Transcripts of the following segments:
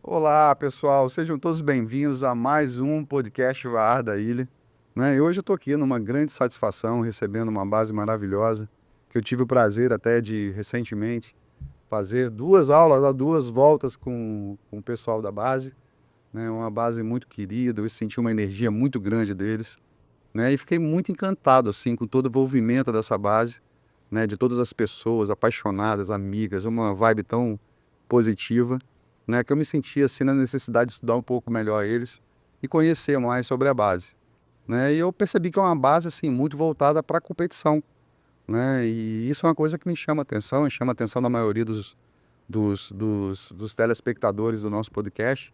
Olá, pessoal, sejam todos bem-vindos a mais um podcast VAR da Ilha. E hoje eu estou aqui numa grande satisfação, recebendo uma base maravilhosa, que eu tive o prazer até de, recentemente, fazer duas aulas, duas voltas com o pessoal da base, uma base muito querida, eu senti uma energia muito grande deles, e fiquei muito encantado, assim, com todo o envolvimento dessa base, de todas as pessoas apaixonadas, amigas, uma vibe tão positiva, que eu me senti assim na necessidade de estudar um pouco melhor eles e conhecer mais sobre a base, E eu percebi que é uma base assim muito voltada para a competição, E isso é uma coisa que me chama atenção, e chama a atenção da maioria dos telespectadores do nosso podcast,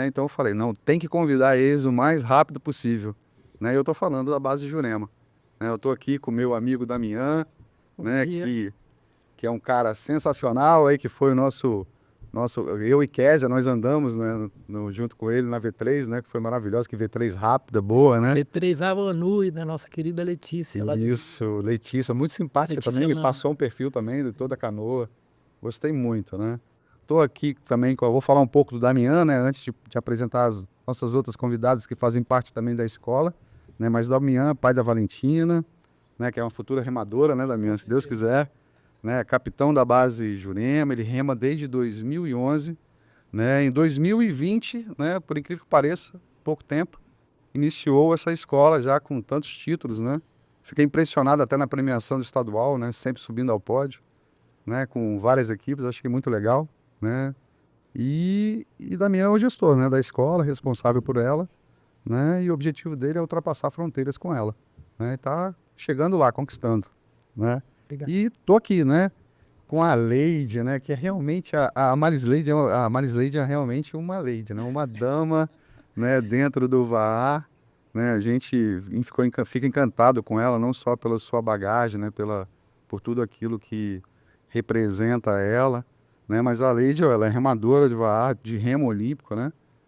Então eu falei, não, tem que convidar eles o mais rápido possível, E eu estou falando da base Jurema, Eu estou aqui com o meu amigo Damian, Bom né? dia. Que é um cara sensacional aí, que foi o eu e Kézia, nós andamos, junto com ele na V3, que foi maravilhosa, que V3 rápida, boa, né? V3 Avanui, da nossa querida Letícia. Isso, Letícia, muito simpática Letícia também, me Lana. passou um perfil também de toda a canoa, gostei muito, né? Tô aqui também, vou falar um pouco do Damian, antes de apresentar as nossas outras convidadas que fazem parte também da escola, Mas o Damian, pai da Valentina, que é uma futura remadora, Damian, se Deus quiser, capitão da base Jurema, ele rema desde 2011, Em 2020, por incrível que pareça, pouco tempo, iniciou essa escola já com tantos títulos, Fiquei impressionado até na premiação do estadual, Sempre subindo ao pódio, Com várias equipes, achei muito legal, E Damião é o gestor, da escola, responsável por ela, E o objetivo dele é ultrapassar fronteiras com ela, E tá chegando lá, conquistando, Obrigado. E tô aqui, com a Leide, Que é realmente a Maris Leide, a Maris Leide é realmente uma Leide, uma dama, dentro do VAR, A gente fica encantado com ela, não só pela sua bagagem, por tudo aquilo que representa ela, Mas a Leide, ó, ela é remadora de VAR, de remo olímpico,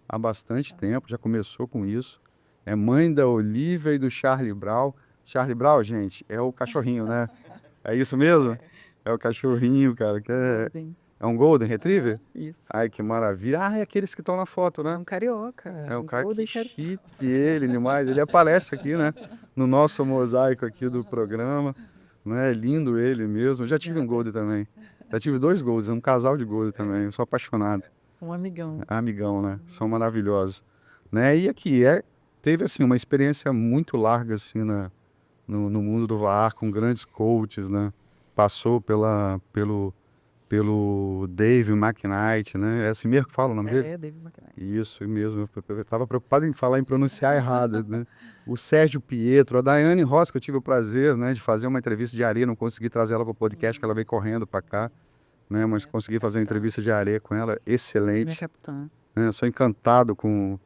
Há bastante tempo, já começou com isso. É mãe da Olivia e do Charlie Brown. Charlie Brown, gente, é o cachorrinho, né? É isso mesmo? É o cachorrinho, cara, que Golden. é um Golden Retriever? Isso. Ai, que maravilha. Ah, é aqueles que estão na foto, É né? um carioca. É o Um cara que Golden carioca. chique ele demais. Ele aparece aqui, no nosso mosaico aqui do programa, É lindo ele mesmo. Eu já tive um Golden também. Já tive dois Goldens, um casal de Golden também. Eu sou apaixonado. Um amigão. Amigão, São maravilhosos, E aqui teve assim uma experiência muito larga assim no mundo do VAR com grandes coaches, Passou pelo Dave McKnight, É assim mesmo que fala o nome dele? David McKnight. Isso mesmo, eu estava preocupado em falar, em pronunciar errado, O Sérgio Pietro, a Daiane Ross, que eu tive o prazer, de fazer uma entrevista de areia, não consegui trazer ela para o podcast, porque ela veio correndo para cá, Mas consegui fazer uma entrevista de areia com ela, Minha excelente, capitã. Eu sou encantado com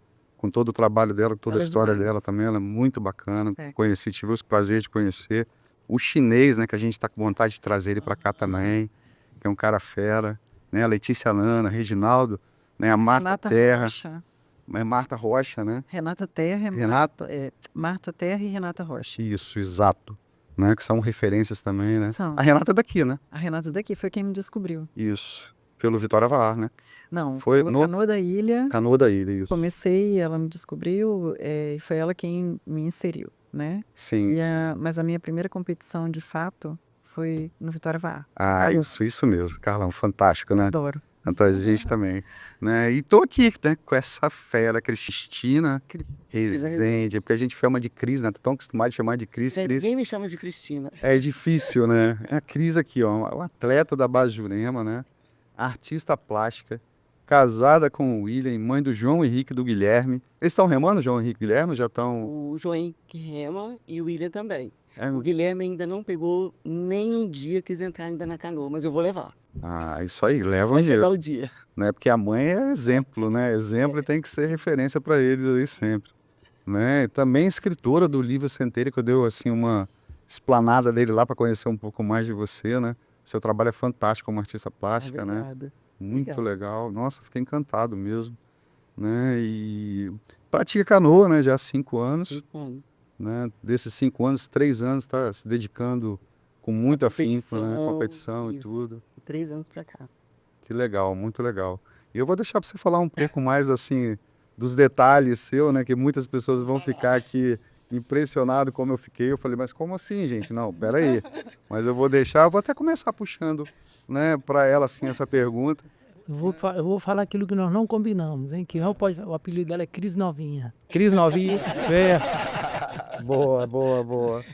todo o trabalho dela, com toda a Ela é história demais. dela também, ela é muito bacana, É. tive o prazer de conhecer. O chinês, que a gente está com vontade de trazer ele para cá também, que é um cara fera, A Letícia Lana, Reginaldo, A Marta Renata Terra, Rocha. Marta Rocha, Renata Terra. Renata, Marta Terra e Renata Rocha. isso, exato, Que são referências também, São. A Renata é daqui, A Renata daqui foi quem me descobriu. Isso, pelo Vitória VAR, Não, Foi pelo no Canoa da Ilha. Canoa da Ilha, isso. Comecei, ela me descobriu, e foi ela quem me inseriu, né? Sim, sim. Mas a minha primeira competição, de fato, foi no Vitória VAR. Ah, isso mesmo, Carlão, fantástico, Adoro. Então a gente também, E tô aqui, com essa fera, Cristina Rezende, porque a gente chama de Cris, Tá tão acostumado a chamar de Cris. Ninguém me chama de Cristina. É difícil, É a Cris aqui, ó, um atleta da base Jurema, Artista plástica, casada com o William, mãe do João Henrique e do Guilherme. Eles estão remando, João Henrique e Guilherme? Já estão... O João Henrique rema e o William também. É. O Guilherme ainda não pegou nem um dia, quis entrar ainda na canoa, mas eu vou levar. Ah, isso aí, leva Vai mesmo. chegar o dia. Porque a mãe é exemplo, Exemplo tem que ser referência para eles aí sempre, Também escritora do livro Centeira, que eu dei assim uma explanada dele lá para conhecer um pouco mais de você, Seu trabalho é fantástico como artista plástica, Obrigada. Muito Obrigado. legal. Nossa, fiquei encantado mesmo, E pratica canoa, já há 5 anos, 5 anos. Desses 5 anos, 3 anos está se dedicando com muito afinco, Competição, competição e isso. tudo. 3 anos pra cá. Que legal, muito legal. E eu vou deixar para você falar um pouco mais, assim, dos detalhes seu, né? Que muitas pessoas vão ficar aqui impressionado como eu fiquei. Eu falei, mas como assim, gente? Não, peraí. Mas eu vou até começar puxando, né, para ela, assim, essa pergunta. Eu vou falar aquilo que nós não combinamos, hein? Que não pode, o apelido dela é Cris Novinha. Cris Novinha, Boa, boa, boa.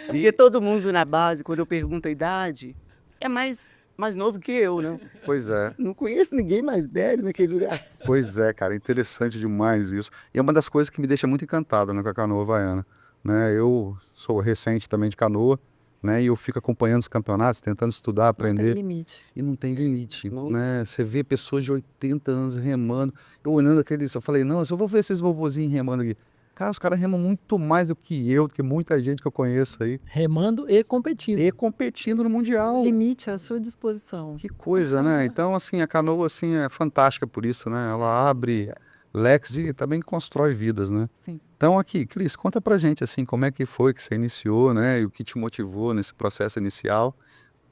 Porque todo mundo na base, quando eu pergunto a idade, é mais novo que eu, né? Pois é. Não conheço ninguém mais velho naquele lugar. Pois é, cara, interessante demais isso. E é uma das coisas que me deixa muito encantado, né, com a canoa havaiana, né? Eu sou recente também de canoa, né? E eu fico acompanhando os campeonatos, tentando estudar, Não tem aprender. limite. E não tem limite, Não. né? Você vê pessoas de 80 anos remando. Eu olhando aqueles, eu falei, não, eu só vou ver esses vovozinhos remando aqui. Cara, os caras remam muito mais do que eu, do que muita gente que eu conheço aí. remando e competindo. E competindo no Mundial. Limite à sua disposição. Que coisa, né? Então, assim, a canoa, assim, é fantástica por isso, né? Ela abre leques e também constrói vidas, né? Sim. Então, aqui, Cris, conta pra gente, assim, como é que foi que você iniciou, né? E o que te motivou nesse processo inicial.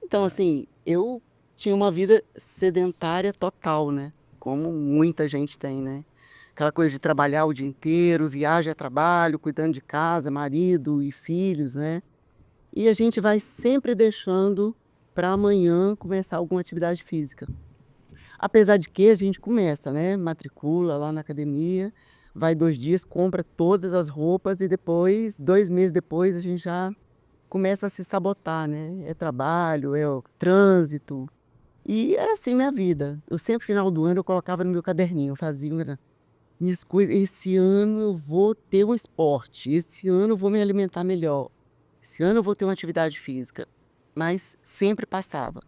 Então, assim, eu tinha uma vida sedentária total, né? Como muita gente tem, né? Aquela coisa de trabalhar o dia inteiro, viagem a trabalho, cuidando de casa, marido e filhos, né? E a gente vai sempre deixando para amanhã começar alguma atividade física. Apesar de que a gente começa, né? Matricula lá na academia, vai 2 dias, compra todas as roupas e depois, 2 meses depois, a gente já começa a se sabotar, né? É trabalho, é o trânsito. E era assim minha vida. Eu sempre, final do ano, eu colocava no meu caderninho, eu fazia minhas coisas. Esse ano eu vou ter um esporte, esse ano eu vou me alimentar melhor, esse ano eu vou ter uma atividade física. Mas sempre passava.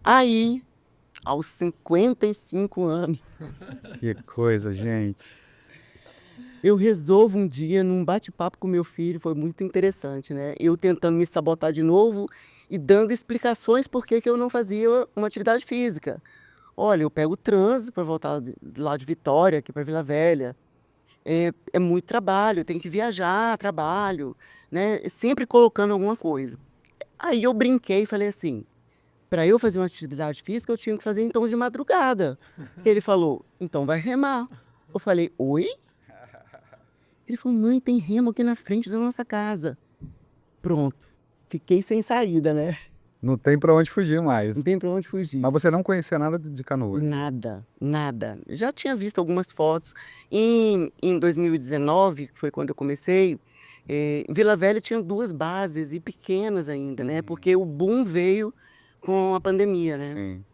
Aí, aos 55 anos, Que coisa, gente. eu resolvo um dia, num bate-papo com meu filho, foi muito interessante, né? Eu tentando me sabotar de novo e dando explicações por que eu não fazia uma atividade física. Olha, eu pego o trânsito para voltar lá de Vitória, aqui para Vila Velha. É muito trabalho, eu tenho que viajar, trabalho, né? Sempre colocando alguma coisa. Aí eu brinquei e falei assim, para eu fazer uma atividade física, eu tinha que fazer então de madrugada. Ele falou, então vai remar. Eu falei, oi? Ele falou, mãe, tem remo aqui na frente da nossa casa. Pronto, fiquei sem saída, né? Não tem pra onde fugir mais. Não tem para onde fugir. Mas você não conhecia nada de canoa. Nada, nada. Já tinha visto algumas fotos. Em 2019, que foi quando eu comecei, em Vila Velha tinha 2 bases e pequenas ainda, né? Porque o boom veio com a pandemia, né? Sim.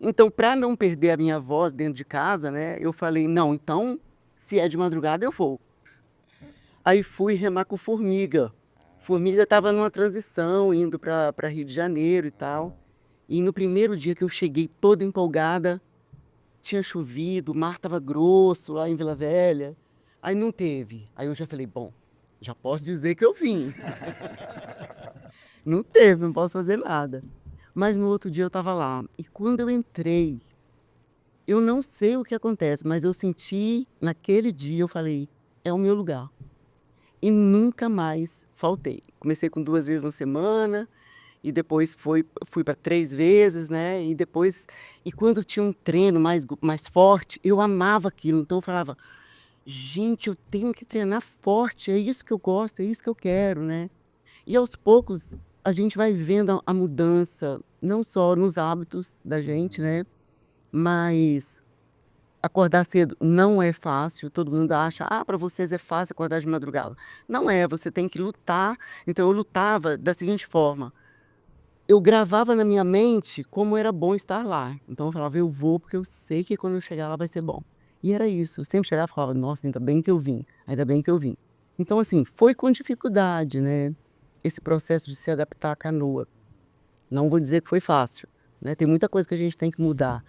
Então, para não perder a minha voz dentro de casa, né? Eu falei, não, então, se é de madrugada, eu vou. Aí fui remar com Formiga. Formiga estava numa transição, indo para Rio de Janeiro e tal. E no primeiro dia que eu cheguei toda empolgada, tinha chovido, o mar estava grosso lá em Vila Velha. Aí não teve. Aí eu já falei, bom, já posso dizer que eu vim. Não teve, não posso fazer nada. Mas no outro dia eu estava lá. E quando eu entrei, eu não sei o que acontece, mas eu senti, naquele dia, eu falei, é o meu lugar. E nunca mais faltei. Comecei com 2 vezes na semana, e depois fui para 3 vezes, né? E depois, e quando tinha um treino mais forte, eu amava aquilo. Então eu falava, gente, eu tenho que treinar forte, é isso que eu gosto, é isso que eu quero, né? E aos poucos a gente vai vendo a mudança, não só nos hábitos da gente, né? Mas acordar cedo não é fácil, todo mundo acha, para vocês é fácil acordar de madrugada. Não é, você tem que lutar. Então eu lutava da seguinte forma, eu gravava na minha mente como era bom estar lá. Então eu falava, eu vou porque eu sei que quando eu chegar lá vai ser bom. E era isso, eu sempre chegava e falava, nossa, ainda bem que eu vim, ainda bem que eu vim. Então assim, foi com dificuldade, né, esse processo de se adaptar à canoa. Não vou dizer que foi fácil, né, tem muita coisa que a gente tem que mudar.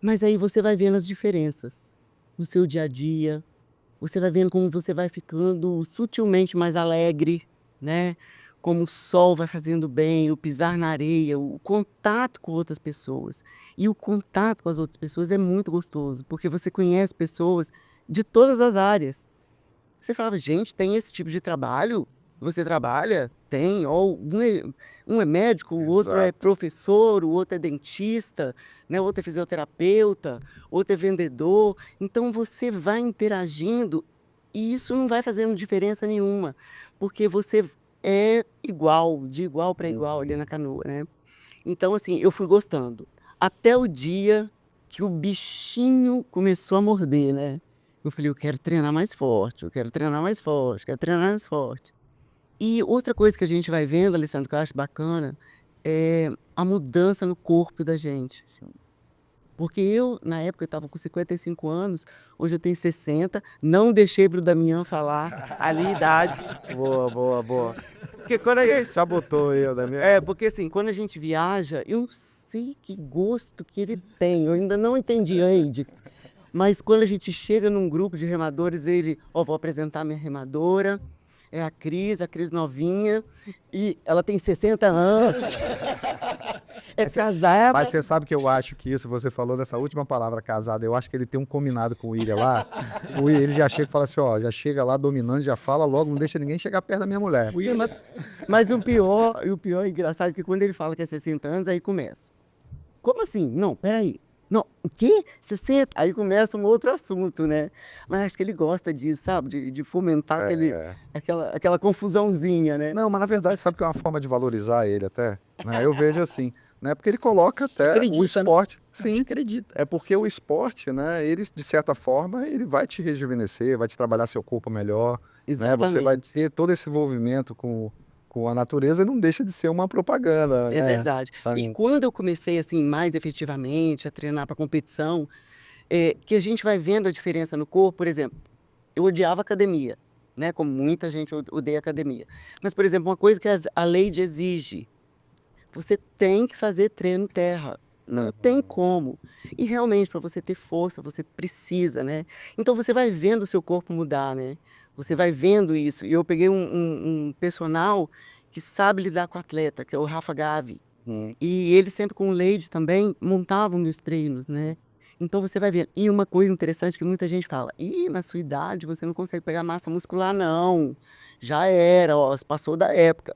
Mas aí você vai vendo as diferenças no seu dia a dia, você vai vendo como você vai ficando sutilmente mais alegre, né? Como o sol vai fazendo bem, o pisar na areia, o contato com outras pessoas. E o contato com as outras pessoas é muito gostoso, porque você conhece pessoas de todas as áreas. Você falava, gente, tem esse tipo de trabalho? você trabalha? Tem. Ou um é médico, o outro é Exato. professor, o outro é dentista, né? O outro é fisioterapeuta, outro é vendedor. Então você vai interagindo e isso não vai fazendo diferença nenhuma, porque você é igual, de igual para igual ali na canoa, né? Então, assim, eu fui gostando. Até o dia que o bichinho começou a morder, né? Eu falei, eu quero treinar mais forte, eu quero treinar mais forte, quero treinar mais forte. E outra coisa que a gente vai vendo, Alessandro, que eu acho bacana, é a mudança no corpo da gente, assim. Porque eu, na época, eu estava com 55 anos, hoje eu tenho 60, não deixei para o Damião falar a minha idade. Boa, boa, boa. Porque quando a gente, Sabotou eu da minha. porque assim, quando a gente viaja, eu sei que gosto que ele tem, eu ainda não entendi ainda. Mas quando a gente chega num grupo de remadores, ele, vou apresentar minha remadora, é a Cris novinha, e ela tem 60 anos, é casada. Mas você sabe que eu acho que isso, você falou dessa última palavra, casado, eu acho que ele tem um combinado com o William lá. O William, ele já chega e fala assim, ó, já chega lá dominando, já fala logo, não deixa ninguém chegar perto da minha mulher. Mas o pior engraçado é que quando ele fala que é 60 anos, aí começa. Como assim? Não, peraí. Não, o quê? 60? Aí começa um outro assunto, né? Mas acho que ele gosta disso, sabe? De fomentar aquela confusãozinha, né? Não, mas na verdade, sabe que é uma forma de valorizar ele até? Né? Eu vejo assim, né? Porque ele coloca até Acredita, o né? esporte. Sim, acredito. É porque o esporte, né, ele, de certa forma, ele vai te rejuvenescer, vai te trabalhar seu corpo melhor, né? Você vai Exatamente. ter todo esse envolvimento com a natureza e não deixa de ser uma propaganda, É né? verdade. Tá. E quando eu comecei, assim, mais efetivamente a treinar para competição, que a gente vai vendo a diferença no corpo, por exemplo, eu odiava academia, né? Como muita gente odeia academia. Mas, por exemplo, uma coisa que a lei exige, você tem que fazer treino terra. Não tem como. E realmente, para você ter força, você precisa, né? Então você vai vendo o seu corpo mudar, né? Você vai vendo isso. E eu peguei um personal que sabe lidar com atleta, que é o Rafa Gavi. E ele sempre com o Leide também montavam meus treinos, né? Então você vai ver. E uma coisa interessante que muita gente fala: ih, na sua idade você não consegue pegar massa muscular, não. Já era, ó, passou da época.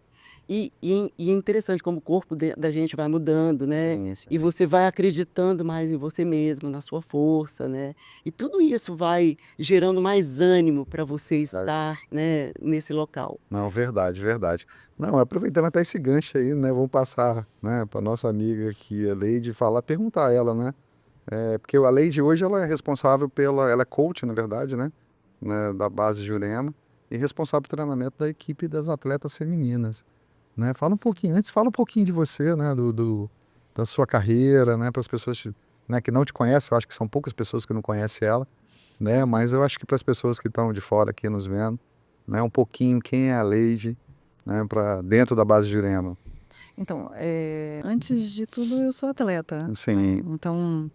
E é interessante como o corpo da gente vai mudando, né? Sim, sim. E você vai acreditando mais em você mesmo, na sua força, né? E tudo isso vai gerando mais ânimo para você estar, né, nesse local. Não, verdade, verdade. Não, aproveitando até esse gancho aí, né, vamos passar, né, para nossa amiga aqui, a Leide, falar, perguntar a ela, né? Porque a Leide hoje ela é responsável ela é coach, na verdade, né, da base Jurema, e responsável pelo treinamento da equipe das atletas femininas, né? Fala um pouquinho, antes fala um pouquinho de você, né, da sua carreira, né, para as pessoas, né, que não te conhecem, eu acho que são poucas pessoas que não conhecem ela, né, mas eu acho que para as pessoas que estão de fora aqui nos vendo, né, um pouquinho quem é a Leide, né, para dentro da base Jurema. Então, antes de tudo, eu sou atleta. Sim. Então,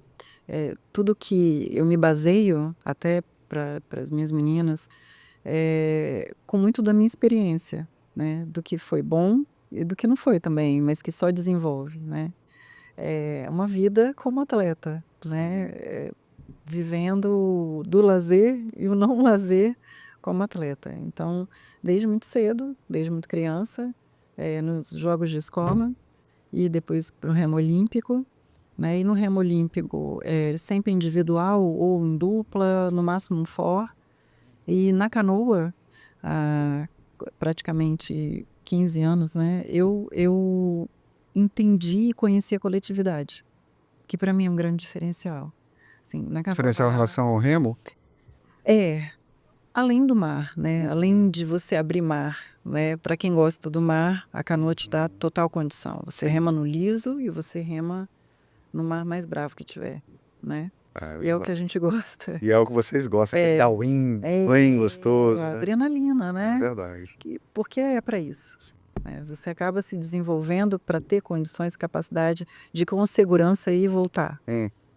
tudo que eu me baseio, até para as minhas meninas, com muito da minha experiência, né? Do que foi bom e do que não foi também, mas que só desenvolve, né? É uma vida como atleta, né? Vivendo do lazer e o não lazer como atleta. Então, desde muito cedo, desde muito criança, nos jogos de escola e depois para o remo olímpico, né? E no remo olímpico, sempre individual ou em dupla, no máximo um for. E na canoa, há praticamente 15 anos, né? Eu entendi e conheci a coletividade, que para mim é um grande diferencial. Assim, na Diferencial em relação ao remo? Além do mar, né? Além de você abrir mar, né? Para quem gosta do mar, a canoa te dá total condição. Você rema no liso e você rema no mar mais bravo que tiver, né? E é o que a gente gosta. E é o que vocês gostam, que dá win, bem gostoso, né? Adrenalina, né? Verdade. Porque é para isso. Né? Você acaba se desenvolvendo para ter condições, capacidade de com segurança ir e voltar.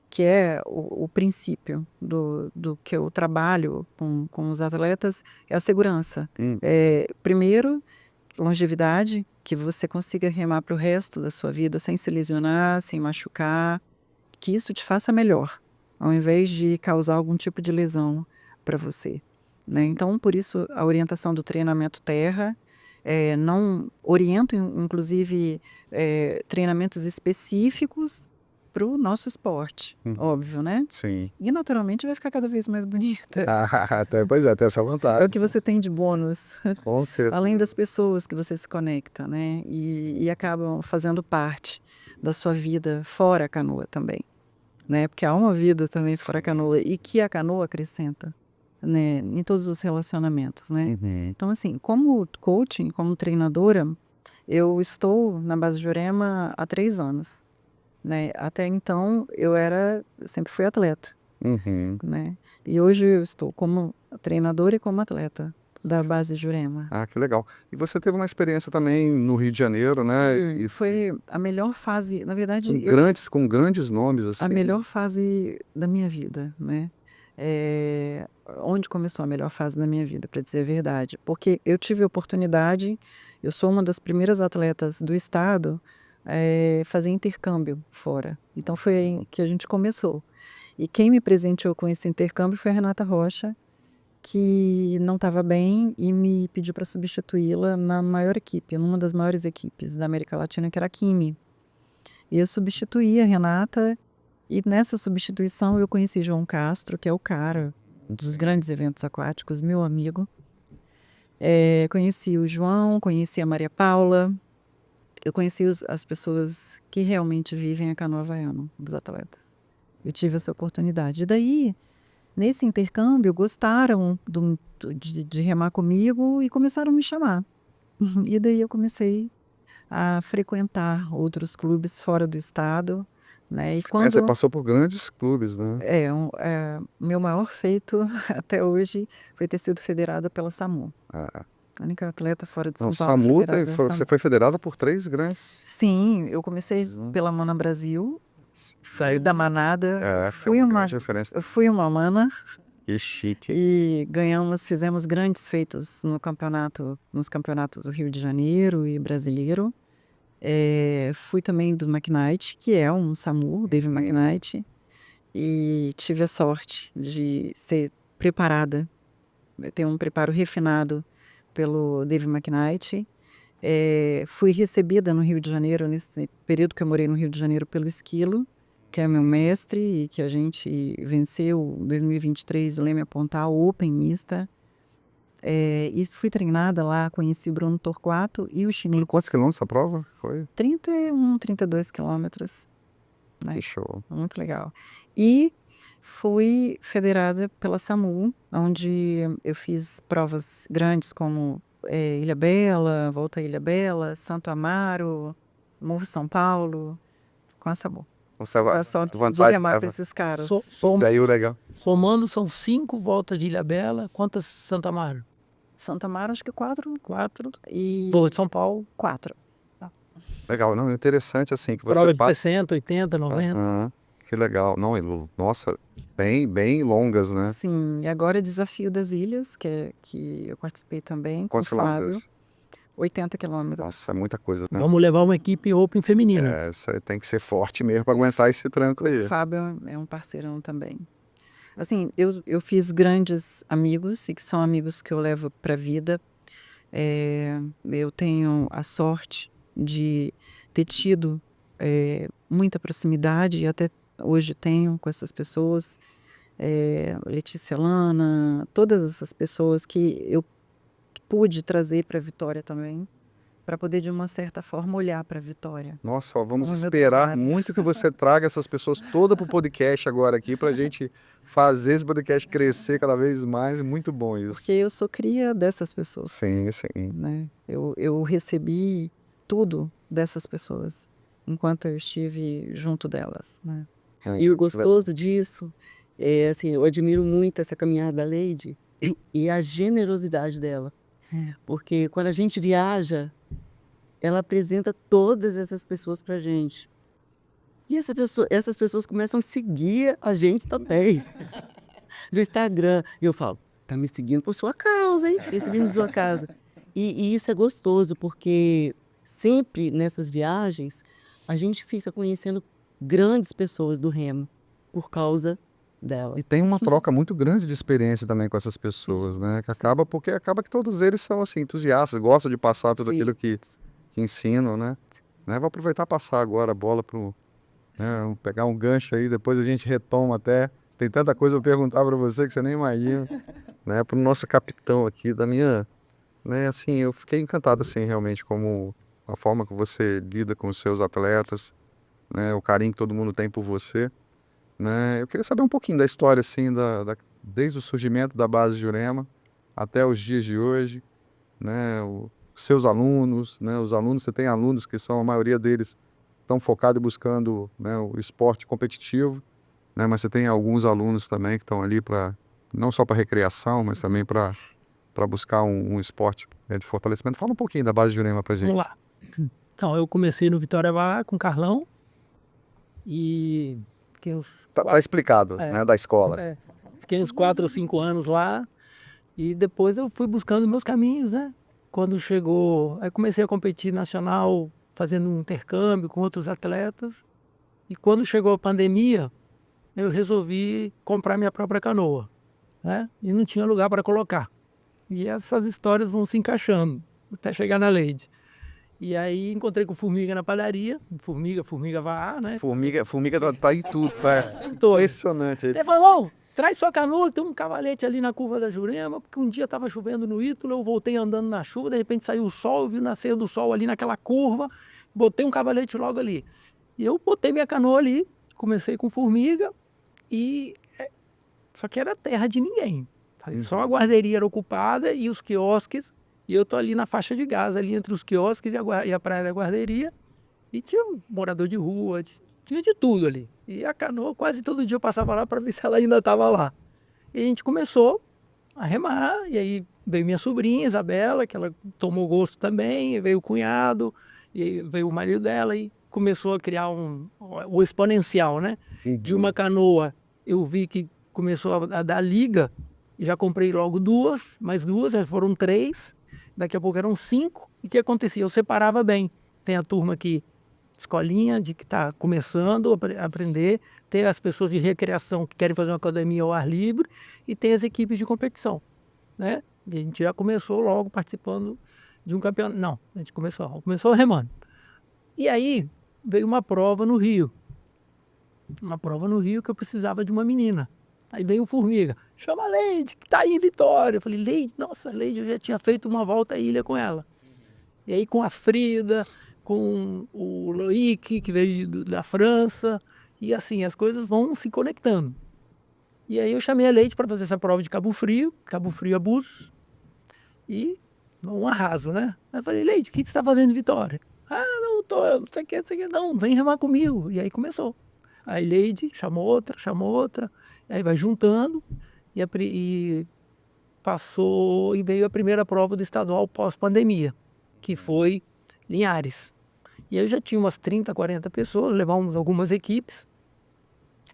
Que é o princípio do que eu trabalho com os atletas, é a segurança. Primeiro, longevidade, que você consiga remar para o resto da sua vida sem se lesionar, sem machucar, que isso te faça melhor, ao invés de causar algum tipo de lesão para você. Né? Então, por isso, a orientação do treinamento terra não oriento, inclusive, treinamentos específicos para o nosso esporte, óbvio, né? Sim. E naturalmente vai ficar cada vez mais bonita. Pois é, tem essa É o vantagem. que você tem de bônus, Com certeza. além das pessoas que você se conecta, né? E acabam fazendo parte da sua vida fora a canoa também, né? Porque há uma vida também fora a canoa e que a canoa acrescenta, né? Em todos os relacionamentos, né? Então, assim, como coaching, como treinadora, eu estou na base de Jurema há 3 anos, né? Até então, eu sempre fui atleta, Uhum. né? E hoje eu estou como treinadora e como atleta da base Jurema. Que legal. E você teve uma experiência também no Rio de Janeiro, né? E Foi a melhor fase, na verdade, com grandes nomes, assim. a melhor fase da minha vida, né? Onde começou a melhor fase da minha vida, para dizer a verdade? Porque eu tive a oportunidade, eu sou uma das primeiras atletas do estado fazer intercâmbio fora. Então foi aí que a gente começou. E quem me presenteou com esse intercâmbio foi a Renata Rocha, que não estava bem e me pediu para substituí-la na maior equipe, numa das maiores equipes da América Latina, que era a Kimi. E eu substituí a Renata, e nessa substituição eu conheci João Castro, que é o cara dos grandes eventos aquáticos, meu amigo. Conheci o João, conheci a Maria Paula, eu conheci as pessoas que realmente vivem a canoa havaiana, os atletas. Eu tive essa oportunidade. E daí, nesse intercâmbio, gostaram de remar comigo e começaram a me chamar. E daí eu comecei a frequentar outros clubes fora do estado, né? E Você passou por grandes clubes, né? meu maior feito até hoje foi ter sido federada pela SAMU. Ah, A única atleta fora de Não, São Paulo SAMU, federada pela você SAMU. foi federada por 3 grandes. Sim, eu comecei pela Mana Brasil, saí da manada, Tem uma grande referência. eu fui uma mana Que chique. e fizemos grandes feitos nos campeonatos do Rio de Janeiro e brasileiro. Fui também do McKnight, que é um SAMU, Dave McKnight, e tive a sorte de ser preparada, ter um preparo refinado pelo Dave McKnight. Fui recebida no Rio de Janeiro, nesse período que eu morei no Rio de Janeiro, pelo Esquilo, que é meu mestre, e que a gente venceu em 2023 o Leme Apontal Open Mista. E fui treinada lá, conheci o Bruno Torquato e o chinês. Quantos quilômetros essa prova? Foi? 31, 32 quilômetros. Né? Que show. Muito legal. E fui federada pela SAMU, onde eu fiz provas grandes como Ilhabela, Volta a Ilhabela, Santo Amaro, Morro São Paulo, com a SAMU. Você A sorte de vantagem, remar com esses caras. isso aí é legal. Somando, são 5 voltas de Ilhabela. Quantas Santa Amaro? Santo Amaro, acho que 4. 4. E Boa de São Paulo. 4. Legal, não, interessante assim que você Prova de passa. 60, 80, 90. Que legal. Não, nossa, bem longas, né? Sim, e agora o Desafio das Ilhas, que eu participei também com o Quantos Fábio. quilômetros? 80 quilômetros. Nossa, é muita coisa, né? Vamos levar uma equipe Open feminina. Você tem que ser forte mesmo para aguentar esse tranco aí. O Fábio é um parceirão também. Assim, eu fiz grandes amigos e que são amigos que eu levo para a vida. Eu tenho a sorte de ter tido muita proximidade e até hoje tenho com essas pessoas. Letícia Lana, todas essas pessoas que eu pude trazer para a Vitória também, para poder de uma certa forma olhar para a Vitória. Nossa, ó, vamos No meu esperar trabalho. muito que você traga essas pessoas todas pro podcast agora aqui pra gente fazer esse podcast crescer cada vez mais. Muito bom isso. Porque eu sou cria dessas pessoas. Sim. Né? Eu recebi tudo dessas pessoas enquanto eu estive junto delas. Né? E o gostoso disso assim, eu admiro muito essa caminhada da Leide e a generosidade dela. Porque quando a gente viaja, ela apresenta todas essas pessoas pra gente. E essas pessoas começam a seguir a gente também. No Instagram. E eu falo, tá me seguindo por sua causa, hein? Tá seguindo por sua causa. E isso é gostoso, porque sempre nessas viagens, a gente fica conhecendo grandes pessoas do remo, por causa dela. E tem uma troca muito grande de experiência também com essas pessoas, né? Que acaba que todos eles são assim, entusiastas, gostam de passar tudo Sim. aquilo que ensinam, né? Vou aproveitar e passar agora a bola pro, né, vou pegar um gancho aí, depois a gente retoma até. Tem tanta coisa pra perguntar para você que você nem imagina, né? Pro nosso capitão aqui da minha, né? Assim, eu fiquei encantado assim, realmente, como a forma que você lida com os seus atletas, né? O carinho que todo mundo tem por você, né? Eu queria saber um pouquinho da história, assim, desde o surgimento da base Jurema até os dias de hoje, né? Os seus alunos, né? Os alunos, você tem alunos que são, a maioria deles, estão focados e buscando, né, o esporte competitivo, né? Mas você tem alguns alunos também que estão ali para, não só para recreação, mas também para buscar um esporte, né, de fortalecimento. Fala um pouquinho da base Jurema pra gente. Vamos lá. Então, eu comecei no Vitória Bar com o Carlão e fiquei uns, Tá explicado, É. né, da escola. fiquei uns 4 ou 5 anos lá e depois eu fui buscando meus caminhos, né? Quando chegou, aí comecei a competir nacional, fazendo um intercâmbio com outros atletas. E quando chegou a pandemia, eu resolvi comprar minha própria canoa, né? E não tinha lugar para colocar. E essas histórias vão se encaixando até chegar na Leide. E aí encontrei com Formiga na padaria, Formiga vá, né? Formiga tá aí tudo, Tô. impressionante. Ele falou, traz sua canoa, tem um cavalete ali na curva da Jurema, porque um dia estava chovendo no Ítalo, eu voltei andando na chuva, de repente saiu o sol, eu vi o nascer do sol ali naquela curva, botei um cavalete logo ali. E eu botei minha canoa ali, comecei com Formiga, só que era terra de ninguém. Só a guarderia era ocupada e os quiosques, e eu tô ali na faixa de gás, ali entre os quiosques e a praia da guarderia, e tinha um morador de rua, tinha de tudo ali. E a canoa, quase todo dia eu passava lá para ver se ela ainda estava lá. E a gente começou a remar, e aí veio minha sobrinha, Isabela, que ela tomou gosto também, e veio o cunhado, e veio o marido dela, e começou a criar o exponencial, né? De uma canoa, eu vi que começou a dar liga, e já comprei logo mais duas, já foram 3, daqui a pouco eram 5, e o que acontecia? Eu separava bem. Tem a turma que escolinha de que está começando a aprender, tem as pessoas de recreação que querem fazer uma academia ao ar livre e tem as equipes de competição, né? E a gente já começou logo participando de um campeonato. Não, a gente começou remando. E aí veio uma prova no Rio que eu precisava de uma menina. Aí veio o Formiga, chama a Leide, que tá aí em Vitória. Eu falei, Leide, nossa, Leide, eu já tinha feito uma volta à ilha com ela. E aí com a Frida, com o Loic, que veio da França, e assim, as coisas vão se conectando. E aí eu chamei a Leite para fazer essa prova de Cabo Frio Abusos, e um arraso, né? Aí eu falei, Leite, o que você está fazendo em Vitória? Ah, não não sei o que, não, vem remar comigo. E aí começou. Aí Leide chamou outra, aí vai juntando, e passou, e veio a primeira prova do estadual pós-pandemia, que foi Linhares. E eu já tinha umas 30, 40 pessoas, levamos algumas equipes.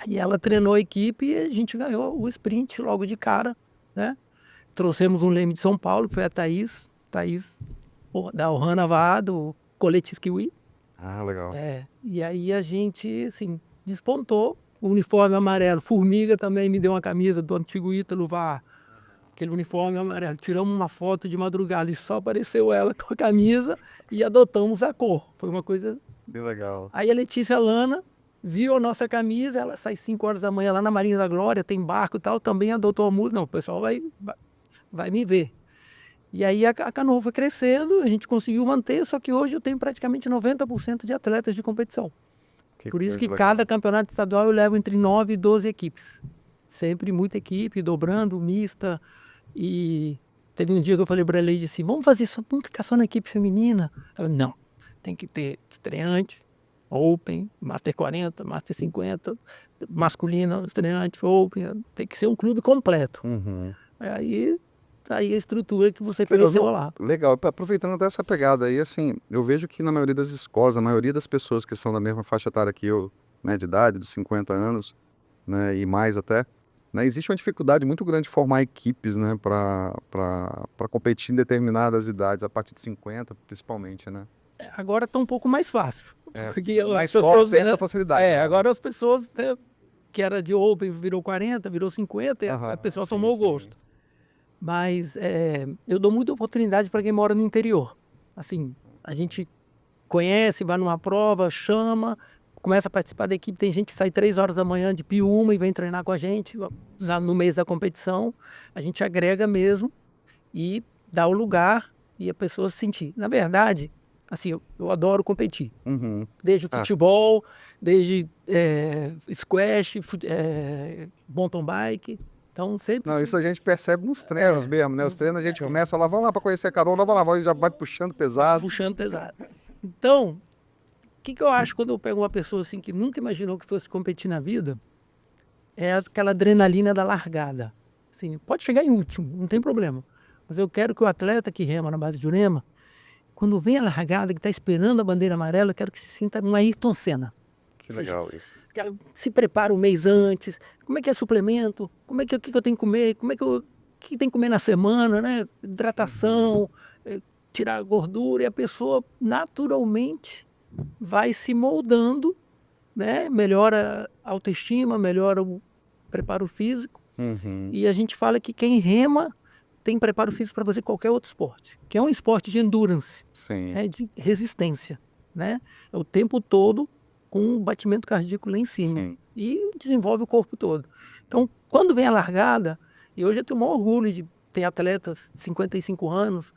E ela treinou a equipe e a gente ganhou o sprint logo de cara, né? Trouxemos um leme de São Paulo, que foi a Thaís da Ohana Vá, do Colete Esquiwi. Ah, legal. E aí a gente, assim, despontou. O uniforme amarelo, Formiga também me deu uma camisa do antigo Ítalo Vá, aquele uniforme amarelo. Tiramos uma foto de madrugada e só apareceu ela com a camisa e adotamos a cor. Foi uma coisa... Que legal. Aí a Letícia Lana viu a nossa camisa, ela sai 5 horas da manhã lá na Marinha da Glória, tem barco e tal, também adotou a música. Não, o pessoal vai me ver. E aí a canoa foi crescendo, a gente conseguiu manter, só que hoje eu tenho praticamente 90% de atletas de competição. Por isso que cada campeonato estadual eu levo entre 9 e 12 equipes. Sempre muita equipe, dobrando, mista. E teve um dia que eu falei para a Leide assim, vamos ficar só na equipe feminina? Ela, não, tem que ter estreante, Open, Master 40, Master 50, masculina, estreante, Open, tem que ser um clube completo. Aí a estrutura que você conheceu lá. Legal, aproveitando até essa pegada aí, assim, eu vejo que na maioria das escolas, a maioria das pessoas que são da mesma faixa etária que eu, né, de idade, dos 50 anos, né, e mais até, né, existe uma dificuldade muito grande de formar equipes, né, para competir em determinadas idades, a partir de 50 principalmente, né? Agora está um pouco mais fácil. Porque Mas as pessoas tem essa facilidade. agora as pessoas que era de Open virou 40, virou 50, e a pessoa tomou o gosto. Mas eu dou muita oportunidade para quem mora no interior. Assim, a gente conhece, vai numa prova, chama, começa a participar da equipe. Tem gente que sai 3 horas da manhã de Piúma e vem treinar com a gente no mês da competição. A gente agrega mesmo e dá o lugar e a pessoa se sentir. Na verdade, assim, eu adoro competir. Desde futebol, desde squash, mountain bike. Então, sempre... Não, isso a gente percebe nos treinos mesmo, né? Os treinos a gente começa lá, vamos lá para conhecer a Carol, vamos lá, e já vai puxando pesado. Puxando pesado. Então, o que eu acho quando eu pego uma pessoa assim que nunca imaginou que fosse competir na vida? É aquela adrenalina da largada. Assim, pode chegar em último, não tem problema. Mas eu quero que o atleta que rema na base de Jurema, quando vem a largada, que está esperando a bandeira amarela, eu quero que se sinta um Ayrton Senna. Que legal isso. Que ela se prepara um mês antes. Como é que é suplemento? Como é que, o que eu tenho que comer? O que tem que comer na semana, né? Hidratação, tirar gordura. E a pessoa, naturalmente, vai se moldando, né? Melhora a autoestima, melhora o preparo físico. E a gente fala que quem rema tem preparo físico para fazer qualquer outro esporte, que é um esporte de endurance, de resistência, né? É o tempo todo com um batimento cardíaco lá em cima e desenvolve o corpo todo. Então, quando vem a largada, e hoje eu tenho o maior orgulho de ter atletas de 55 anos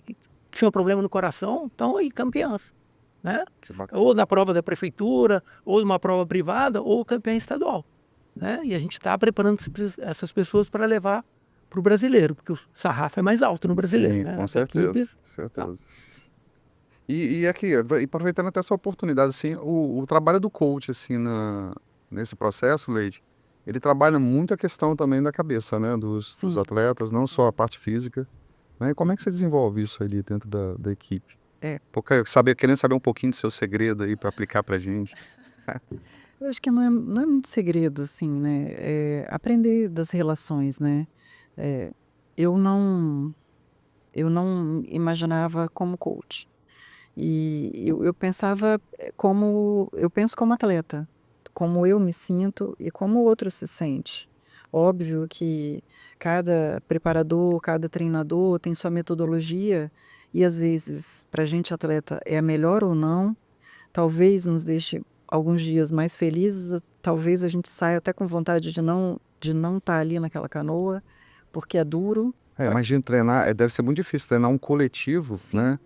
que tinham problema no coração, estão aí campeãs, né? Ou na prova da prefeitura, ou numa prova privada, ou campeã estadual, né? E a gente está preparando essas pessoas para levar para o brasileiro, porque o sarrafo é mais alto no brasileiro. Né? Com certeza, certeza. E aqui, aproveitando até essa oportunidade, assim, o trabalho do coach, assim, nesse processo, Leide, ele trabalha muito a questão também da cabeça, né, dos atletas, não só a parte física, né? Como é que você desenvolve isso ali dentro da equipe? Porque querendo saber um pouquinho do seu segredo aí para aplicar pra gente. Eu acho que não é muito segredo, assim, né? Aprender das relações, né? Eu não imaginava como coach. E eu pensava eu penso como atleta, como eu me sinto e como o outro se sente. Óbvio que cada preparador, cada treinador tem sua metodologia e às vezes, para a gente atleta, é a melhor ou não, talvez nos deixe alguns dias mais felizes, talvez a gente saia até com vontade de não estar ali naquela canoa, porque é duro. Imagina treinar, deve ser muito difícil treinar um coletivo, né?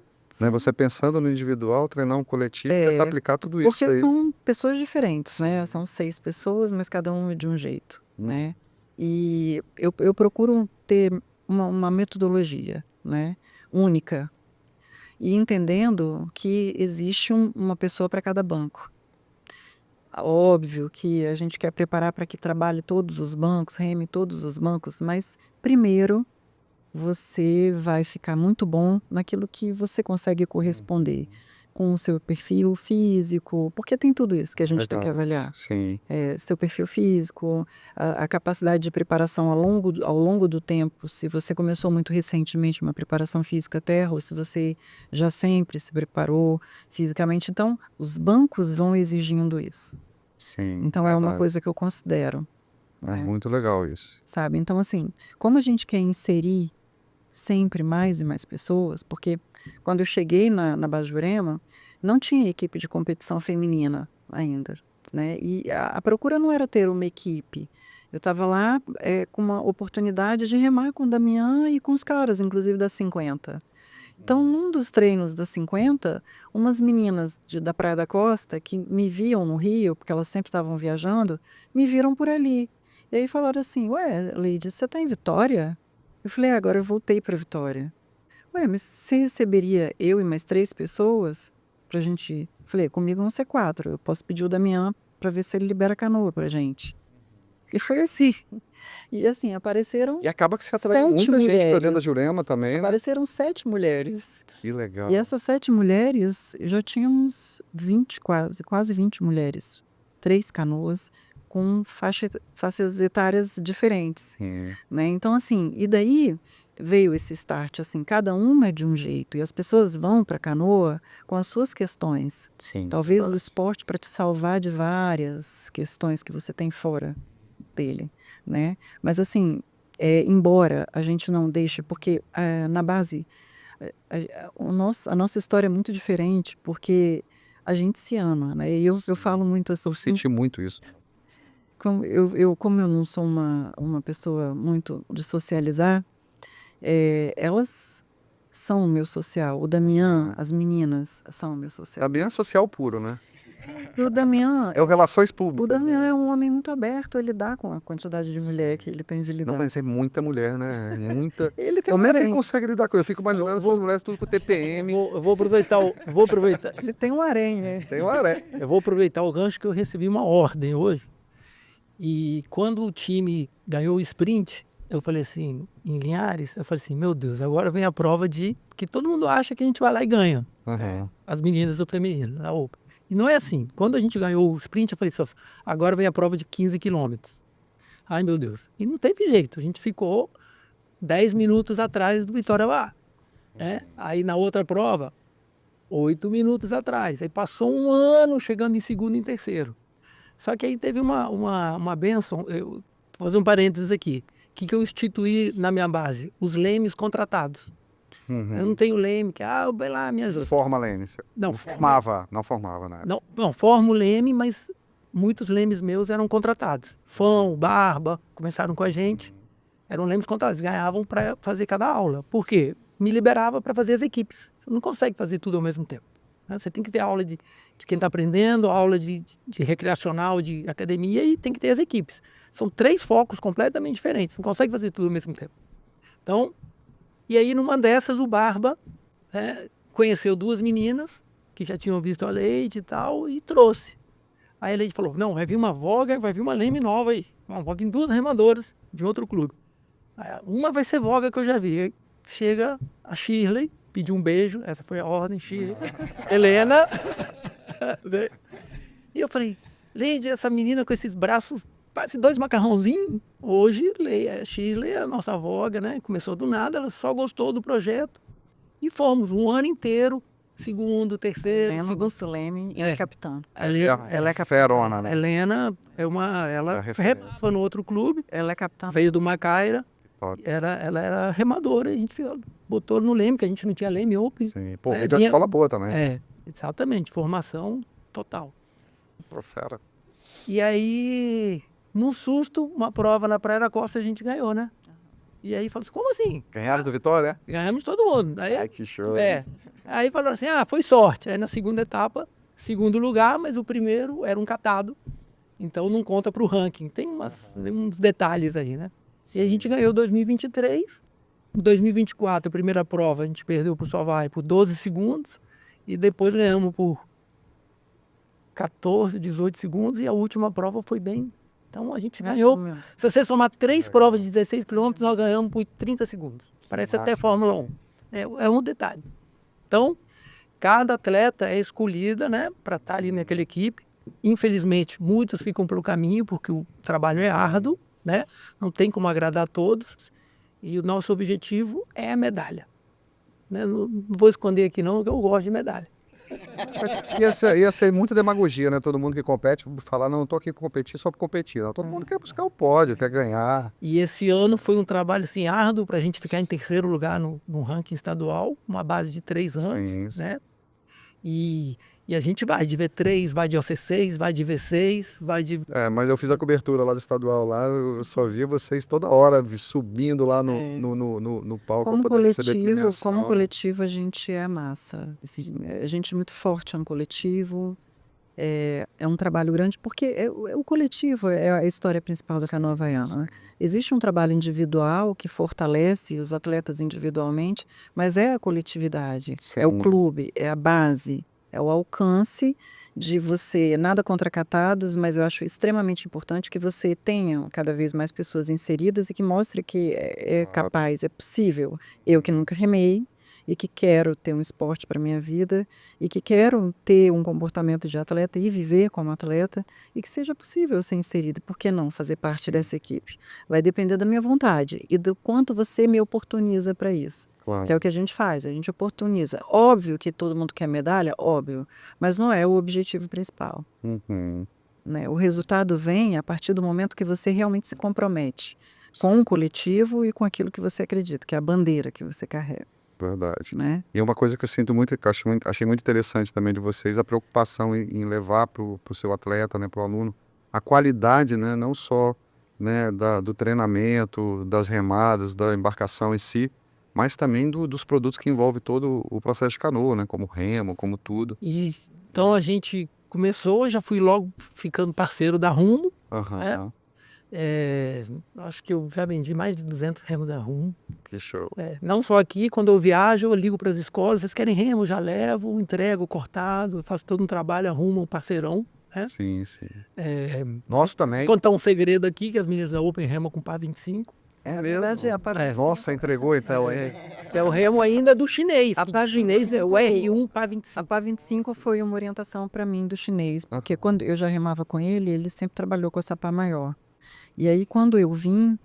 Você pensando no individual, treinar um coletivo e tentar aplicar tudo isso Porque aí. são pessoas diferentes, né? São 6 pessoas, mas cada um é de um jeito, né? E eu procuro ter uma metodologia, né? Única. E entendendo que existe uma pessoa para cada banco. Óbvio que a gente quer preparar para que trabalhe todos os bancos, reme todos os bancos, mas primeiro você vai ficar muito bom naquilo que você consegue corresponder com o seu perfil físico, porque tem tudo isso que a gente tem que avaliar. Seu perfil físico, a capacidade de preparação ao longo do tempo, se você começou muito recentemente uma preparação física ou se você já sempre se preparou fisicamente. Então, os bancos vão exigindo isso. Então, é uma coisa que eu considero. É muito legal isso. Sabe? Então, assim, como a gente quer inserir sempre mais e mais pessoas, porque quando eu cheguei na base de Jurema, não tinha equipe de competição feminina ainda, né? E a procura não era ter uma equipe. Eu estava lá com uma oportunidade de remar com o Damian e com os caras, inclusive das 50. Então, num dos treinos das 50, umas meninas da Praia da Costa, que me viam no Rio, porque elas sempre estavam viajando, me viram por ali. E aí falaram assim, ué, Leide, você está em Vitória? Eu falei, agora eu voltei para Vitória. Ué, mas você receberia eu e mais 3 pessoas pra gente ir? Falei, comigo vão ser 4. Eu posso pedir o Damian para ver se ele libera a canoa pra gente. E foi assim. E assim, apareceram E acaba que você atrai 7 muita gente pra dentro da mulheres. Jurema também, né? Apareceram 7 mulheres. Que legal. E essas 7 mulheres, já tínhamos 20 quase 20 mulheres. 3 canoas com faixas etárias diferentes. Né? Então, assim, e daí veio esse start, assim, cada uma é de um jeito, e as pessoas vão para a canoa com as suas questões. Sim. Talvez o esporte para te salvar de várias questões que você tem fora dele, né? Mas assim, embora a gente não deixe, porque na base a nossa história é muito diferente, porque a gente se ama, né? E eu falo muito assim, Eu senti muito isso. como eu não sou uma pessoa muito de socializar, elas são o meu social. O Damian, as meninas são o meu social. Também é social puro, né? E o Damian, É o relações o públicas. Damian é um homem muito aberto a lidar com a quantidade de mulher que ele tem de lidar. Não, mas é muita mulher, né? É muita. Ele tem Como é que ele harém. consegue lidar com isso? Eu fico imaginando essas mulheres tudo com TPM. Eu vou aproveitar, Ele tem um harém, né? Tem uma aré. eu vou aproveitar o gancho que eu recebi uma ordem hoje. E quando o time ganhou o sprint, eu falei assim, em Linhares, eu falei assim, meu Deus, agora vem a prova de que todo mundo acha que a gente vai lá e ganha. Uhum. As meninas do feminino, da Open. E não é assim. Quando a gente ganhou o sprint, eu falei assim, agora vem a prova de 15 quilômetros. Ai, meu Deus. E não teve jeito. A gente ficou 10 minutos atrás do Vitória Bar. Né? Aí na outra prova, 8 minutos atrás. Aí passou um ano chegando em segundo e em terceiro. Só que aí teve uma bênção. Vou fazer um parênteses aqui. O que eu instituí na minha base? Os lemes contratados. Uhum. Eu não tenho leme, que, vai lá, minhas... Forma, Lene. Não, Não formava, né? Não, formo leme, mas muitos lemes meus eram contratados. Fão, Barba, começaram com a gente. Eram lemes contratados, ganhavam para fazer cada aula. Por quê? Me liberava para fazer as equipes. Você não consegue fazer tudo ao mesmo tempo. Né? Você tem que ter aula de quem está aprendendo, aula de recreacional, de academia e tem que ter as equipes. São 3 focos completamente diferentes. Você não consegue fazer tudo ao mesmo tempo. Então, e aí numa dessas o Barba conheceu 2 meninas que já tinham visto a Leide e tal e trouxe. Aí a Leide falou, não, vai vir uma voga, vai vir uma leme nova aí. Vão vir 2 remadoras de outro clube. Aí, uma vai ser voga que eu já vi. Aí chega a Shirley, pediu um beijo, essa foi a ordem, Shirley. Helena. E eu falei, Leide, essa menina com esses braços, parece 2 macarrãozinhos. Hoje, a Shirley é a nossa voga, né? Começou do nada, ela só gostou do projeto. E fomos um ano inteiro, segundo, terceiro. Helena Augusto Leme e é capitã. Ela é ferona, né? Helena ela remava no outro clube, Ela é capitã. veio do Macaira, Top. ela era remadora, a gente botou no leme, que a gente não tinha leme open. Sim. Pô, É, veio de uma vinha- escola boa também. Exatamente, formação total. Pô, fera. E aí, num susto, uma prova na Praia da Costa a gente ganhou, né? E aí falou assim, como assim? Ganharam do Vitória? Ganhamos todo mundo. Aí, Ai, que show. Aí falaram assim, foi sorte. Aí na segunda etapa, segundo lugar, mas o primeiro era um catado. Então não conta para o ranking. Tem uns detalhes aí, né? E a gente ganhou 2023. Em 2024, a primeira prova, a gente perdeu para o Sovai por 12 segundos. E depois ganhamos por 14, 18 segundos. E a última prova foi bem... Então a gente ganhou. Se você somar 3 provas de 16 quilômetros, nós ganhamos por 30 segundos. Parece até Fórmula 1. É um detalhe. Então, cada atleta é escolhida, né, para estar ali naquela equipe. Infelizmente, muitos ficam pelo caminho, porque o trabalho é árduo, né? Não tem como agradar a todos. E o nosso objetivo é a medalha. Né? Não vou esconder aqui não, que eu gosto de medalha. Mas ia ser muita demagogia, né? Todo mundo que compete falar, não tô aqui para competir só para competir. Não, todo mundo quer buscar o pódio, quer ganhar. E esse ano foi um trabalho assim, árduo para a gente ficar em terceiro lugar no ranking estadual, uma base de 3 anos, Sim. né? E a gente vai de V3, vai de OC6, vai de V6, vai de... Mas eu fiz a cobertura lá do estadual lá, eu só via vocês toda hora subindo lá no palco. Como pra poder receber premiação. como coletivo, a gente é massa. Assim, a gente é muito forte no coletivo. É um trabalho grande, porque o coletivo é a história principal da Canoa Havaiana. Né? Existe um trabalho individual que fortalece os atletas individualmente, mas é a coletividade, é o clube, é a base, é o alcance de você, nada contra catados, mas eu acho extremamente importante que você tenha cada vez mais pessoas inseridas e que mostre que é capaz, é possível. Eu que nunca remei, e que quero ter um esporte para minha vida e que quero ter um comportamento de atleta e viver como atleta e que seja possível ser inserida. Por que não fazer parte dessa equipe? Vai depender da minha vontade e do quanto você me oportuniza para isso. Claro. Que é o que a gente faz, a gente oportuniza. Óbvio que todo mundo quer medalha, óbvio, mas não é o objetivo principal. Uhum. Né? O resultado vem a partir do momento que você realmente se compromete com o coletivo e com aquilo que você acredita, que é a bandeira que você carrega. Verdade. Né? E é uma coisa que eu sinto muito, que eu achei muito interessante também de vocês, a preocupação em levar para o seu atleta, né, para o aluno, a qualidade, né, não só, né, do treinamento, das remadas, da embarcação em si, mas também dos produtos que envolvem todo o processo de canoa, né, como remo, como tudo. E então a gente começou, já fui logo ficando parceiro da Rumo. Aham. Acho que eu já vendi mais de 200 remos da Rumo. Que show. Não só aqui, quando eu viajo, eu ligo para as escolas, vocês querem remo, já levo, entrego cortado, faço todo um trabalho, arrumo um parceirão. Sim. Nosso também. Contar um segredo aqui, que as meninas da Open remam com pá 25. É Na verdade, a pá 25 Nossa, entregou então. Que é o remo ainda do chinês. A que pá do chinês é o 25. R1 pá A 25. pá 25 foi uma orientação para mim do chinês, porque quando eu já remava com ele, ele sempre trabalhou com essa pá maior. E aí, quando eu vim,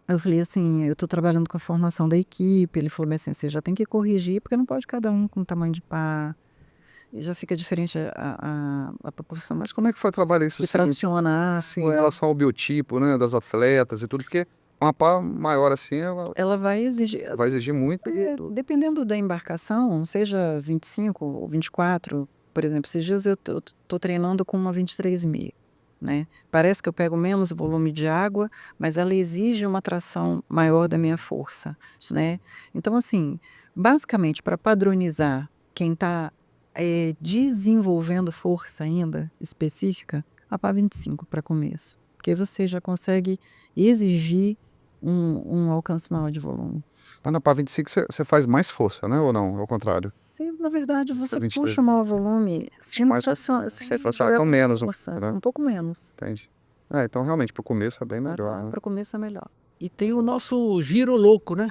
eu falei assim, eu estou trabalhando com a formação da equipe. Ele falou assim, você já tem que corrigir, porque não pode cada um com tamanho de pá. E já fica diferente a proporção Mas como é que foi trabalhar isso de assim, fracionar. em relação ao biotipo, né, das atletas e tudo? Porque uma pá maior assim, ela Ela vai exigir... vai exigir muito. Dependendo da embarcação, seja 25 ou 24, por exemplo, esses dias eu estou treinando com uma 23,5. Né? Parece que eu pego menos volume de água, mas ela exige uma tração maior da minha força. Né? Então, assim, basicamente, para padronizar quem está desenvolvendo força ainda específica, a pá 25 para começo. Porque você já consegue exigir um alcance maior de volume. Mas na pá 25 você faz mais força, né? Ou não? Ao contrário. Na verdade, você 23. puxa o maior volume, sem Mais- traciona, Você faz com menos, força, né? um pouco menos. Entende? Então realmente pro começo é bem melhor. Né? Para começo é melhor. E tem o nosso giro louco, né?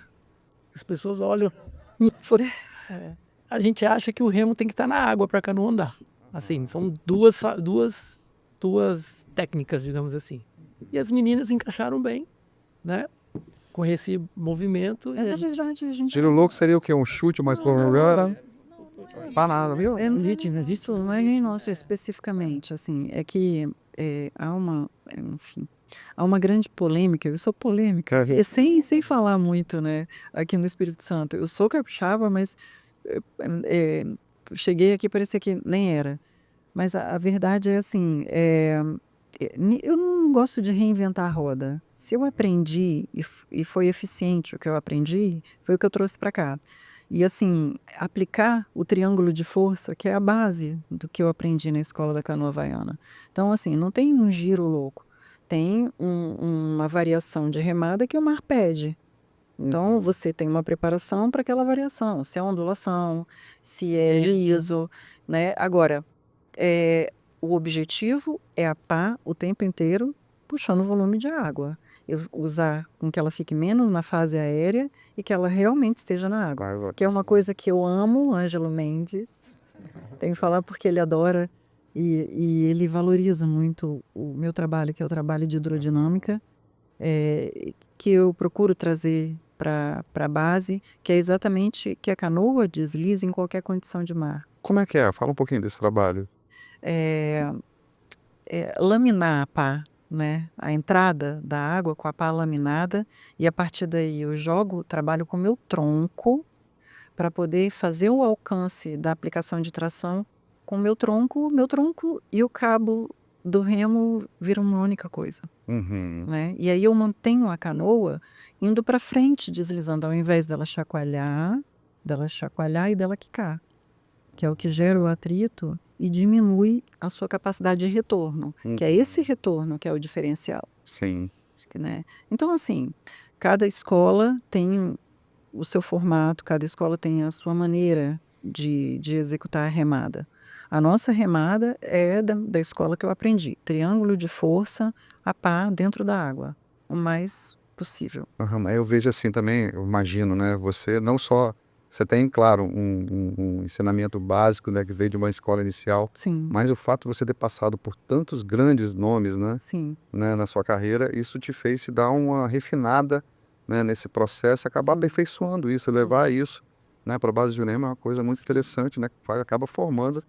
As pessoas olham. A gente acha que o remo tem que estar na água para a canoa andar. Assim, são duas técnicas, digamos assim. E as meninas encaixaram bem, né? Com esse movimento. Na verdade, a gente... Giro louco seria o quê? Um chute mais prolongado? Para nada, viu? Isso não é nem nosso especificamente, assim, é que há uma grande polêmica, eu sou polêmica, e sem falar muito, né, aqui no Espírito Santo. Eu sou capixaba, mas cheguei aqui, parecia que nem era. Mas a verdade é assim, eu não gosto de reinventar a roda. Se eu aprendi e foi eficiente o que eu aprendi, foi o que eu trouxe para cá. E assim, aplicar o triângulo de força, que é a base do que eu aprendi na escola da canoa havaiana. Então, assim, não tem um giro louco. Tem uma variação de remada que o mar pede. Então, você tem uma preparação para aquela variação. Se é ondulação, se é liso, né? Agora, o objetivo é a pá o tempo inteiro puxando o volume de água. Eu usar com que ela fique menos na fase aérea e que ela realmente esteja na água. Que é uma coisa que eu amo, Ângelo Mendes. Tenho que falar porque ele adora e ele valoriza muito o meu trabalho, que é o trabalho de hidrodinâmica, que eu procuro trazer para a base, que é exatamente que a canoa deslize em qualquer condição de mar. Como é que é? Fala um pouquinho desse trabalho. Laminar a pá, né? A entrada da água com a pá laminada, e a partir daí eu trabalho com o meu tronco para poder fazer o alcance da aplicação de tração com o meu tronco e o cabo do remo viram uma única coisa. Né? E aí eu mantenho a canoa indo para frente, deslizando, ao invés dela chacoalhar e dela quicar, que é o que gera o atrito e diminui a sua capacidade de retorno, que é esse retorno que é o diferencial. Sim. Né? Então, assim, cada escola tem o seu formato, cada escola tem a sua maneira de executar a remada. A nossa remada é da escola que eu aprendi. Triângulo de força, a pá dentro da água, o mais possível. Eu vejo assim também, eu imagino, né? Você não só Você tem, claro, um ensinamento básico, né, que veio de uma escola inicial, Sim, mas o fato de você ter passado por tantos grandes nomes, né, sim, na sua carreira, isso te fez te dar uma refinada, né, nesse processo, acabar Sim. aperfeiçoando isso, Sim. levar isso, né, para a base de Jurema é uma coisa muito interessante, né, que acaba formando,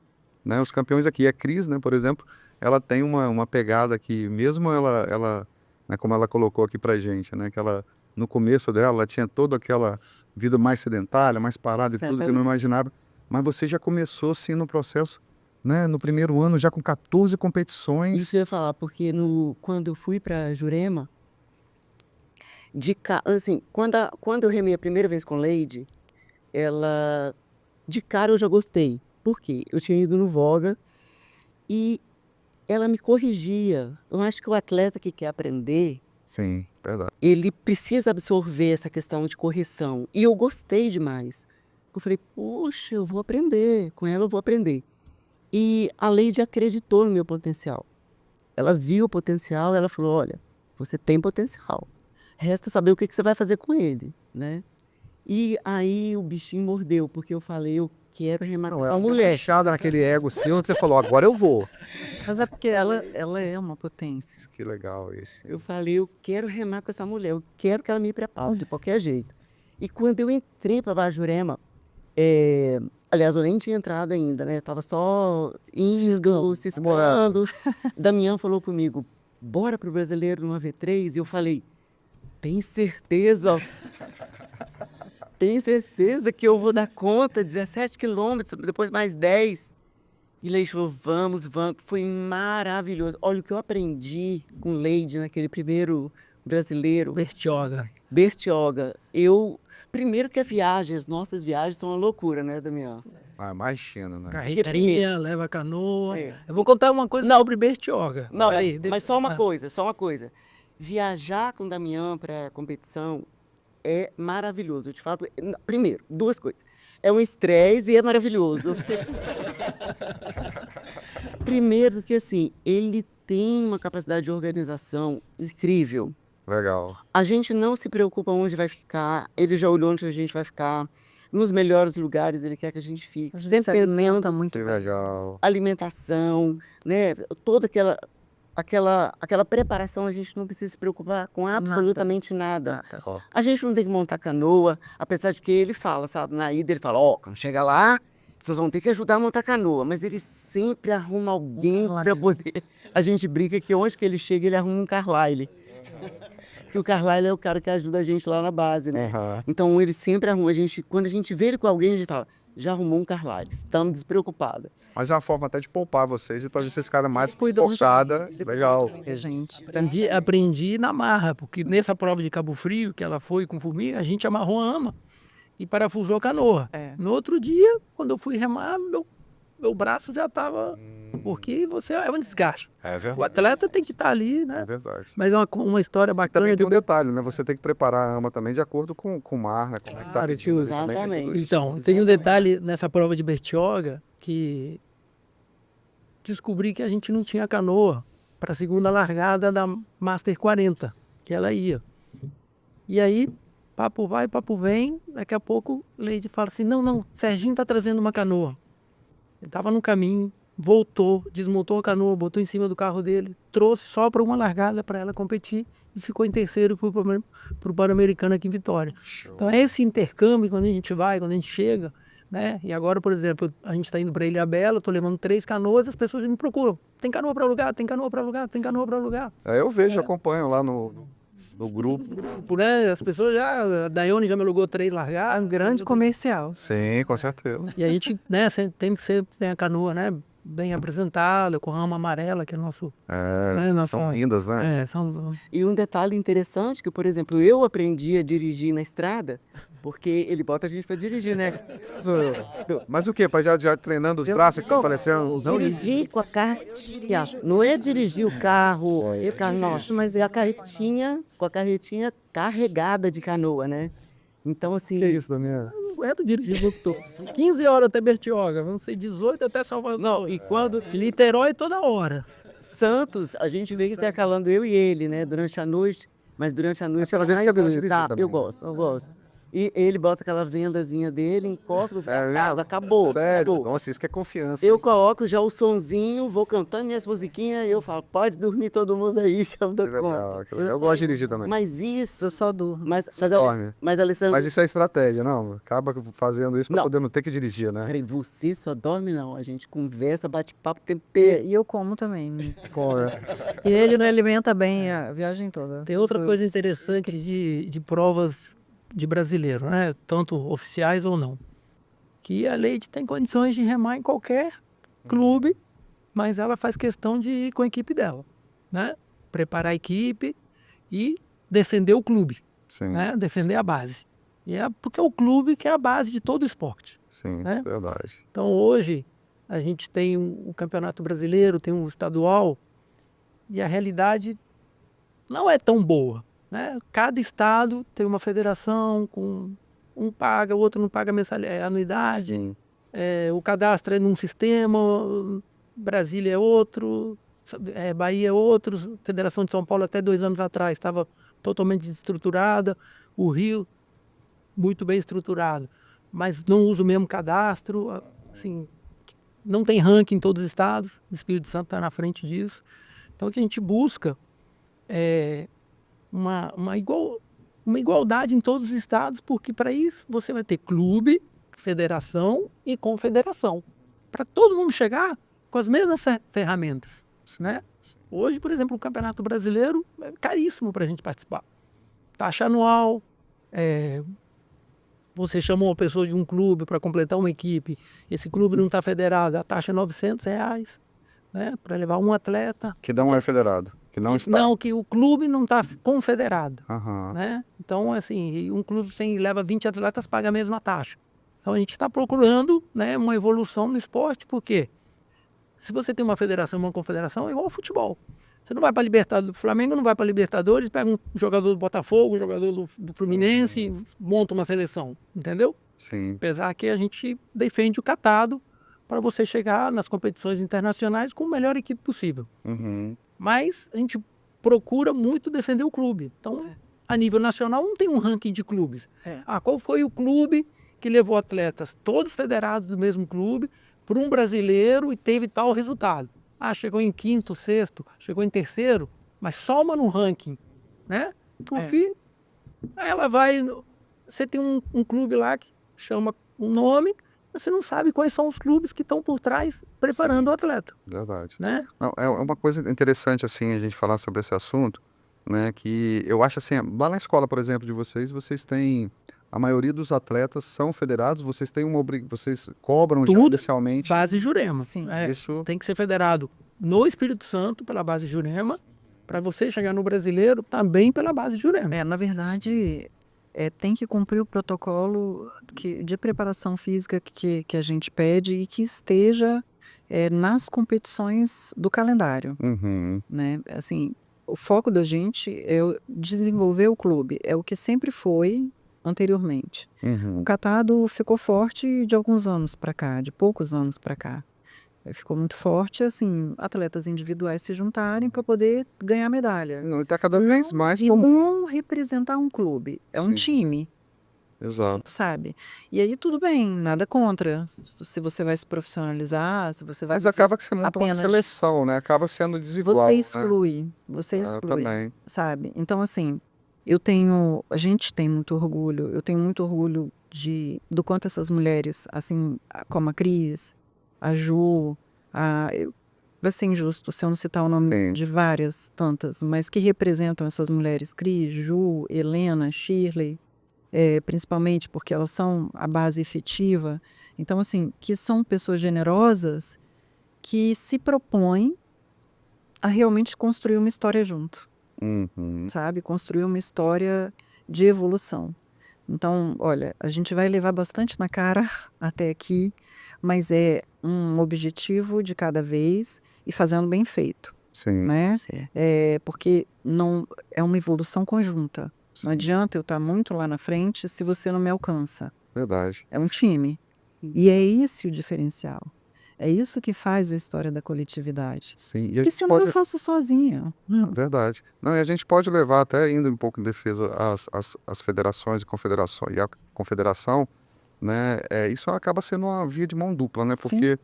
né, os campeões aqui. A Cris, né, por exemplo, ela tem uma pegada que, mesmo ela, né, como ela colocou aqui pra gente, né, que ela, no começo dela, ela tinha toda aquela vida mais sedentária, mais parada e tudo, que eu não imaginava, mas você já começou, assim, no processo, né, no primeiro ano, já com 14 competições. Isso eu ia falar, porque quando eu fui para Jurema, assim, quando eu remei a primeira vez com Leide, ela, de cara eu já gostei. Por quê? Eu tinha ido no Voga e ela me corrigia. Eu acho que o atleta que quer aprender, Sim, verdade. ele precisa absorver essa questão de correção. E eu gostei demais. Eu falei, poxa, eu vou aprender. Com ela eu vou aprender. E a Leide acreditou no meu potencial. Ela viu o potencial, ela falou, olha, você tem potencial. Resta saber o que você vai fazer com ele, né? E aí o bichinho mordeu, porque eu falei, eu quero remar com essa mulher. Fechada naquele ego seu, onde você falou, agora eu vou. Mas é porque ela é uma potência. Que legal isso. Eu falei, eu quero remar com essa mulher, eu quero que ela me prepare de qualquer jeito. E quando eu entrei para Bajurema, aliás, eu nem tinha entrado ainda, né? Tava só indo, se escorando. Damião falou comigo, bora pro Brasileiro no AV3? E eu falei, tem certeza? Tem certeza que eu vou dar conta? 17 quilômetros, depois mais 10. E Leide falou, vamos, vamos. Foi maravilhoso. Olha o que eu aprendi com Leide naquele primeiro Brasileiro. Bertioga. Bertioga. Primeiro que as nossas viagens são uma loucura, né, Damião? Ah, imagina, né? Carreirinha, leva canoa. É. Eu vou contar uma coisa sobre Bertioga. Não, Aí, mas só uma Ah, coisa, só uma coisa. Viajar com o Damião para competição é maravilhoso. Eu te falo, primeiro, duas coisas. É um estresse e é maravilhoso. Primeiro que assim, ele tem uma capacidade de organização incrível. Legal. A gente não se preocupa onde vai ficar, ele já olhou onde a gente vai ficar. Nos melhores lugares ele quer que a gente fique. A gente se Sempre pensando alimenta muito Que bem. legal. alimentação, né? Toda aquela preparação, a gente não precisa se preocupar com absolutamente nada. Ó, A gente não tem que montar canoa, apesar de que ele fala, sabe? Na ida ele fala, ó, quando chegar lá, vocês vão ter que ajudar a montar canoa. Mas ele sempre arruma alguém para poder... A gente brinca que onde que ele chega, ele arruma um Carlyle. E o Carlyle é o cara que ajuda a gente lá na base, né? aham. Então ele sempre arruma. Quando a gente vê ele com alguém, a gente fala, já arrumou um Carlyle. Estamos despreocupados. Mas é uma forma até de poupar vocês e para vocês ficarem mais Cuidam focadas. Legal. Gente, aprendi na marra, porque nessa prova de Cabo Frio, que ela foi com formiga, a gente amarrou a ama e parafusou a canoa. É. No outro dia, quando eu fui remar, meu braço já estava... Porque você é um desgaste. É O verdade. atleta tem que estar ali, É né? verdade. Mas é uma história bacana. Também tem um detalhe, né? Você tem que preparar a ama também de acordo com o mar, né? Como é que tá Claro, pedindo ali também, exatamente. tem tudo isso. Então, tem um detalhe nessa prova de Bertioga que descobri que a gente não tinha canoa para a segunda largada da Master 40, que ela ia. E aí, papo vai, papo vem, daqui a pouco Leide fala assim, não, Serginho tá trazendo uma canoa. Ele tava no caminho, voltou, desmontou a canoa, botou em cima do carro dele, trouxe só para uma largada para ela competir e ficou em terceiro e foi para o Pan-Americano aqui em Vitória. Então é esse intercâmbio quando a gente vai, quando a gente chega, né? E agora, por exemplo, a gente está indo para Ilhabela, estou levando 3 canoas, as pessoas me procuram. Tem canoa para alugar, tem canoa para alugar, tem canoa para alugar. Eu vejo, acompanho lá no grupo. Né? As pessoas já, a Daiane já me alugou 3 é largadas. um grande comercial. Sim, com certeza. E a gente, né, tem que ser, tem a canoa, né, bem apresentada, com rama amarela, que é nosso... São lindas, né? São E um detalhe interessante, que, por exemplo, eu aprendi a dirigir na estrada, porque ele bota a gente para dirigir, né? Mas o quê? Para já treinando os braços aqui, aparecendo? Dirigir com a carretinha. Não é dirigir o carro, nossa, mas é a carretinha, com a carretinha carregada de canoa, né? Então, assim... Que isso, Daniel? não aguento dirigir muito todo. São 15 horas até Bertioga, vão ser 18 até Salvador. Não, e quando... Niterói toda hora. Santos, a gente vem intercalando eu e ele, né? Durante a noite, mas durante a noite ela já sabe dirigir. Tá, eu gosto. E ele bota aquela vendazinha dele, encosta, É, acabou. Sério? acabou. Nossa, isso que é confiança. Eu coloco já o sonzinho, vou cantando minhas musiquinhas e eu falo, pode dormir todo mundo aí, que eu dou Que conta. legal, que legal. Eu gosto de dirigir também. Mas isso, Eu só durmo. Dorme. mas Alessandro, Mas isso é estratégia, não? Acaba fazendo isso pra Não. poder não ter que dirigir, né? peraí, você só dorme não, a gente conversa, bate papo, tempero. E eu como também. E ele não alimenta bem a viagem toda. Tem outra coisa interessante de provas de brasileiro, né? Tanto oficiais ou não. Que a Leite tem condições de remar em qualquer clube, mas ela faz questão de ir com a equipe dela, né? Preparar a equipe e defender o clube, Sim, né? Defender a base. E é porque é o clube que é a base de todo o esporte. sim, né? verdade. Então hoje a gente tem o Campeonato Brasileiro, tem o estadual, e a realidade não é tão boa, né? Cada estado tem uma federação com um paga, o outro não paga anuidade, Sim. o cadastro é num sistema, Brasília é outro, Bahia é outro, Federação de São Paulo até 2 anos atrás estava totalmente desestruturada, o Rio muito bem estruturado, mas não usa o mesmo cadastro, assim, não tem ranking em todos os estados, o Espírito Santo está na frente disso. Então o que a gente busca é uma igualdade em todos os estados, porque para isso você vai ter clube, federação e confederação, para todo mundo chegar com as mesmas ferramentas, né? Hoje, por exemplo, o Campeonato Brasileiro é caríssimo para a gente participar. Taxa anual, você chamou uma pessoa de um clube para completar uma equipe, esse clube não está federado, a taxa é R$ 900, né? Para levar um atleta. Que não é federado, que não está. Não, que o clube não está confederado. Aham. Né? Então, assim, um clube leva 20 atletas, paga a mesma taxa. Então, a gente está procurando, né, uma evolução no esporte, porque se você tem uma federação, uma confederação, é igual ao futebol. Você não vai para a Libertadores, o Flamengo não vai para a Libertadores, pega um jogador do Botafogo, um jogador do Fluminense, monta uma seleção, entendeu? Sim. Apesar que a gente defende o catado para você chegar nas competições internacionais com a melhor equipe possível. Uhum. Mas a gente procura muito defender o clube. Então, a nível nacional, não tem um ranking de clubes. Qual foi o clube que levou atletas todos federados do mesmo clube para um brasileiro e teve tal resultado? Chegou em quinto, sexto, chegou em terceiro, mas soma no ranking, né? Porque ela vai... Você tem um clube lá que chama um nome, você não sabe quais são os clubes que estão por trás preparando o atleta, Verdade. né? Não, é uma coisa interessante, assim, a gente falar sobre esse assunto, né, que eu acho assim, lá na escola, por exemplo, de vocês têm, a maioria dos atletas são federados, vocês têm vocês cobram já Tudo inicialmente, base Jurema. Sim. isso, Tem que ser federado no Espírito Santo pela base Jurema, para você chegar no brasileiro também pela base Jurema. Na verdade, tem que cumprir o protocolo de preparação física que a gente pede e que esteja nas competições do calendário, uhum, né? Assim, o foco da gente é desenvolver o clube, é o que sempre foi anteriormente. uhum, O catado ficou forte de alguns anos para cá, de poucos anos para cá. Ficou muito forte, assim, atletas individuais se juntarem para poder ganhar medalha. não, está cada vez mais E como, não representar um clube, é um Sim. time, exato, sabe? E aí tudo bem, nada contra. Se você vai se profissionalizar, se você vai mas acaba que você monta uma apenas- seleção, né, acaba sendo desigual, você né? exclui, você exclui, Também, sabe? Então, assim, a gente tem muito orgulho, eu tenho muito orgulho do quanto essas mulheres, assim, como a Cris, a Ju, vai ser injusto se eu não citar o nome Sim. de várias, tantas, mas que representam essas mulheres, Cris, Ju, Helena, Shirley, principalmente porque elas são a base efetiva. Então, assim, que são pessoas generosas que se propõem a realmente construir uma história junto, uhum, sabe? Construir uma história de evolução. Então, olha, a gente vai levar bastante na cara até aqui, mas é um objetivo de cada vez e fazendo bem feito, sim, né? Porque não é uma evolução conjunta. sim, Não adianta eu estar muito lá na frente se você não me alcança. verdade, É um time. E é esse o diferencial. É isso que faz a história da coletividade. Sim, e a Porque gente senão eu pode. faço sozinha. Verdade. Não, e a gente pode levar até indo um pouco em defesa as federações e confederações e a confederação, né? Isso acaba sendo uma via de mão dupla, né? Sim. Porque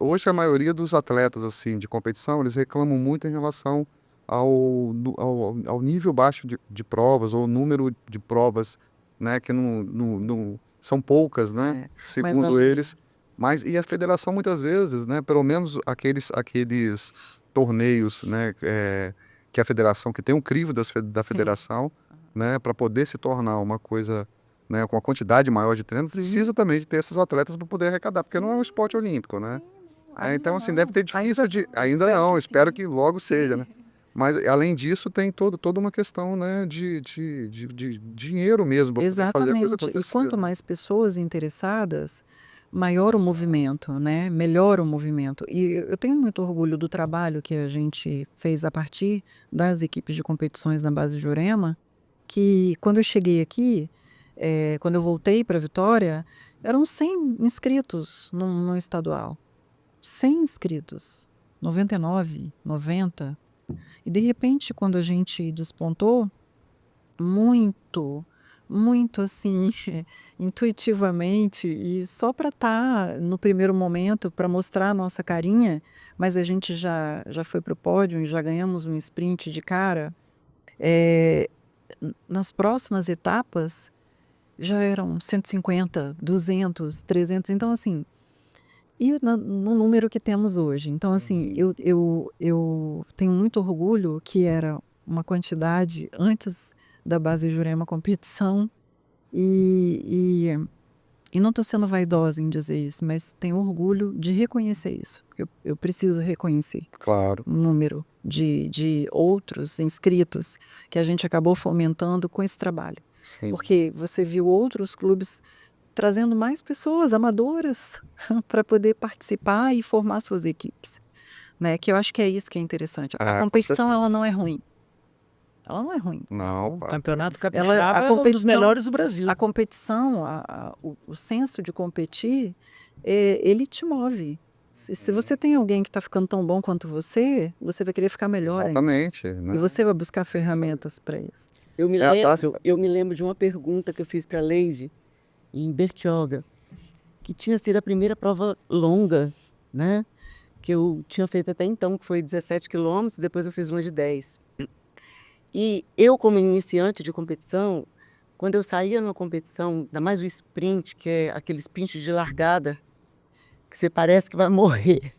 hoje a maioria dos atletas assim de competição, eles reclamam muito em relação ao nível baixo de provas ou número de provas, né? Que não são poucas, né? Mas a- Segundo eles. Mas e a federação muitas vezes, né? Pelo menos aqueles torneios, né? Que a federação que tem um crivo da Sim. federação, né? Para poder se tornar uma coisa, né, com uma quantidade maior de treinos, precisa também de ter esses atletas para poder arrecadar, porque não é um esporte olímpico, né? Sim, ainda Então, assim, não. deve ter difícil de. Ainda Espero não, que espero sim. que logo seja, né? Mas, além disso, tem toda uma questão, né, de dinheiro mesmo para poder fazer a coisa Exatamente. E acontecer, quanto né? mais pessoas interessadas, maior o movimento, né? Melhor o movimento. E eu tenho muito orgulho do trabalho que a gente fez a partir das equipes de competições na base de Jurema, que quando eu cheguei aqui, quando eu voltei para Vitória, eram 100 inscritos no estadual. 100 inscritos. 99, 90. E de repente, quando a gente despontou, muito, muito assim, intuitivamente, e só para estar no primeiro momento, para mostrar a nossa carinha, mas a gente já foi para o pódio e já ganhamos um sprint de cara. Nas próximas etapas, já eram 150, 200, 300, então assim, e no número que temos hoje. Então, assim, eu tenho muito orgulho que era uma quantidade antes da base Jurema competição, e, e não estou sendo vaidosa em dizer isso, mas tenho orgulho de reconhecer isso. Eu preciso reconhecer Claro. o número de outros inscritos que a gente acabou fomentando com esse trabalho. Sim. Porque você viu outros clubes trazendo mais pessoas amadoras para poder participar e formar suas equipes, né? Que eu acho que é isso que é interessante. A Com competição, certeza. ela não é ruim. Ela não é ruim. Não, O pá. Campeonato a Capixaba é um dos competição- melhores do Brasil. A competição, o senso de competir, ele te move. Se você tem alguém que está ficando tão bom quanto você vai querer ficar melhor ainda. Exatamente, né? E você vai buscar ferramentas para isso. Eu me lembro de uma pergunta que eu fiz para a Leide em Bertioga, que tinha sido a primeira prova longa, né? Que eu tinha feito até então, que foi 17 quilômetros, depois eu fiz uma de 10. E eu, como iniciante de competição, quando eu saía numa competição, ainda mais o sprint, que é aquele sprint de largada, que você parece que vai morrer,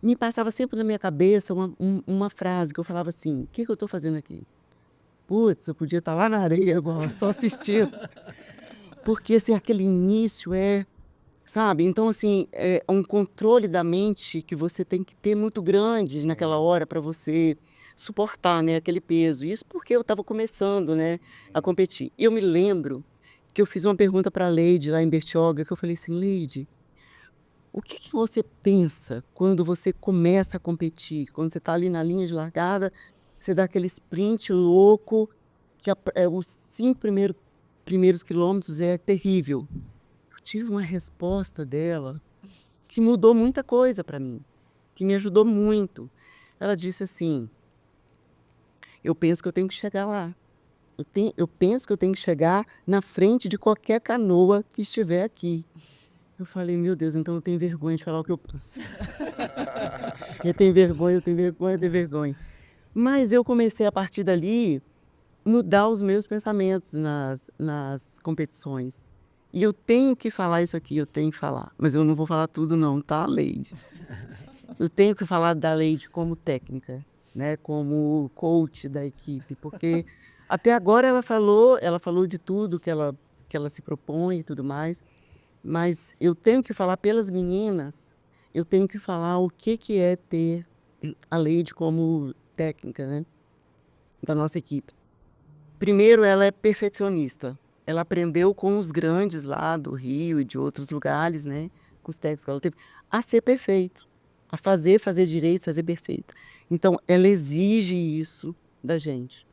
me passava sempre na minha cabeça uma frase que eu falava assim: o que eu estou fazendo aqui? Putz, eu podia estar lá na areia agora, só assistindo. Porque assim, aquele início sabe? Então, assim, é um controle da mente que você tem que ter muito grande naquela hora para você suportar, né, aquele peso. Isso porque eu estava começando, né, a competir. E eu me lembro que eu fiz uma pergunta para a Leide lá em Bertioga, que eu falei assim: Leide, o que você pensa quando você começa a competir? Quando você está ali na linha de largada, você dá aquele sprint louco, que os 5 primeiros quilômetros é terrível. Eu tive uma resposta dela que mudou muita coisa para mim, que me ajudou muito. Ela disse assim: eu penso que eu tenho que chegar lá. Eu penso que eu tenho que chegar na frente de qualquer canoa que estiver aqui. Eu falei: meu Deus, então eu tenho vergonha de falar o que eu penso. Eu tenho vergonha, eu tenho vergonha, eu tenho vergonha. Mas eu comecei a partir dali mudar os meus pensamentos nas competições. E eu tenho que falar isso aqui, eu tenho que falar. Mas eu não vou falar tudo não, tá, Leide? Eu tenho que falar da Leide como técnica, né? Como coach da equipe, porque até agora ela falou de tudo que ela se propõe e tudo mais, mas eu tenho que falar pelas meninas, eu tenho que falar o que é ter a Leide como técnica, né? Da nossa equipe. Primeiro, ela é perfeccionista. Ela aprendeu com os grandes lá do Rio e de outros lugares, né? Com os técnicos que ela teve, a ser perfeito, a fazer direito, fazer perfeito. Então, ela exige isso da gente.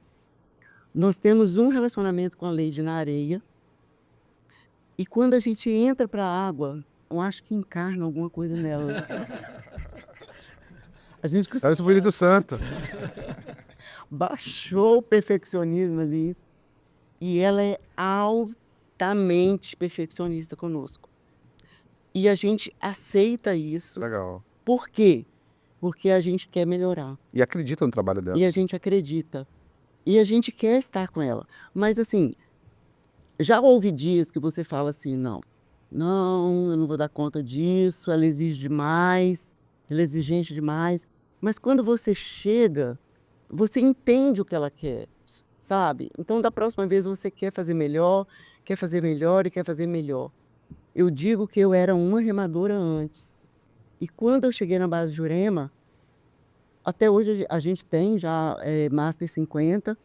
Nós temos um relacionamento com a Leide na areia, e quando a gente entra para a água, eu acho que encarna alguma coisa nela. A gente É o Espírito Santo. baixou o perfeccionismo ali e ela é altamente perfeccionista conosco. E a gente aceita isso. Legal. Por quê? Porque a gente quer melhorar. E acredita no trabalho dela. E a gente acredita. E a gente quer estar com ela. Mas assim, já houve dias que você fala assim, não, eu não vou dar conta disso, ela exige demais, ela é exigente demais. Mas quando você chega, você entende o que ela quer, sabe? Então, da próxima vez você quer fazer melhor e quer fazer melhor. Eu digo que eu era uma remadora antes. E quando eu cheguei na base de Jurema, até hoje a gente tem já Master 50,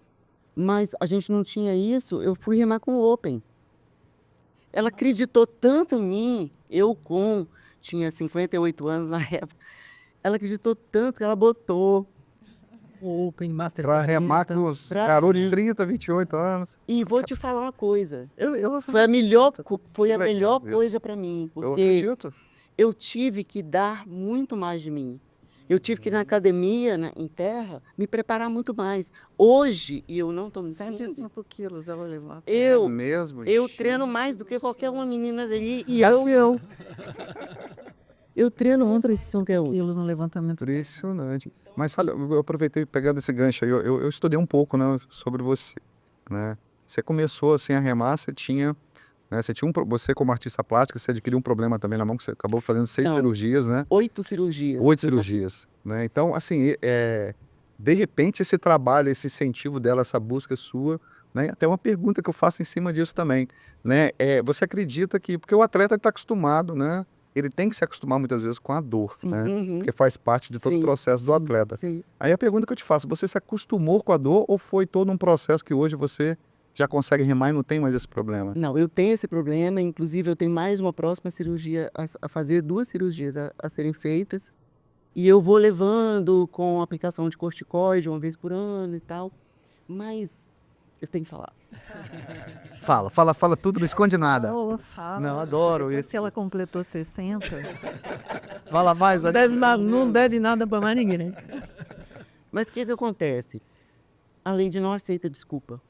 mas a gente não tinha isso, eu fui remar com o Open. Ela acreditou tanto em mim, tinha 58 anos na época, ela acreditou tanto que ela botou. Open, Master Pra remar 40. com os Pra- garotos de 30, 28 anos. E vou te falar uma coisa, Eu foi a melhor, foi a legal melhor isso. coisa para mim, Eu porque acredito. eu tive que dar muito mais de mim. Eu tive que ir na academia, em terra, me preparar muito mais. Hoje, e eu não estou me sentindo, 105 quilos ela levanta. eu Mesmo. treino mais do que qualquer uma menina ali, e eu treino contra esses 105 quilos no levantamento. Impressionante. Mas sabe, eu aproveitei pegando esse gancho aí, eu estudei um pouco, né, sobre você, né? Você começou assim a remar, você tinha você como artista plástica, você adquiriu um problema também na mão, que você acabou fazendo 6 Então, cirurgias, né? 8 cirurgias. 8 cirurgias, né? Então, assim, de repente esse trabalho, esse incentivo dela, essa busca sua, né? Até uma pergunta que eu faço em cima disso também, né? Você acredita que, porque o atleta está acostumado, né? Ele tem que se acostumar muitas vezes com a dor, Sim, né? uhum, Porque faz parte de todo o Sim, processo do atleta. sim. Aí a pergunta que eu te faço, você se acostumou com a dor ou foi todo um processo que hoje você já consegue remar e não tem mais esse problema? Não, eu tenho esse problema, inclusive eu tenho mais uma próxima cirurgia a fazer, 2 cirurgias a serem feitas. E eu vou levando com aplicação de corticoide uma vez por ano e tal. Mas eu tenho que falar. Fala tudo, não esconde nada. Fala. Não, adoro Depois isso. que ela completou 60, Fala mais. Não deve nada pra mais ninguém, né? Mas o que acontece? A lei não aceita desculpa.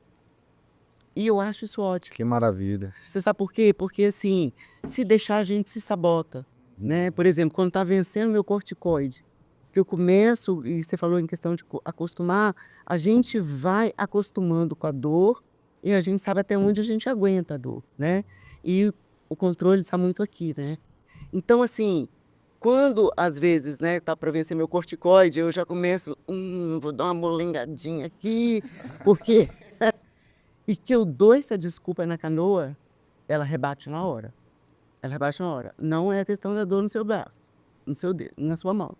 E eu acho isso ótimo. Que maravilha. Você sabe por quê? Porque assim, se deixar a gente se sabota, né? Por exemplo, quando tá vencendo meu corticoide, que eu começo, e você falou em questão de acostumar, a gente vai acostumando com a dor e a gente sabe até onde a gente aguenta a dor, né? E o controle está muito aqui, né? Então, assim, quando às vezes, né, tá para vencer meu corticoide, eu já começo, vou dar uma molengadinha aqui, porque e que eu dou essa desculpa na canoa, ela rebate na hora. Ela rebate na hora. Não é a questão da dor no seu braço, no seu dedo, na sua mão.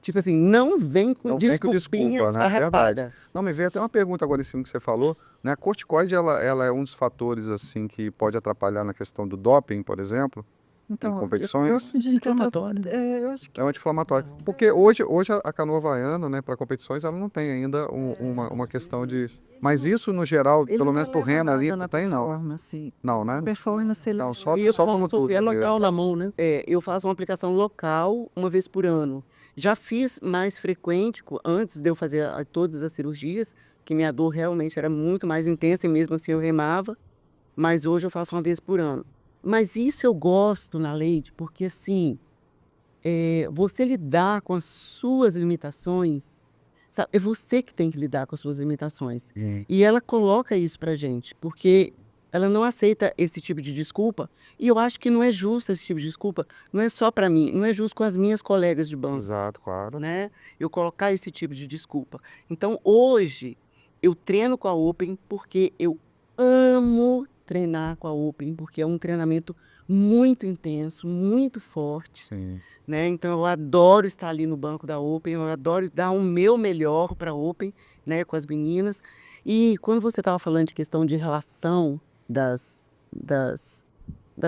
Tipo assim, não vem com Não vem com desculpinhas desculpa, né? esfarrapada. Não, me veio até uma pergunta agora em cima que você falou, né? A corticoide, ela é um dos fatores, assim, que pode atrapalhar na questão do doping, por exemplo, então, em competições. eu acredito que Inflamatório. eu acho que É um anti-inflamatório. Porque hoje a canoa havaiana, né, para competições, ela não tem ainda uma questão de... Mas isso, no geral, ele pelo menos pro remo ali, não tem, não. performance. Não, né? Performance, ele Não, só E eu como faço- tudo. É mesmo. local na mão, né? Eu faço uma aplicação local uma vez por ano. Já fiz mais frequente, antes de eu fazer todas as cirurgias, que minha dor realmente era muito mais intensa e mesmo assim eu remava. Mas hoje eu faço uma vez por ano. Mas isso eu gosto na Leide, porque assim, você lidar com as suas limitações, sabe? É você que tem que lidar com as suas limitações. E ela coloca isso pra gente, porque ela não aceita esse tipo de desculpa. E eu acho que não é justo esse tipo de desculpa. Não é só pra mim, não é justo com as minhas colegas de banco, Exato, claro. né? Eu colocar esse tipo de desculpa. Então hoje eu treino com a Open porque eu amo treinar com a Open, porque é um treinamento muito intenso, muito forte, Sim. né? Então eu adoro estar ali no banco da Open, eu adoro dar o meu melhor para a Open, né, com as meninas. E quando você estava falando de questão de relação das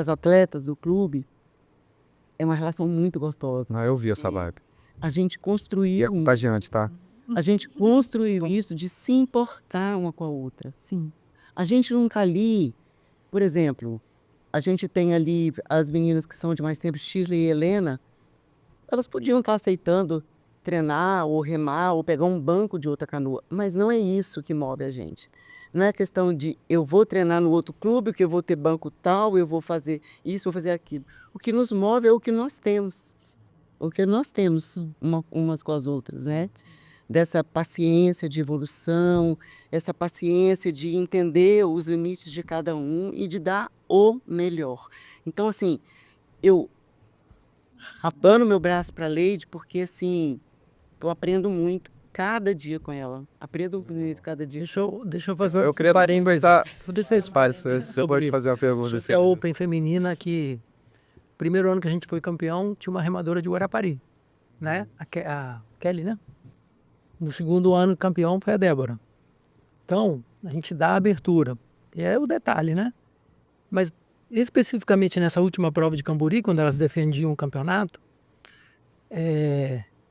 atletas do clube, é uma relação muito gostosa. Ah, eu vi essa vibe. A gente E é construiu, contagiante, tá? isso de se importar uma com a outra. sim. A gente não tá ali, por exemplo, a gente tem ali as meninas que são de mais tempo, Shirley e Helena, elas podiam estar aceitando treinar ou remar ou pegar um banco de outra canoa, mas não é isso que move a gente. Não é questão de eu vou treinar no outro clube, que eu vou ter banco tal, eu vou fazer isso, vou fazer aquilo. O que nos move é o que nós temos. O que nós temos umas com as outras, né? Dessa paciência de evolução, essa paciência de entender os limites de cada um e de dar o melhor. Então, assim, eu abano meu braço para a Leide porque, assim, eu aprendo muito cada dia com ela. Aprendo muito cada dia. Deixa eu fazer Eu queria aproveitar. Deixa eu explicar Você pode fazer uma pergunta assim. É a Open feminina que, primeiro ano que a gente foi campeão, tinha uma remadora de Guarapari, né? A Kelly, né? No segundo ano, campeão foi a Débora. Então, a gente dá a abertura. E é o detalhe, né? Mas, especificamente nessa última prova de Cambori, quando elas defendiam o campeonato,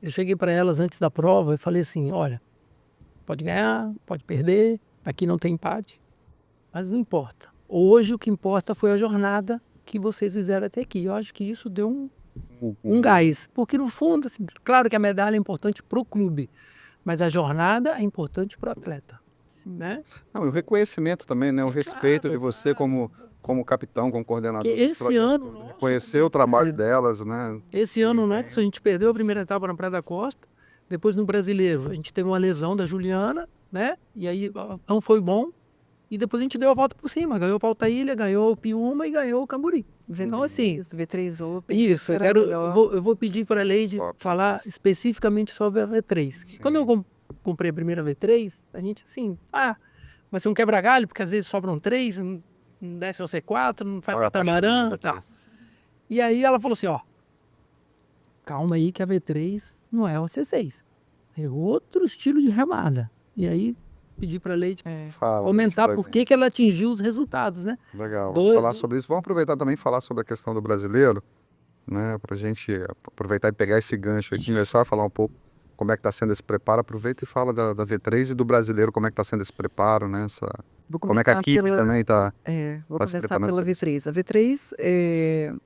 eu cheguei para elas antes da prova e falei assim, olha, pode ganhar, pode perder, aqui não tem empate, mas não importa. Hoje o que importa foi a jornada que vocês fizeram até aqui. Eu acho que isso deu um gás. Porque no fundo, assim, claro que a medalha é importante para o clube, mas a jornada é importante para o atleta. Né? Não, e o reconhecimento também, né? O respeito de você como capitão, como coordenador. Porque esse ano... Conhecer o trabalho delas, né? Esse ano, né, a gente perdeu a primeira etapa na Praia da Costa, depois no Brasileiro a gente teve uma lesão da Juliana, né, e aí não foi bom, e depois a gente deu a volta por cima, ganhou o Altaília, ganhou o Piúma e ganhou o Cambori. Então, assim... V3 Open. Isso, eu vou pedir para a Leide falar especificamente sobre a V3. Quando eu comprei a primeira V3, a gente assim, vai ser um quebra-galho, porque às vezes sobram 3, não desce ao C4, não faz catamarã e tal. E aí ela falou assim, calma aí que a V3 não é o C6. É outro estilo de remada. E aí pedi para a Leite comentar por que ela atingiu os resultados, né? Legal, vamos falar sobre isso. Vamos aproveitar também e falar sobre a questão do brasileiro, né? Para a gente aproveitar e pegar esse gancho aqui, começar a falar um pouco como é que está sendo esse preparo. Aproveita e fala da V3 e do brasileiro, como é que está sendo esse preparo, né? Como é que a equipe também está Vou começar pela V3. A V3,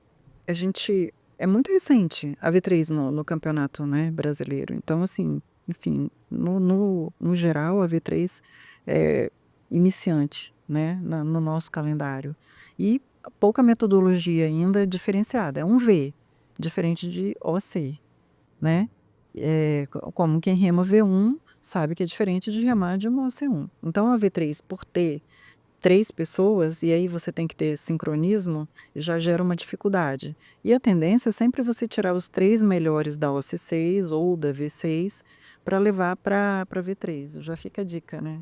a gente... É muito recente a V3 no campeonato, né, brasileiro. Então, assim, enfim, no geral, a V3 é iniciante, né, no nosso calendário. E pouca metodologia ainda diferenciada. É um V, diferente de OC, né? Como quem rema V1 sabe que é diferente de remar de uma OC1. Então, a V3, por ter 3 pessoas, e aí você tem que ter sincronismo, já gera uma dificuldade. E a tendência é sempre você tirar os 3 melhores da OC6 ou da V6 para levar para V3. Já fica a dica, né?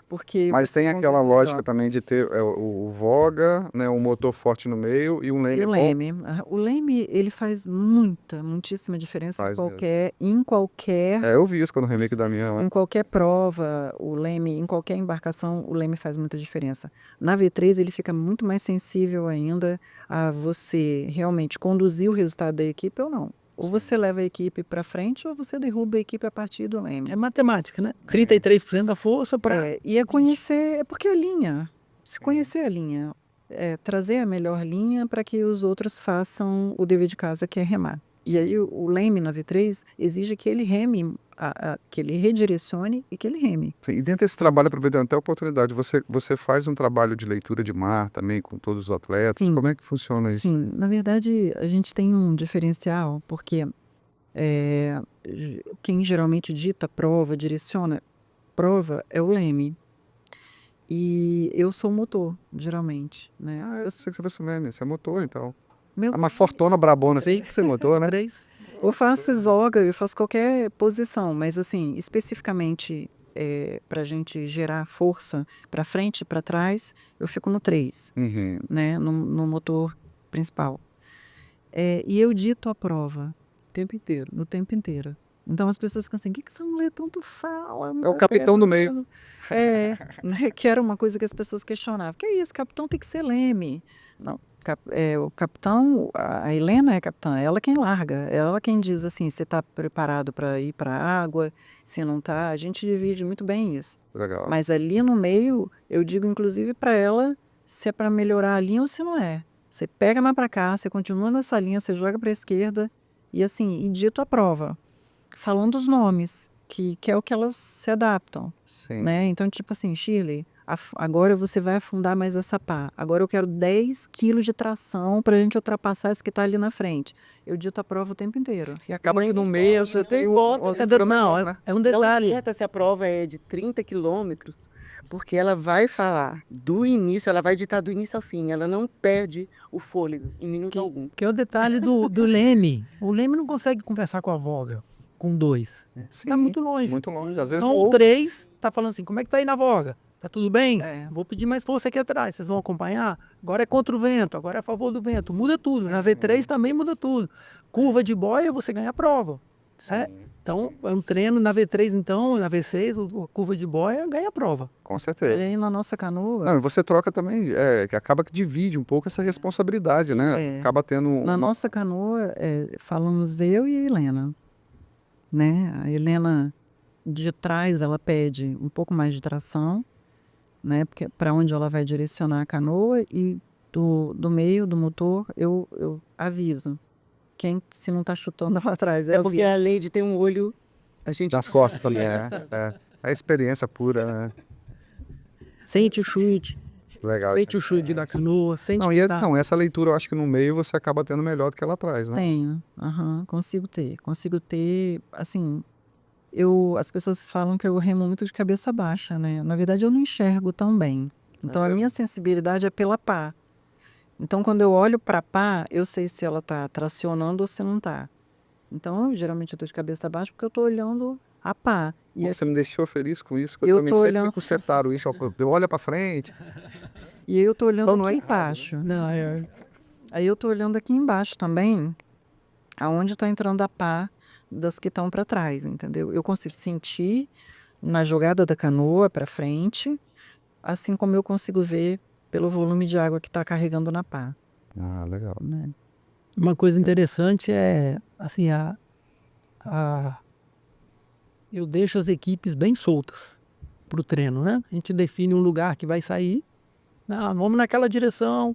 Porque mas tem aquela lógica também de ter o Voga, né, um motor forte no meio e um leme. E o leme. O leme, ele faz muitíssima diferença em qualquer... eu vi isso quando o remake da minha... Em qualquer prova, o leme, em qualquer embarcação, o leme faz muita diferença. Na V3, ele fica muito mais sensível ainda a você realmente conduzir o resultado da equipe ou não. Ou você leva a equipe para frente ou você derruba a equipe a partir do leme. É matemática, né? 33% da força para... E é conhecer... porque a linha... Se conhecer a linha, trazer a melhor linha para que os outros façam o dever de casa, que é remar. E aí o leme na V3 exige que ele reme, que ele redirecione e que ele reme. E dentro desse trabalho, aproveitando até a oportunidade, você faz um trabalho de leitura de mar também com todos os atletas? Sim. Como é que funciona isso? Sim, na verdade a gente tem um diferencial, porque quem geralmente dita prova, direciona prova é o leme. E eu sou o motor, geralmente, né? Eu sei que você fosse leme, você é motor, então. Meu... Uma fortuna brabona, assim, que você motor, né? Eu faço zoga, eu faço qualquer posição, mas assim, especificamente para a gente gerar força para frente e para trás, eu fico no 3, né, no motor principal. E eu dito a prova no tempo inteiro. Então as pessoas ficam assim, o que essa mulher tanto fala? É o capitão do meio. Né, que era uma coisa que as pessoas questionavam. Que é isso, capitão tem que ser leme. Não. O capitão, a Helena é a capitã, ela quem larga, ela quem diz assim, você está preparado para ir para a água, se não está, a gente divide muito bem isso. Legal. Mas ali no meio, eu digo inclusive para ela se é para melhorar a linha ou se não é. Você pega mais para cá, você continua nessa linha, você joga para a esquerda e assim, e dito a prova, falando os nomes, que é o que elas se adaptam, Sim. né? Então, tipo assim, Shirley, agora você vai afundar mais essa pá. Agora eu quero 10 quilos de tração para a gente ultrapassar esse que está ali na frente. Eu dito a prova o tempo inteiro. E acaba que no meio você tem outra Não, né? é um Não detalhe. importa se a prova é de 30 quilômetros, porque ela vai falar do início, ela vai ditar do início ao fim. Ela não perde o fôlego em minuto algum. Que é o detalhe do Leme. O Leme não consegue conversar com a voga, com 2. Sim, Tá muito longe. muito longe. Às vezes Então, não o ouve. 3 tá falando assim, como é que tá aí na voga? Tá tudo bem? É. Vou pedir mais força aqui atrás, vocês vão acompanhar? Agora é contra o vento, agora é a favor do vento. Muda tudo. Na V3 também muda tudo. Curva de boia, você ganha a prova. Certo? Então, é um treino na V3, então, na V6, a curva de boia ganha a prova. Com E certeza. aí na nossa canoa, Não, e você troca também, que acaba que divide um pouco essa responsabilidade, né? É. Acaba tendo na nossa canoa, falamos eu e a Helena, né? A Helena de trás, ela pede um pouco mais de tração, né? Porque para onde ela vai direcionar a canoa e do meio do motor eu aviso. Quem se não tá chutando lá atrás, É eu porque aviso. a Lady tem um olho. A gente das costas também, é a experiência pura, né? Sente o chute, Legal. sente o chute da canoa, sente Não, que e tá... não, essa leitura eu acho que no meio você acaba tendo melhor do que lá atrás, né? Tenho, consigo ter, assim, as pessoas falam que eu remo muito de cabeça baixa, né? Na verdade eu não enxergo tão bem. Então a minha sensibilidade é pela pá. Então quando eu olho pra pá, eu sei se ela tá tracionando ou se não tá. Então geralmente eu tô de cabeça baixa porque eu tô olhando a pá. E, Você me deixou feliz com isso, que Eu eu também tô sempre olhando- consertaram isso. Eu olho pra frente. e aí eu tô olhando Então não é aqui embaixo. Não, Aí eu tô olhando aqui embaixo também, aonde tá entrando a pá das que estão para trás, entendeu? Eu consigo sentir na jogada da canoa para frente, assim como eu consigo ver pelo volume de água que está carregando na pá, Ah, legal. né? Uma coisa interessante é, assim, eu deixo as equipes bem soltas pro treino, né? A gente define um lugar que vai sair, vamos naquela direção.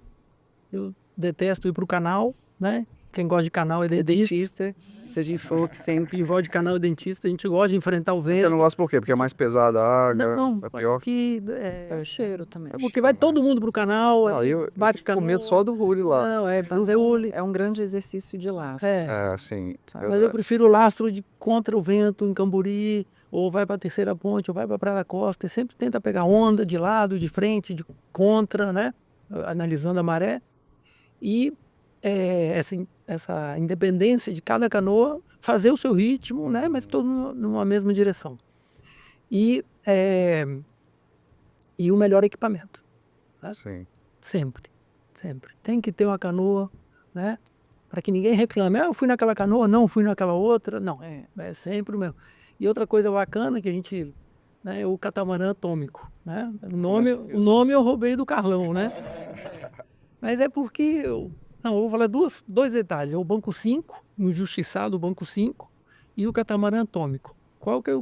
Eu detesto ir pro canal, né? Quem gosta de canal é é dentista. dentista, se a gente for que sempre. Quem gosta de canal é dentista. A gente gosta de enfrentar o Você vento. não gosta por quê? Porque é mais pesada a água, Não, é pior. porque É o cheiro também. porque vai todo mundo pro canal, Não, eu bate fico com canal. medo só do Rulli lá. Não, é É um grande exercício de laço. Assim, Sabe? Mas eu prefiro o lastro de contra o vento em Camburi, ou vai para a terceira ponte, ou vai para a Praia da Costa. E sempre tenta pegar onda de lado, de frente, de contra, né? Analisando a maré. E essa independência de cada canoa, fazer o seu ritmo, né? Mas todo numa mesma direção. E o melhor equipamento. sim. Sempre, sempre. Tem que ter uma canoa, né? Para que ninguém reclame. Eu fui naquela canoa, não fui naquela outra. Não, é sempre o mesmo. E outra coisa bacana que a gente, né, é o catamarã atômico, né? O nome eu roubei do Carlão, né? Mas é porque eu vou falar dois detalhes. É o Banco 5, o injustiçado Banco 5 e o catamarã atômico.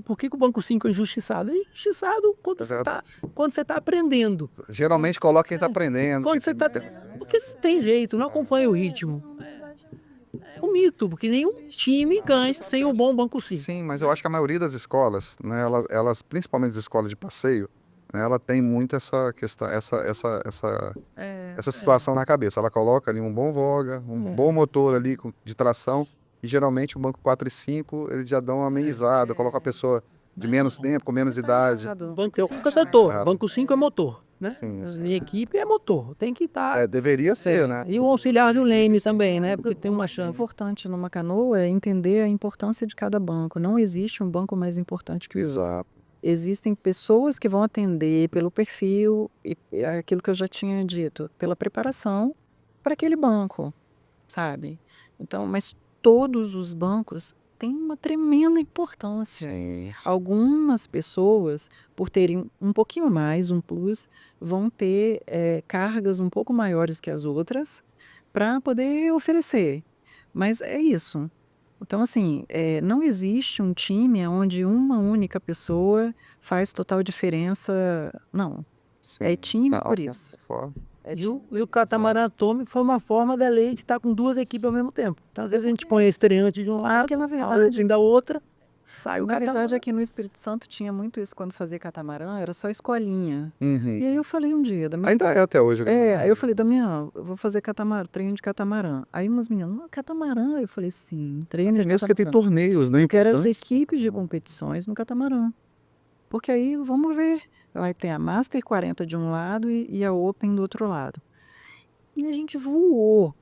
Por que o Banco 5 é injustiçado? É injustiçado quando você tá aprendendo. Geralmente coloca quem tá aprendendo. Quando você tá... Porque tem jeito, não acompanha o ritmo. É um mito, porque nenhum time ganha sem um bom Banco 5. Sim, mas eu acho que a maioria das escolas, né, elas principalmente as escolas de passeio, né, ela tem muito essa questão, essa situação na cabeça. Ela coloca ali um bom voga, um bom motor ali de tração, e geralmente o banco 4 e 5, eles já dão uma amenizada, coloca a pessoa de menos tempo, com menos idade. Banco 5 é setor, Banco 5 é motor, né? Sim, sim. Minha equipe é motor, tem que estar... Deveria ser, né? E o auxiliar do leme também, né? Porque tem uma O chance. importante numa canoa é entender a importância de cada banco. Não existe um banco mais importante que o outro. Exato. Existem pessoas que vão atender pelo perfil e aquilo que eu já tinha dito, pela preparação para aquele banco, sabe? Então, mas todos os bancos têm uma tremenda importância. Sim. Algumas pessoas, por terem um pouquinho mais, um plus, vão ter cargas um pouco maiores que as outras para poder oferecer. Mas é isso. Então, assim, não existe um time onde uma única pessoa faz total diferença. Não. Sim. É time Não, por isso. E o catamarã atômico foi uma forma da lei de estar com duas equipes ao mesmo tempo. Então, às vezes, a gente põe a estreante de um lado, Porque, na a verdade, outra da outra, sai o na verdade, catamarã. aqui no Espírito Santo tinha muito isso quando fazia catamarã, era só escolinha. Uhum. E aí eu falei um dia, Ainda é até hoje. aí eu falei, Damião, eu vou fazer catamarã, treino de catamarã. Aí umas meninas, não, catamarã? Eu falei, sim, treino de Mesmo porque tem catamarã. torneios, né? Eu quero as importantes. equipes de competições no catamarã. Porque aí, vamos ver, vai ter a Master 40 de um lado e a Open do outro lado. E a gente voou,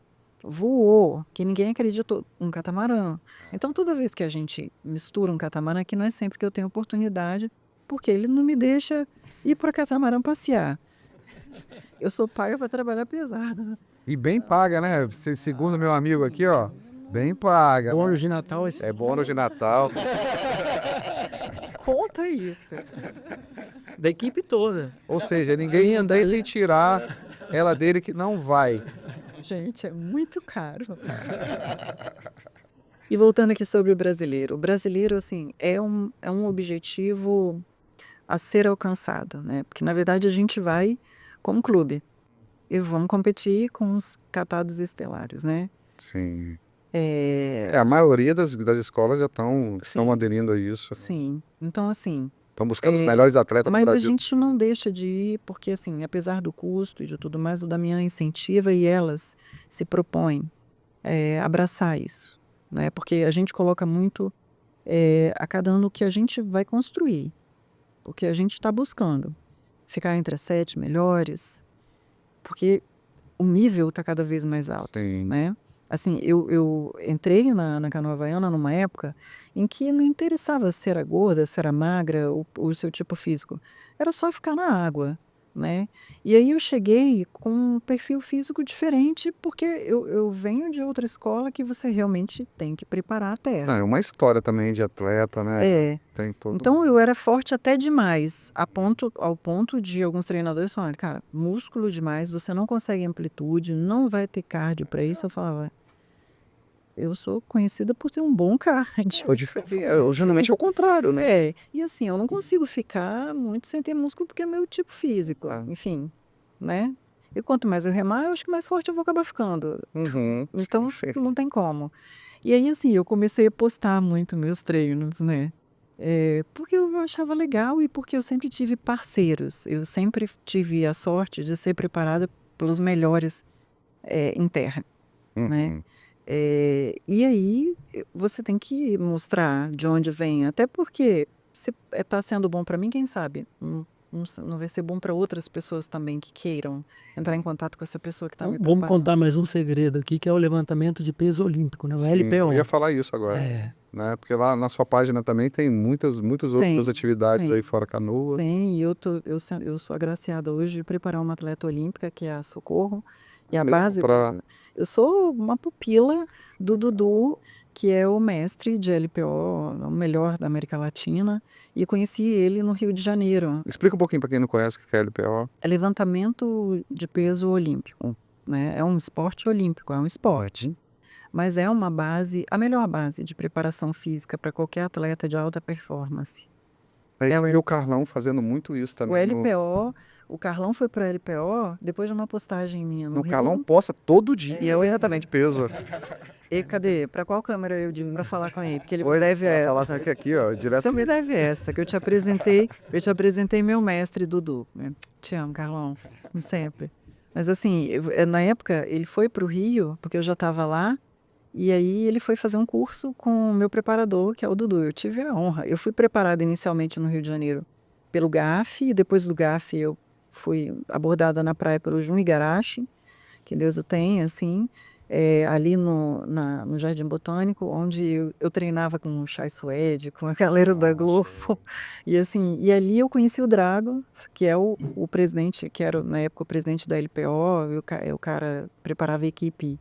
que ninguém acreditou, um catamarã. Então, toda vez que a gente mistura um catamarã, que não é sempre que eu tenho oportunidade, porque ele não me deixa ir para catamarã passear. Eu sou paga para trabalhar pesado. E bem paga, né? Segundo meu amigo aqui, ó. Bem paga. Bônus de Natal, esse É bônus de Natal. Conta isso. da equipe toda. Ou seja, ninguém tenta tirar ela dele que não vai. Gente, é muito caro. E voltando aqui sobre o brasileiro. O brasileiro, assim, é um objetivo a ser alcançado, né? Porque, na verdade, a gente vai como clube e vamos competir com os catados estelares, né? Sim. É, A maioria das escolas já estão Sim. aderindo a isso. sim. Então, assim, Estão buscando os melhores atletas do mas a Brasil. gente não deixa de ir, porque, assim, apesar do custo e de tudo mais, o Damião incentiva e elas se propõem abraçar isso, né? Porque a gente coloca muito a cada ano o que a gente vai construir, o que a gente está buscando. Ficar entre as 7 melhores, porque o nível está cada vez mais alto, Sim. né? Assim, eu entrei na Canoa Havaiana numa época em que não interessava se era gorda, se era magra, o seu tipo físico. Era só ficar na água, né? E aí eu cheguei com um perfil físico diferente, porque eu venho de outra escola que você realmente tem que preparar a terra. Não, é uma história também de atleta, né? É. Tem todo. Então eu era forte até demais, ao ponto de alguns treinadores falarem, cara, músculo demais, você não consegue amplitude, não vai ter cardio para isso. Eu falava, eu sou conhecida por ter um bom cardio. Geralmente é o contrário, né? E assim, eu não consigo ficar muito sem ter músculo porque é meu tipo físico, enfim, né? E quanto mais eu remar, eu acho que mais forte eu vou acabar ficando. Uhum. Então Sim. não tem como. E aí, assim, eu comecei a postar muito meus treinos, né? Porque eu achava legal e porque eu sempre tive parceiros. Eu sempre tive a sorte de ser preparada pelos melhores em terra, né? Uhum. E aí você tem que mostrar de onde vem, até porque se está sendo bom para mim, quem sabe não vai ser bom para outras pessoas também que queiram entrar em contato com essa pessoa que está me Vamos preparando. contar mais um segredo aqui, que é o levantamento de peso olímpico, né? O Sim, LPO. eu ia falar isso agora. Né? Porque lá na sua página também tem muitas outras atividades tem. aí fora canoa. Bem, eu sou agraciada hoje de preparar uma atleta olímpica, que é a Socorro. E a base. Eu sou uma pupila do Dudu, que é o mestre de LPO, o melhor da América Latina. E conheci ele no Rio de Janeiro. Explica um pouquinho para quem não conhece o que é LPO. É levantamento de peso olímpico, né? É um esporte olímpico, é um esporte. Mas é uma base, a melhor base de preparação física para qualquer atleta de alta performance. E o Carlão fazendo muito isso também. O LPO, o Carlão foi para o LPO depois de uma postagem minha no Rio. Carlão posta todo dia. E é exatamente peso. E cadê? Para qual câmera eu digo para falar com ele? Porque ele me deve essa. Falar que aqui, ó, direto. Você me deve essa, que eu te apresentei meu mestre Dudu. Te amo, Carlão, sempre. Mas assim, na época ele foi para o Rio, porque eu já estava lá. E aí ele foi fazer um curso com o meu preparador, que é o Dudu. Eu tive a honra. Eu fui preparada inicialmente no Rio de Janeiro pelo GAF, e depois do GAF eu fui abordada na praia pelo Jun Igarashi, que Deus o tenha, assim, ali no Jardim Botânico, onde eu treinava com o Chai Suede, com a galera da Globo. E assim, e ali eu conheci o Drago, que é o presidente, que era na época o presidente da LPO, e o cara preparava a equipe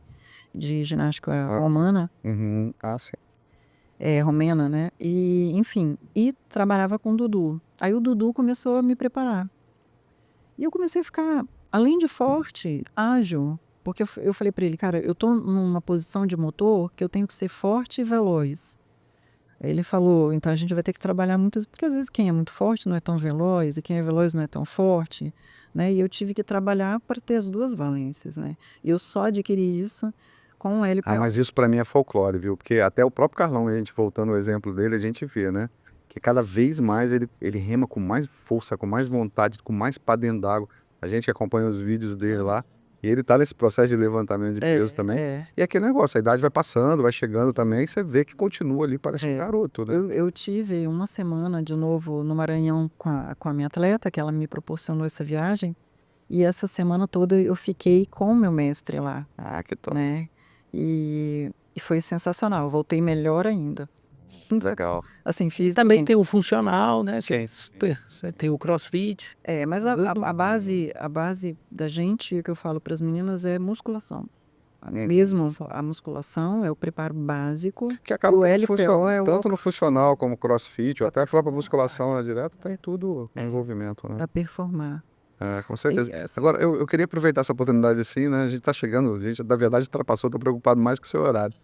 de ginástica romana. Uhum. Sim. Romena, né? E, enfim, e trabalhava com o Dudu. Aí o Dudu começou a me preparar. E eu comecei a ficar, além de forte, ágil. Porque eu falei para ele, cara, eu tô numa posição de motor que eu tenho que ser forte e veloz. Aí ele falou, então a gente vai ter que trabalhar muito, porque às vezes quem é muito forte não é tão veloz, e quem é veloz não é tão forte, né? E eu tive que trabalhar para ter as duas valências, né? E eu só adquiri isso com o LPO. Ah, mas isso pra mim é folclore, viu? Porque até o próprio Carlão, a gente voltando ao exemplo dele, a gente vê, né? Que cada vez mais ele rema com mais força, com mais vontade, com mais pra dentro d'água. A gente que acompanha os vídeos dele lá, e ele tá nesse processo de levantamento de peso também. E aquele negócio, a idade vai passando, vai chegando também, e você vê que continua ali, parece um garoto, né? Eu tive uma semana de novo no Maranhão com a minha atleta, que ela me proporcionou essa viagem, e essa semana toda eu fiquei com o meu mestre lá, Ah, que top. né? E foi sensacional, eu voltei melhor ainda. Legal. Assim, fiz Também tem o funcional, né? Que é super. Você tem o crossfit. mas a base da gente, que eu falo para as meninas, é musculação. Mesmo a musculação é o preparo básico. Que acaba O que LPO funciona, é o tanto no funcional como crossfit, ou até a própria musculação lá direto, tem tudo com envolvimento, né? para performar. É, com certeza. Agora, eu queria aproveitar essa oportunidade assim, né? A gente tá chegando, a gente, na verdade, ultrapassou, tô preocupado mais com o seu horário,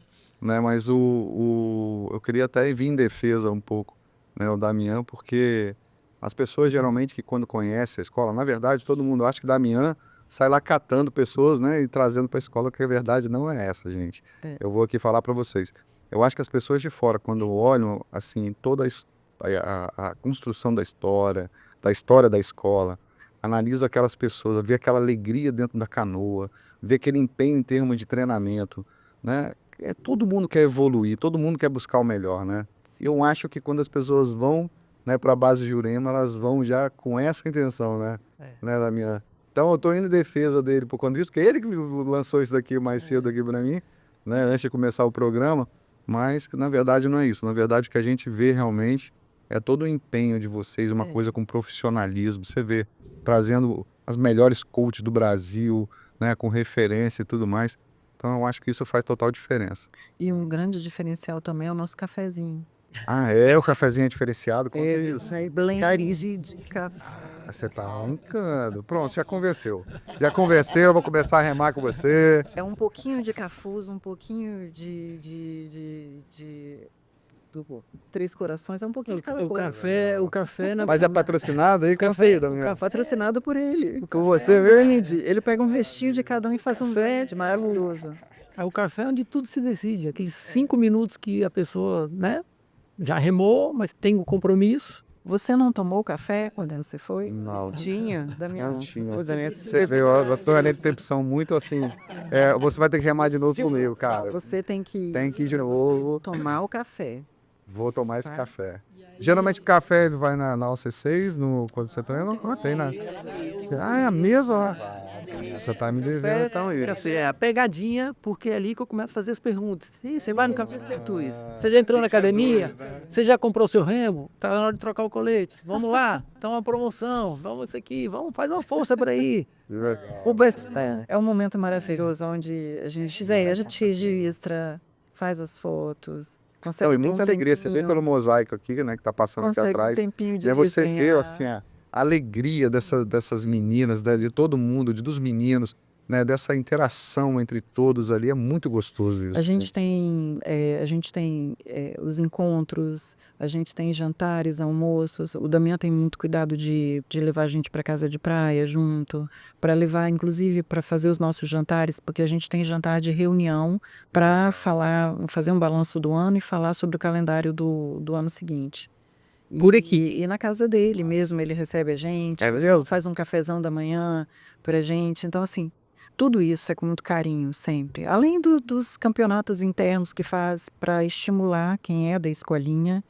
né? Mas eu queria até vir em defesa um pouco, né? O Damian, porque as pessoas geralmente que quando conhecem a escola, na verdade, todo mundo acha que Damian sai lá catando pessoas, né? E trazendo para a escola, que a verdade não é essa, gente. Eu vou aqui falar para vocês. Eu acho que as pessoas de fora, quando olham, assim, toda a construção da história da escola, analisa aquelas pessoas, vê aquela alegria dentro da canoa, vê aquele empenho em termos de treinamento, né? Todo mundo quer evoluir, todo mundo quer buscar o melhor, né? Eu acho que quando as pessoas vão, né, para a base de Jurema, elas vão já com essa intenção, né? Né, Damian? Então eu tô indo em defesa dele por conta disso, porque ele que lançou isso daqui mais cedo aqui para mim, né, antes de começar o programa, mas na verdade não é isso. Na verdade o que a gente vê realmente é todo o empenho de vocês, uma coisa com profissionalismo. Você vê trazendo as melhores coaches do Brasil, né, com referência e tudo mais. Então eu acho que isso faz total diferença. E um grande diferencial também é o nosso cafezinho. Ah, o cafezinho é diferenciado? Conta isso. Blend de café. Você tá arrancando. Pronto, já convenceu. Já convenceu, eu vou começar a remar com você. É um pouquinho de Cafuso, um pouquinho do Três Corações, é um pouquinho de cada O coisa. café na. Mas é patrocinado aí? Café, Patrocinado por ele. Com você, Verde. Ele pega um vestinho de cada um e faz um verde maravilhoso. O café é onde tudo se decide. Aqueles 5 minutos que a pessoa, né, já remou, mas tem o compromisso. Você não tomou café quando você foi? Não. Tinha, da minha. Não tinha. Pois é, Você veio, eu tô ali de tempo muito assim. Você vai ter que remar de novo comigo, cara. Você tem que ir de novo. tomar o café. Vou tomar esse café. Geralmente o café ele vai na OC6, quando você treina. Tem na. Ah, é a mesa lá. Você tá me devendo então isso. É a pegadinha, porque é ali que eu começo a fazer as perguntas. Ih, você vai no Café Setuz? Você já entrou na academia? Você já comprou seu remo? Tá na hora de trocar o colete. Vamos lá, tá uma promoção. Vamos isso aqui, vamos, faz uma força para ir. É um momento maravilhoso onde a gente registra, faz as fotos. Consegue E muita alegria. Você vê pelo mosaico aqui, né, que tá passando aqui atrás. Um tempinho de E aí você vê desenhar. assim, a alegria dessas meninas, né, de todo mundo, dos meninos, né, dessa interação entre todos ali, é muito gostoso isso. A gente tem os encontros, a gente tem jantares, almoços. O Damian tem muito cuidado de levar a gente para casa de praia junto, para levar, inclusive, para fazer os nossos jantares, porque a gente tem jantar de reunião para fazer um balanço do ano e falar sobre o calendário do ano seguinte. Por aqui. E na casa dele mesmo, ele recebe a gente, faz um cafezão da manhã pra gente. Então, assim, tudo isso é com muito carinho sempre. Além dos campeonatos internos que faz para estimular quem é da escolinha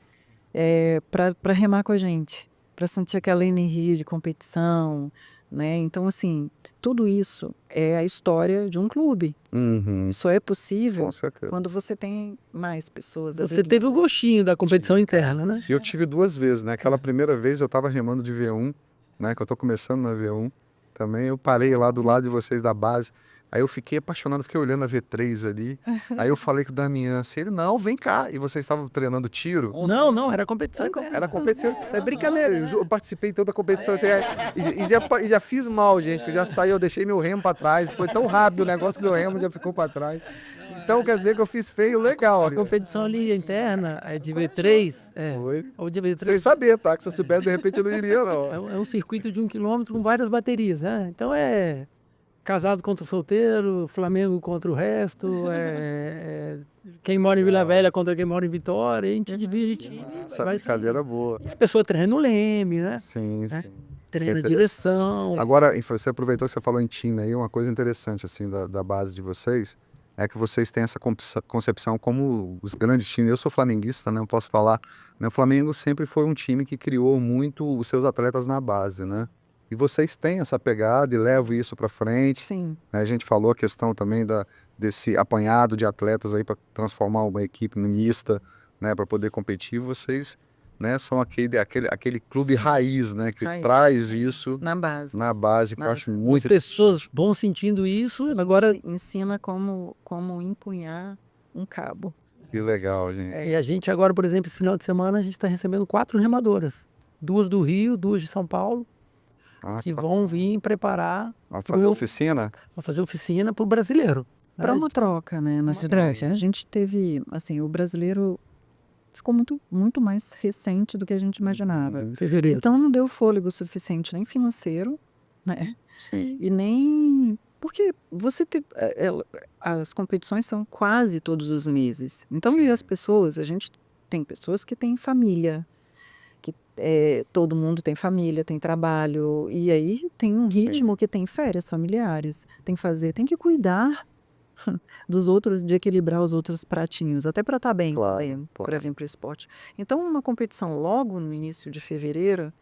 para remar com a gente, para sentir aquela energia de competição, né? Então, assim, tudo isso é a história de um clube. Uhum, Só é possível com certeza. quando você tem mais pessoas. Você teve o gostinho da competição interna, né? Eu tive 2 vezes, né? Aquela primeira vez eu tava remando de V1, né? Que eu tô começando na V1. Também eu parei lá do lado de vocês da base. Aí eu fiquei apaixonado, fiquei olhando a V3 ali. Aí eu falei com o Damian assim, ele, não, vem cá. E vocês estavam treinando tiro? Não, era competição interna. Era competição. É brincadeira. Eu participei de toda a competição. E já fiz mal, gente. Que eu já saí, eu deixei meu remo pra trás. Foi tão rápido o negócio que meu remo já ficou pra trás. Então quer dizer que eu fiz feio legal. A competição ali interna é de V3. Foi. Ou de V3. Sem saber, tá? Que se eu soubesse, de repente eu não iria, não. É um circuito de 1 quilômetro com várias baterias, né? Então é casado contra o solteiro, Flamengo contra o resto, quem mora em Vila Velha contra quem mora em Vitória, a gente divide. Essa vai brincadeira boa. E a pessoa treina o leme, né? Sim, sim. Treina a Sim, direção. Agora, você aproveitou que você falou em time aí, uma coisa interessante assim da base de vocês é que vocês têm essa concepção como os grandes times. Eu sou flamenguista, né? Eu posso falar. Né? O Flamengo sempre foi um time que criou muito os seus atletas na base, né? E vocês têm essa pegada e levam isso para frente. Sim. Né? A gente falou a questão também desse apanhado de atletas aí para transformar uma equipe mista, né? Para poder competir. Vocês, né? São aquele clube raiz, né? Que Raiz. traz isso Na base. na base, que eu Na acho base. As muito pessoas vão sentindo isso, agora Ensina como empunhar um cabo. legal, gente. e a gente agora, por exemplo, esse final de semana a gente está recebendo 4 remadoras, 2 do Rio, 2 de São Paulo, Ah, que vão vir preparar vai fazer oficina? para fazer oficina para o brasileiro. Para uma troca, né, na cidade. A gente teve, assim, o brasileiro ficou muito mais recente do que a gente imaginava. Fevereiro. Então não deu fôlego suficiente nem financeiro, né? Sim. E nem porque as competições são quase todos os meses. Então e as pessoas, a gente tem pessoas que têm família, que todo mundo tem família, tem trabalho e aí tem um ritmo que tem férias familiares, tem que cuidar dos outros, de equilibrar os outros pratinhos, até para estar bem Claro, também, claro. para vir para o esporte. Então, uma competição logo no início de fevereiro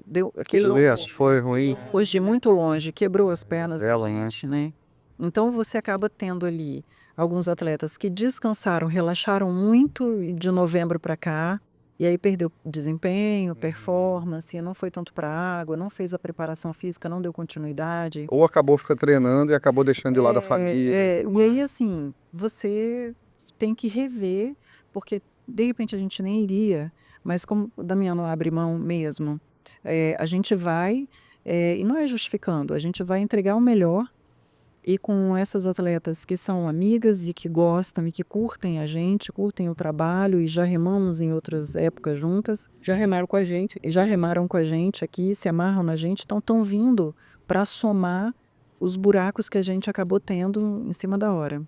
deu aquele Acho que foi ruim. hoje de muito longe, quebrou as pernas da Ela, né? gente, né? Então você acaba tendo ali alguns atletas que descansaram, relaxaram muito de novembro para cá, e aí perdeu desempenho, performance, não foi tanto para a água, não fez a preparação física, não deu continuidade. Ou acabou ficando treinando e acabou deixando de lado a família. E aí, assim, você tem que rever, porque de repente a gente nem iria, mas como o Damiano abre mão mesmo, a gente vai, e não é justificando, a gente vai entregar o melhor, e com essas atletas que são amigas e que gostam e que curtem a gente, curtem o trabalho e já remamos em outras épocas juntas, Já remaram com a gente. e já remaram com a gente aqui, se amarram na gente, então estão vindo para somar os buracos que a gente acabou tendo em cima da hora.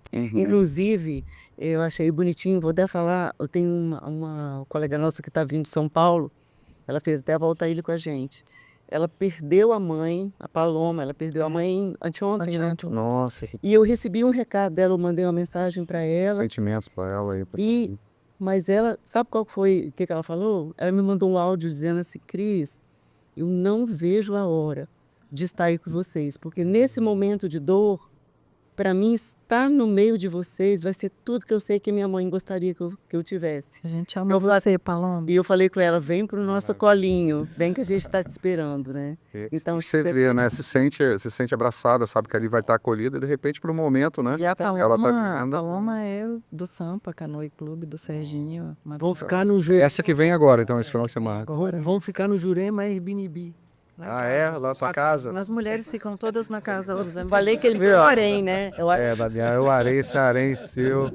Inclusive, eu achei bonitinho, vou até falar, eu tenho uma colega nossa que está vindo de São Paulo, ela fez até a volta a ele com a gente. Ela perdeu a mãe, a Paloma, ela perdeu a mãe anteontem, né? Nossa, E eu recebi um recado dela, eu mandei uma mensagem para ela. sentimentos pra ela aí. Mas ela, sabe qual foi, o que ela falou? Ela me mandou um áudio dizendo assim, Cris, eu não vejo a hora de estar aí com vocês, porque nesse momento de dor, para mim estar no meio de vocês vai ser tudo que eu sei que minha mãe gostaria que eu tivesse. A gente ama Eu vou- você, Paloma. E eu falei com ela, vem pro nosso colinho, vem que a gente está te esperando, né? Então, Você vê, né? Se sente abraçada, sabe que ali vai estar acolhida e de repente pro momento, né? E a Paloma, Ela tá a vivendo. Paloma é do Sampa, Canoe Clube, do Serginho. Vão ficar no Jurema. Essa que vem agora, então, esse final de semana. Vão ficar no Jurema Airbnb. Ah, é? Lá na sua casa? As mulheres ficam todas na casa. falei que ele veio ao Arém, né? Damião, eu arei esse arém seu.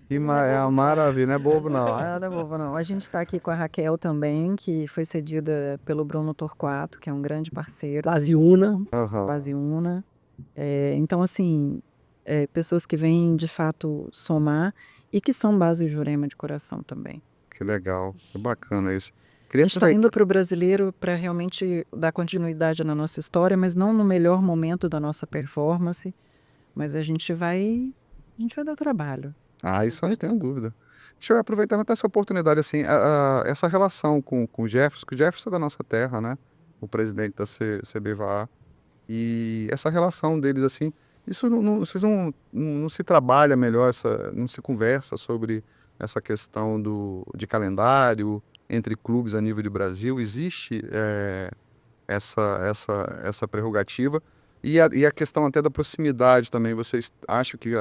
É uma maravilha, não é bobo não. Nada boba, não. A gente está aqui com a Raquel também, que foi cedida pelo Bruno Torquato, que é um grande parceiro, Laziuna. Aham. base Una. Então, assim, pessoas que vêm de fato somar e que são base Jurema de coração também. Que legal, que bacana isso. A Queria gente está indo para o brasileiro para realmente dar continuidade na nossa história, mas não no melhor momento da nossa performance. Mas a gente vai dar trabalho. Ah, isso eu não tenho dúvida. Deixa eu aproveitando até essa oportunidade, assim, essa relação com o Jefferson, que o Jefferson é da nossa terra, né? O presidente da CBVA. E essa relação deles, assim, isso vocês não se trabalha melhor, não se conversa sobre essa questão de calendário entre clubes a nível de Brasil? Existe essa prerrogativa? E a questão até da proximidade também, vocês acham que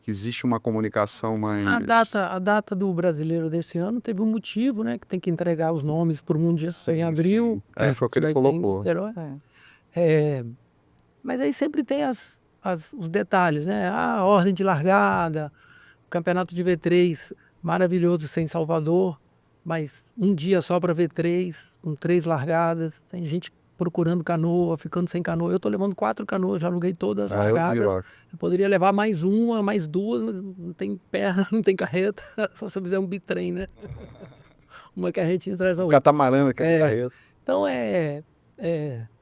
existe uma comunicação mais... A data do brasileiro desse ano teve um motivo, né? Que tem que entregar os nomes para o Mundial em abril. Foi o que ele vai ser em colocou. Niterói. É. Mas aí sempre tem os detalhes, né? A ordem de largada, o campeonato de V3 maravilhoso sem Salvador, mas um dia só para V3, com 3 largadas. Tem gente procurando canoa, ficando sem canoa. Eu tô levando 4 canoas, já aluguei todas as Ah, eu vi largadas. lá. Eu poderia levar mais uma, mais 2, mas não tem perna, não tem carreta, só se eu fizer um bitrem, né? Uma carretinha atrás da O outra. catamarã aqui É. carreta. Então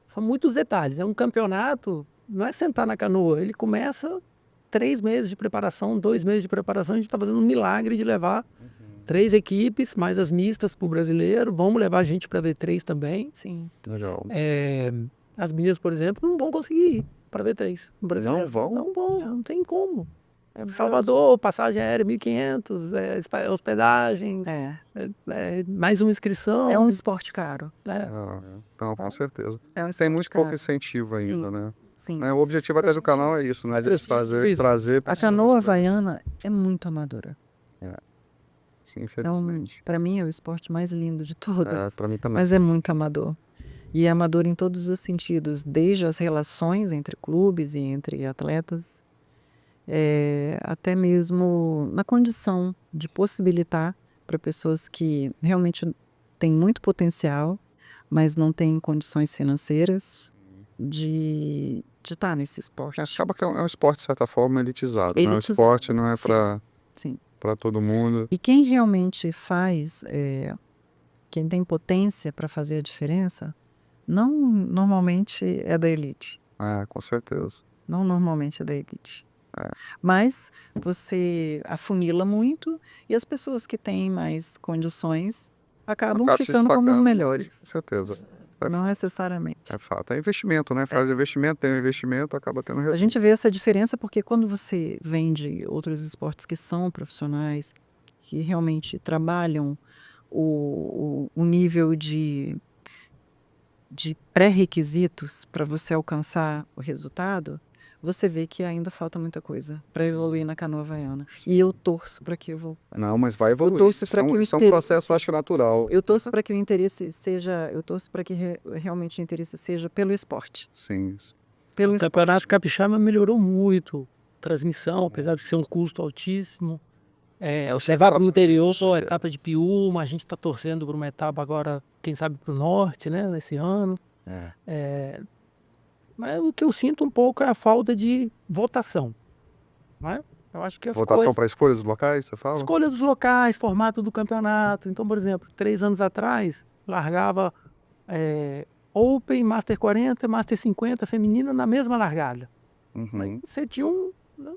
são muitos detalhes. É um campeonato, não é sentar na canoa. Ele começa 3 meses de preparação, 2 meses de preparação. A gente está fazendo um milagre de levar 3 equipes, mais as mistas para o brasileiro. Vamos levar a gente para V3 também. Sim. Legal. As meninas, por exemplo, não vão conseguir ir para V3 no brasileiro. Não vão? Não vão, não tem como. Salvador, passagem aérea 1.500, hospedagem, mais uma inscrição. É um esporte caro. Então, com certeza. É um Tem esporte muito caro. pouco incentivo ainda, né? Sim. O objetivo até do canal é isso, né? De trazer A pessoas canoa pra- havaiana é muito amadora. Sim, Então, infelizmente. para mim, é o esporte mais lindo de todas. Pra mim também. Mas é muito amador. E é amador em todos os sentidos, desde as relações entre clubes e entre atletas, até mesmo na condição de possibilitar para pessoas que realmente têm muito potencial, mas não têm condições financeiras de estar nesse esporte. Acaba que é um esporte, de certa forma, elitizado. Né? O Elitizado, esporte não é sim. Sim. para todo mundo. E quem realmente faz, quem tem potência para fazer a diferença, não normalmente é da elite. Com certeza. Não normalmente é da elite. Mas você afunila muito e as pessoas que têm mais condições acabam Acaba se ficando como os destacando. melhores. Com certeza. Não necessariamente. É fato. É investimento, né? Faz investimento, tem um investimento, acaba tendo A retorno. gente vê essa diferença porque quando você vende outros esportes que são profissionais, que realmente trabalham o nível de pré-requisitos para você alcançar o resultado, você vê que ainda falta muita coisa para evoluir na canoa havaiana. E eu torço para que evolua. Não, mas vai evoluir. torço pra que o Isso é um interesse- processo, acho, natural. Eu torço para que o interesse seja, eu torço para que realmente o interesse seja pelo esporte. Sim. Pelo O esporte. Campeonato Capixaba melhorou muito. Transmissão, apesar de ser um custo altíssimo. O Cevap no interior, só a etapa de Piúma. A gente está torcendo por uma etapa agora, quem sabe, para o norte, né? Nesse ano. Mas o que eu sinto um pouco é a falta de votação. Né? Eu acho que as Votação coisas- para escolha dos locais, você fala? Escolha dos locais, formato do campeonato. Então, por exemplo, 3 anos atrás, largava Open, Master 40, Master 50 feminina na mesma largada. Uhum. Você tinha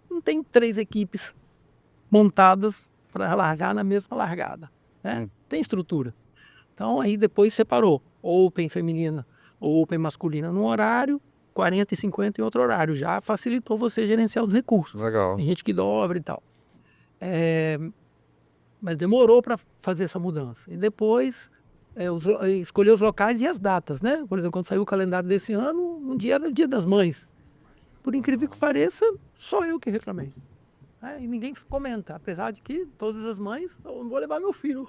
não tem 3 equipes montadas para largar na mesma largada. Né? Tem estrutura. Então, aí depois separou Open feminina, Open masculina num horário, 40 e 50 em outro horário. Já facilitou você gerenciar os recursos. Legal. Tem gente que dobra e tal. Mas demorou para fazer essa mudança. E depois escolher os locais e as datas, né? Por exemplo, quando saiu o calendário desse ano, um dia era o Dia das Mães. Por incrível que pareça, só eu que reclamei. E ninguém comenta, apesar de que todas as mães, eu não vou levar meu filho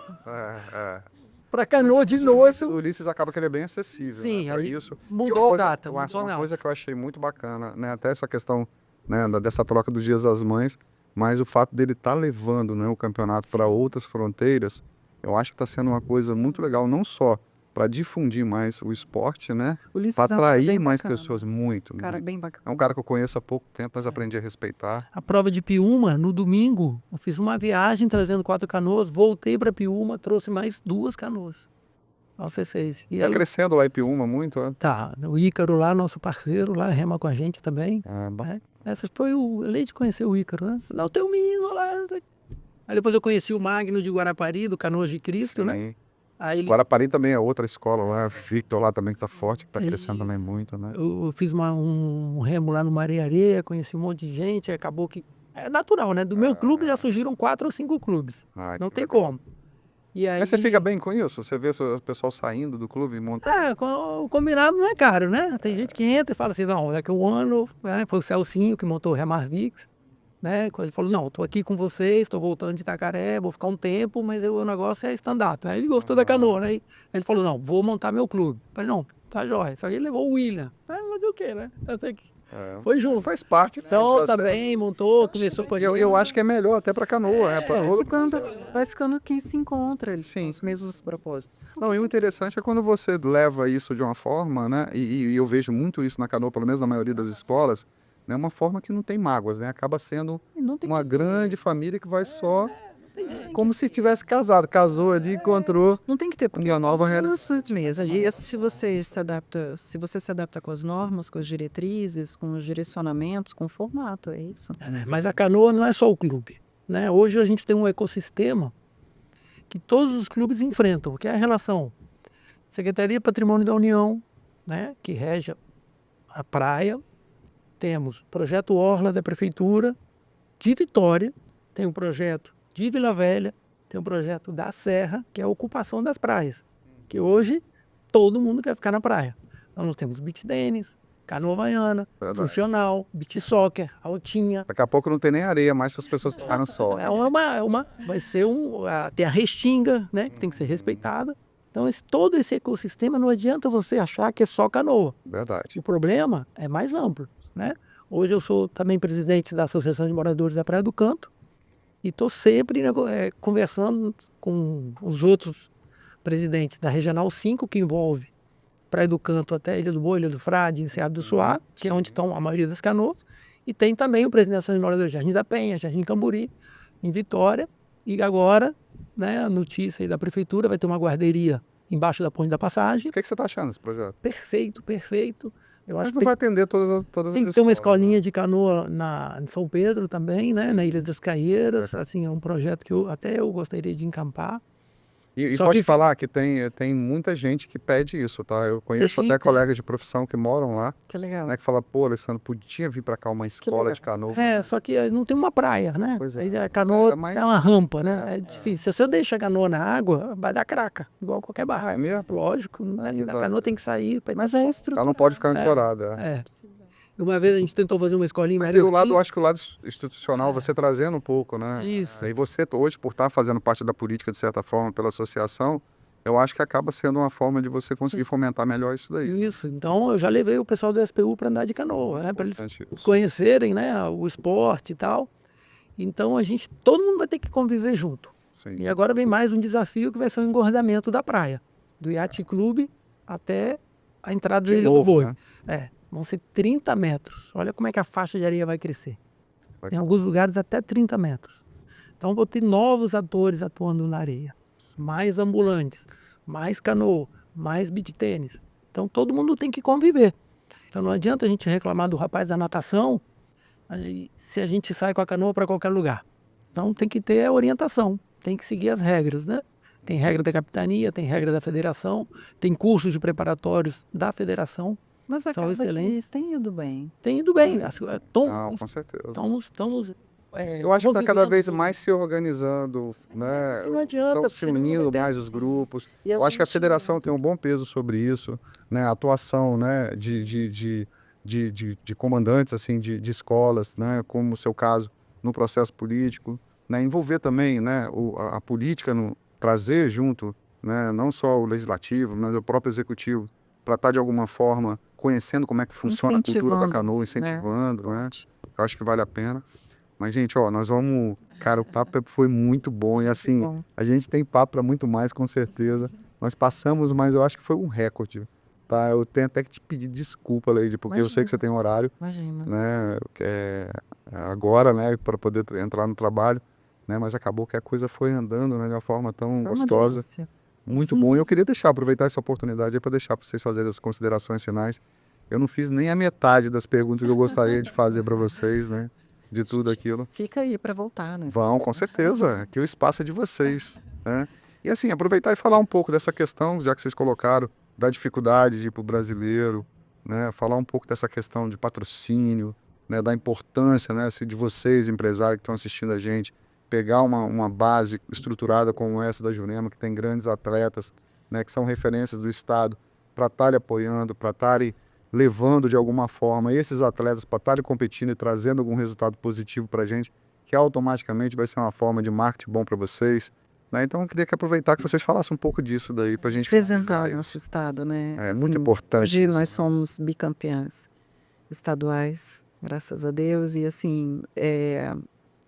para Canoa de novo. O Ulisses acaba que ele é bem acessível. Sim, né? Pra aí isso. mudou a Uma data. coisa que eu achei muito bacana, né? Até essa questão, né, dessa troca dos Dias das Mães, mas o fato dele estar levando, né, o campeonato para outras fronteiras, eu acho que está sendo uma coisa muito legal, não só para difundir mais o esporte, né? Ulisses Para é um cara atrair bem mais bacana. pessoas, muito. Um cara muito. bem bacana. É um cara que eu conheço há pouco tempo, mas aprendi a respeitar. A prova de Piúma, no domingo, eu fiz uma viagem trazendo 4 canoas, voltei para Piúma, trouxe mais 2 canoas ao C6. E Tá crescendo lá em Piúma muito, né? Tá, o Ícaro lá, nosso parceiro lá, rema com a gente também. Essa foi o leite de conhecer o Ícaro, né? Não, tem um menino lá. Aí depois eu conheci o Magno de Guarapari, do Canoas de Cristo, né? Sim. Aí Guarapari também é outra escola lá, Victor lá também que tá forte, que tá crescendo também muito, né? eu fiz um remo lá no Maré Areia, conheci um monte de gente, acabou que... É natural, né? Do meu clube já surgiram 4 ou 5 clubes. Ai, Não que tem legal. como. E aí... Mas você fica bem com isso? Você vê o pessoal saindo do clube e montando? O combinado não é caro, né? Tem gente que entra e fala assim, não, daqui a um ano, né? Foi o Celcinho que montou o Remar Vix, né? Quando ele falou, não, tô aqui com vocês, estou voltando de Itacaré, vou ficar um tempo, mas o negócio é stand-up. Aí ele gostou da canoa, né? Aí ele falou, não, vou montar meu clube. Eu falei, não, tá jóia. Só que ele levou o William. Mas o quê, né? Foi junto. Faz parte, né? Então, do processo. também montou, começou com a Eu acho que é melhor até para canoa, né? Vai ficando quem se encontra, eles Sim. têm os mesmos propósitos. Não, e o interessante é quando você leva isso de uma forma, né? E eu vejo muito isso na canoa, pelo menos na maioria das escolas, né? Uma forma que não tem mágoas, né? Acaba sendo E não tem uma grande família que vai só como se tivesse casado. Casou ali, encontrou Não tem que ter, porque uma nova realidade. interessante mesmo. E se você se adapta com as normas, com as diretrizes, com os direcionamentos, com o formato, é isso. Mas a canoa não é só o clube, né? Hoje a gente tem um ecossistema que todos os clubes enfrentam, que é a relação Secretaria Patrimônio da União, né, que rege a praia. Temos o projeto Orla da Prefeitura de Vitória, tem um projeto de Vila Velha, tem um projeto da Serra, que é a ocupação das praias, que hoje todo mundo quer ficar na praia. Então nós temos beach tênis, canoa havaiana, Verdade. funcional, beach soccer, altinha. Daqui a pouco não tem nem areia mais para as pessoas ficarem no sol. Vai ser tem a restinga, né, que tem que ser respeitada. Então todo esse ecossistema não adianta você achar que é só canoa. Verdade. O problema é mais amplo, né? Hoje eu sou também presidente da Associação de Moradores da Praia do Canto e estou sempre conversando com os outros presidentes da Regional 5, que envolve Praia do Canto até Ilha do Boi, Ilha do Frade, Enseado do Suá, que é onde estão a maioria das canoas. E tem também o presidente da Associação de Moradores de Jardim da Penha, Jardim Camburi, em Vitória. E agora, né, a notícia aí da Prefeitura, vai ter uma guarderia embaixo da Ponte da Passagem. O que você está achando desse projeto? Perfeito, perfeito. Eu Mas acho não que vai atender todas as tem que ter uma escolinha de canoa em São Pedro também, né? Na Ilha das Caieiras. Assim, é um projeto que até eu gostaria de encampar. E Só pode que- falar que tem muita gente que pede isso, tá? Eu conheço até Eita. colegas de profissão que moram lá, Que legal. né? Que fala, pô, Alessandro, podia vir para cá uma escola legal. de canoa. Só que não tem uma praia, né? Pois é. Aí a canoa É, mas- é uma rampa, né? É difícil. Se eu deixar a canoa na água, vai dar craca, igual qualquer barraca. É mesmo? Lógico, né? A Exato. canoa tem que sair. Mas é estrutura. Ela não pode ficar ancorada. É. Uma vez a gente tentou fazer uma escolinha Mas mais eu acho que o lado institucional, você trazendo um pouco, né? Isso. E você hoje, por estar fazendo parte da política, de certa forma, pela associação, eu acho que acaba sendo uma forma de você conseguir fomentar melhor isso daí. Isso. Então eu já levei o pessoal do SPU para andar de canoa, né? Para eles Importante isso. conhecerem, né, o esporte e tal. Então todo mundo vai ter que conviver junto. Sim. E agora vem mais um desafio que vai ser o engordamento da praia, do Yacht Clube até a entrada do De Ilha do novo, Boi. né? Vão ser 30 metros. Olha como é que a faixa de areia vai crescer. Vai- Em alguns lugares até 30 metros. Então vou ter novos atores atuando na areia. Mais ambulantes, mais canoa, mais beach tênis. Então todo mundo tem que conviver. Então não adianta a gente reclamar do rapaz da natação se a gente sai com a canoa para qualquer lugar. Então tem que ter a orientação, tem que seguir as regras, né? Tem regra da capitania, tem regra da federação, tem cursos de preparatórios da federação. Mas São acaba que excelentes. eles têm ido bem. Tem ido bem. Não, com certeza. Estamos Eu acho que está cada convivendo. vez mais se organizando, né? Não adianta. Estão se unindo mais os grupos. E a Eu acho que a gente- federação tem um bom peso sobre isso, né? A atuação, né? De comandantes, assim, de escolas, né? Como o seu caso, no processo político, né? Envolver também, né? A política, trazer junto, né? Não só o legislativo, mas o próprio executivo, para estar de alguma forma conhecendo como é que funciona a cultura da Incentivando, canoa, incentivando, né? Eu acho que vale a pena. Mas, gente, ó, nós vamos... Cara, o papo foi muito bom e, assim, Bom. a gente tem papo para muito mais, com certeza. Nós passamos, mas eu acho que foi um recorde, tá? Eu tenho até que te pedir desculpa, Leide, porque eu sei que você tem horário, Imagina. né? Agora, né? Para poder entrar no trabalho, né? Mas acabou que a coisa foi andando, né? De uma forma tão Foi uma gostosa. delícia. Muito bom. E eu queria aproveitar essa oportunidade para deixar para vocês fazerem as considerações finais. Eu não fiz nem a metade das perguntas que eu gostaria de fazer para vocês, né? De tudo aquilo. Fica aí para voltar, né? Vão, com certeza. Aqui o espaço é de vocês, né? E assim, aproveitar e falar um pouco dessa questão, já que vocês colocaram, da dificuldade de ir para o brasileiro, né? Falar um pouco dessa questão de patrocínio, né? Da importância, né? Assim, de vocês, empresários que estão assistindo a gente, pegar uma base estruturada como essa da Jurema, que tem grandes atletas, né? Que são referências do Estado, para estarem apoiando, para estarem levando de alguma forma esses atletas para estarem competindo e trazendo algum resultado positivo para a gente, que automaticamente vai ser uma forma de marketing bom para vocês, né? Então eu queria aproveitar que vocês falassem um pouco disso daí para a gente Apresentar finalizar o isso. nosso estado, né? É Assim, muito importante. Hoje isso. nós somos bicampeãs. estaduais, graças a Deus, e assim,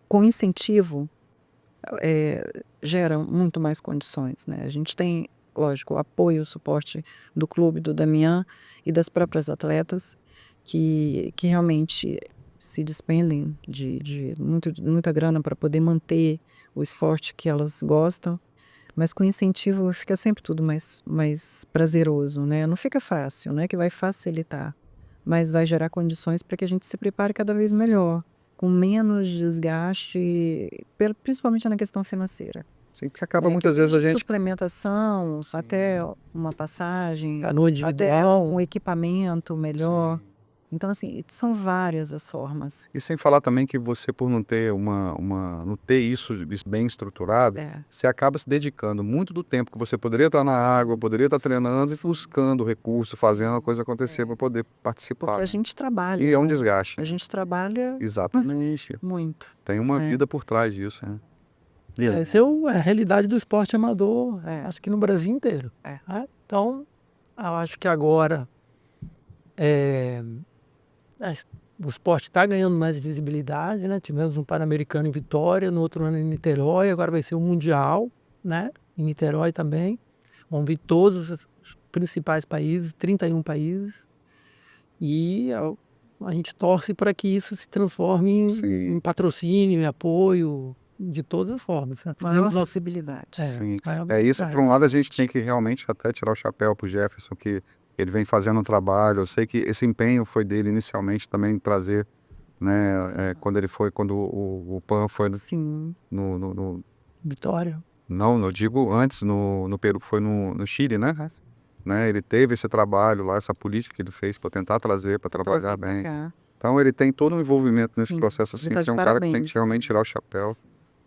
com incentivo, gera muito mais condições, né? A gente tem, lógico, o apoio, o suporte do clube, do Damian e das próprias atletas que realmente se despendem de muita grana para poder manter o esporte que elas gostam, mas com incentivo fica sempre tudo mais prazeroso, né? Não fica fácil, não é que vai facilitar, mas vai gerar condições para que a gente se prepare cada vez melhor, com menos desgaste, principalmente na questão financeira. Sim, porque acaba muitas vezes a gente... Suplementação, até uma passagem, Canoa até individual. um equipamento melhor. Sim. Então, assim, são várias as formas. E sem falar também que você, por não ter não ter isso bem estruturado, É. você acaba se dedicando muito do tempo que você poderia estar na água, poderia estar treinando e buscando recurso, fazendo a coisa acontecer para poder Porque participar. a gente trabalha. E é um né? desgaste. A gente trabalha Exatamente. muito. Tem uma É. vida por trás disso, né? Essa é a realidade do esporte amador, acho que no Brasil inteiro. É. Né? Então, eu acho que agora o esporte está ganhando mais visibilidade, né? Tivemos um Pan-Americano em Vitória, no outro ano em Niterói, agora vai ser o Mundial, né? Em Niterói também. Vão vir todos os principais países, 31 países. E a gente torce para que isso se transforme Sim. em patrocínio, em apoio, de todas as formas. Né? Maior possibilidade. Sim. maior Isso, por um visibilidade. lado, a gente tem que realmente até tirar o chapéu pro Jefferson, que ele vem fazendo um trabalho. Eu sei que esse empenho foi dele inicialmente também trazer, né? Quando o PAN foi Sim. no Vitória. Não, eu digo antes, no Peru, foi no Chile, né? Ele teve esse trabalho lá, essa política que ele fez para tentar trazer, para trabalhar bem. Então ele tem todo um envolvimento nesse Sim, processo assim, ele tá que de é um cara que tem parabéns. que realmente tirar o chapéu,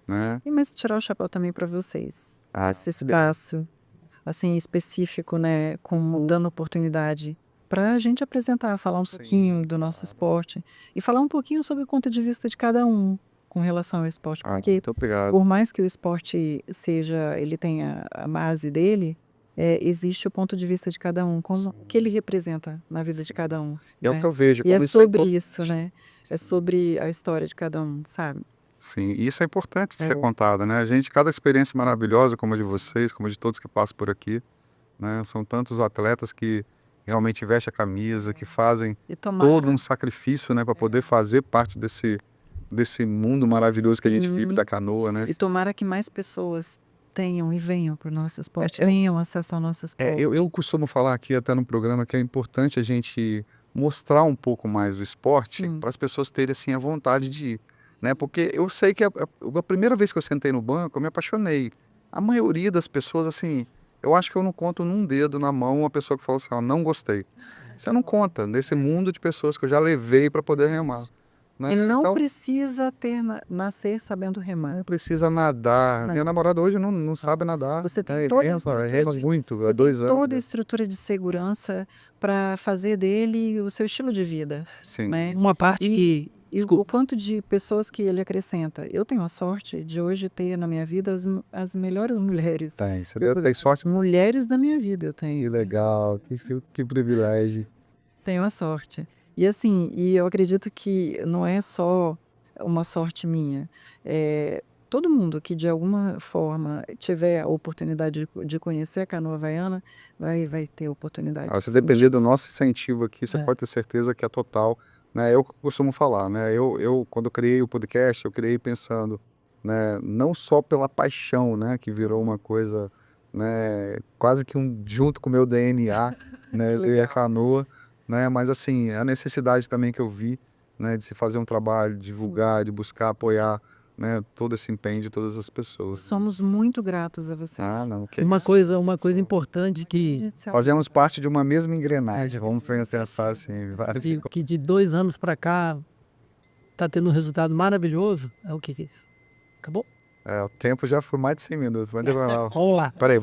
né? E mas tirar o chapéu também para vocês. Esse espaço, assim, específico, né, dando oportunidade para a gente apresentar, falar um Sim, pouquinho do nosso esporte e falar um pouquinho sobre o ponto de vista de cada um com relação ao esporte, porque muito obrigado. por mais que o esporte ele tenha a base dele, existe o ponto de vista de cada um, o que ele representa na vida de cada um. E é o né? que eu vejo. E é como sobre isso, né? É sobre a história de cada um, sabe? Sim, e isso é importante de ser contado, né? Cada experiência maravilhosa, como a de vocês, como a de todos que passam por aqui, né? São tantos atletas que realmente vestem a camisa, que fazem E todo um sacrifício, né, para poder fazer parte desse mundo maravilhoso que a gente vive da canoa, né? E tomara que mais pessoas tenham e venham para o nosso esporte, tenham acesso ao nosso esporte. Eu costumo falar aqui até no programa que é importante a gente mostrar um pouco mais do esporte para as pessoas terem assim a vontade de ir, né? Porque eu sei que a primeira vez que eu sentei no banco, eu me apaixonei. A maioria das pessoas, assim, eu acho que eu não conto num dedo na mão uma pessoa que falou assim, ó, não gostei. Você não conta nesse mundo de pessoas que eu já levei para poder remar. Né? E não Então, precisa nascer sabendo remar. não precisa nadar. Não. Minha namorada hoje não sabe nadar. Você tem né? toda a Rema estrutura muito, há Você 2 tem anos. toda a estrutura de segurança para fazer dele o seu estilo de vida. Sim. Né? Uma parte que... E o quanto de pessoas que ele acrescenta. Eu tenho a sorte de hoje ter na minha vida as melhores mulheres. Tem, você tem sorte. As mulheres da minha vida eu tenho. Que legal, que privilégio. Tenho a sorte. E assim, eu acredito que não é só uma sorte minha. Todo mundo que de alguma forma tiver a oportunidade de conhecer a canoa havaiana vai ter a oportunidade. Se depender do nosso incentivo aqui, você É. pode ter certeza que é total. Né? Eu costumo falar, né? Eu quando eu criei o podcast, eu criei pensando, né? Não só pela paixão, né? Que virou uma coisa, né? Quase que junto com o meu DNA, né? E a canoa, né? Mas assim, a necessidade também que eu vi, né? De se fazer um trabalho, de divulgar, de buscar apoiar, né? Todo esse empenho de todas as pessoas. Somos muito gratos a você. Não, que Uma isso. coisa importante que Fazemos parte de uma mesma engrenagem, vamos pensar assim, vários. que de 2 anos para cá está tendo um resultado maravilhoso é o que? Acabou? O tempo já foi mais de 100 minutos, mas Vamos lá. peraí,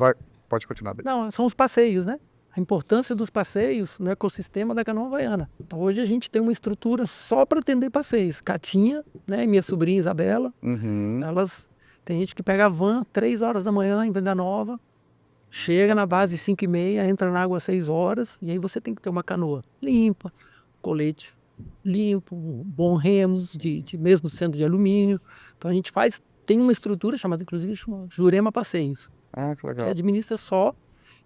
pode continuar. Não, são os passeios, né? A importância dos passeios no ecossistema da canoa havaiana. Então, hoje a gente tem uma estrutura só para atender passeios. Catinha, né? Minha sobrinha Isabela, Uhum. tem gente que pega a van 3 horas da manhã em Venda Nova, chega na base 5h30, entra na água às 6 horas, e aí você tem que ter uma canoa limpa, colete limpo, bom remos, mesmo sendo de alumínio. Então a gente tem uma estrutura chamada, inclusive, Jurema Passeios, Ah, que que legal. administra só.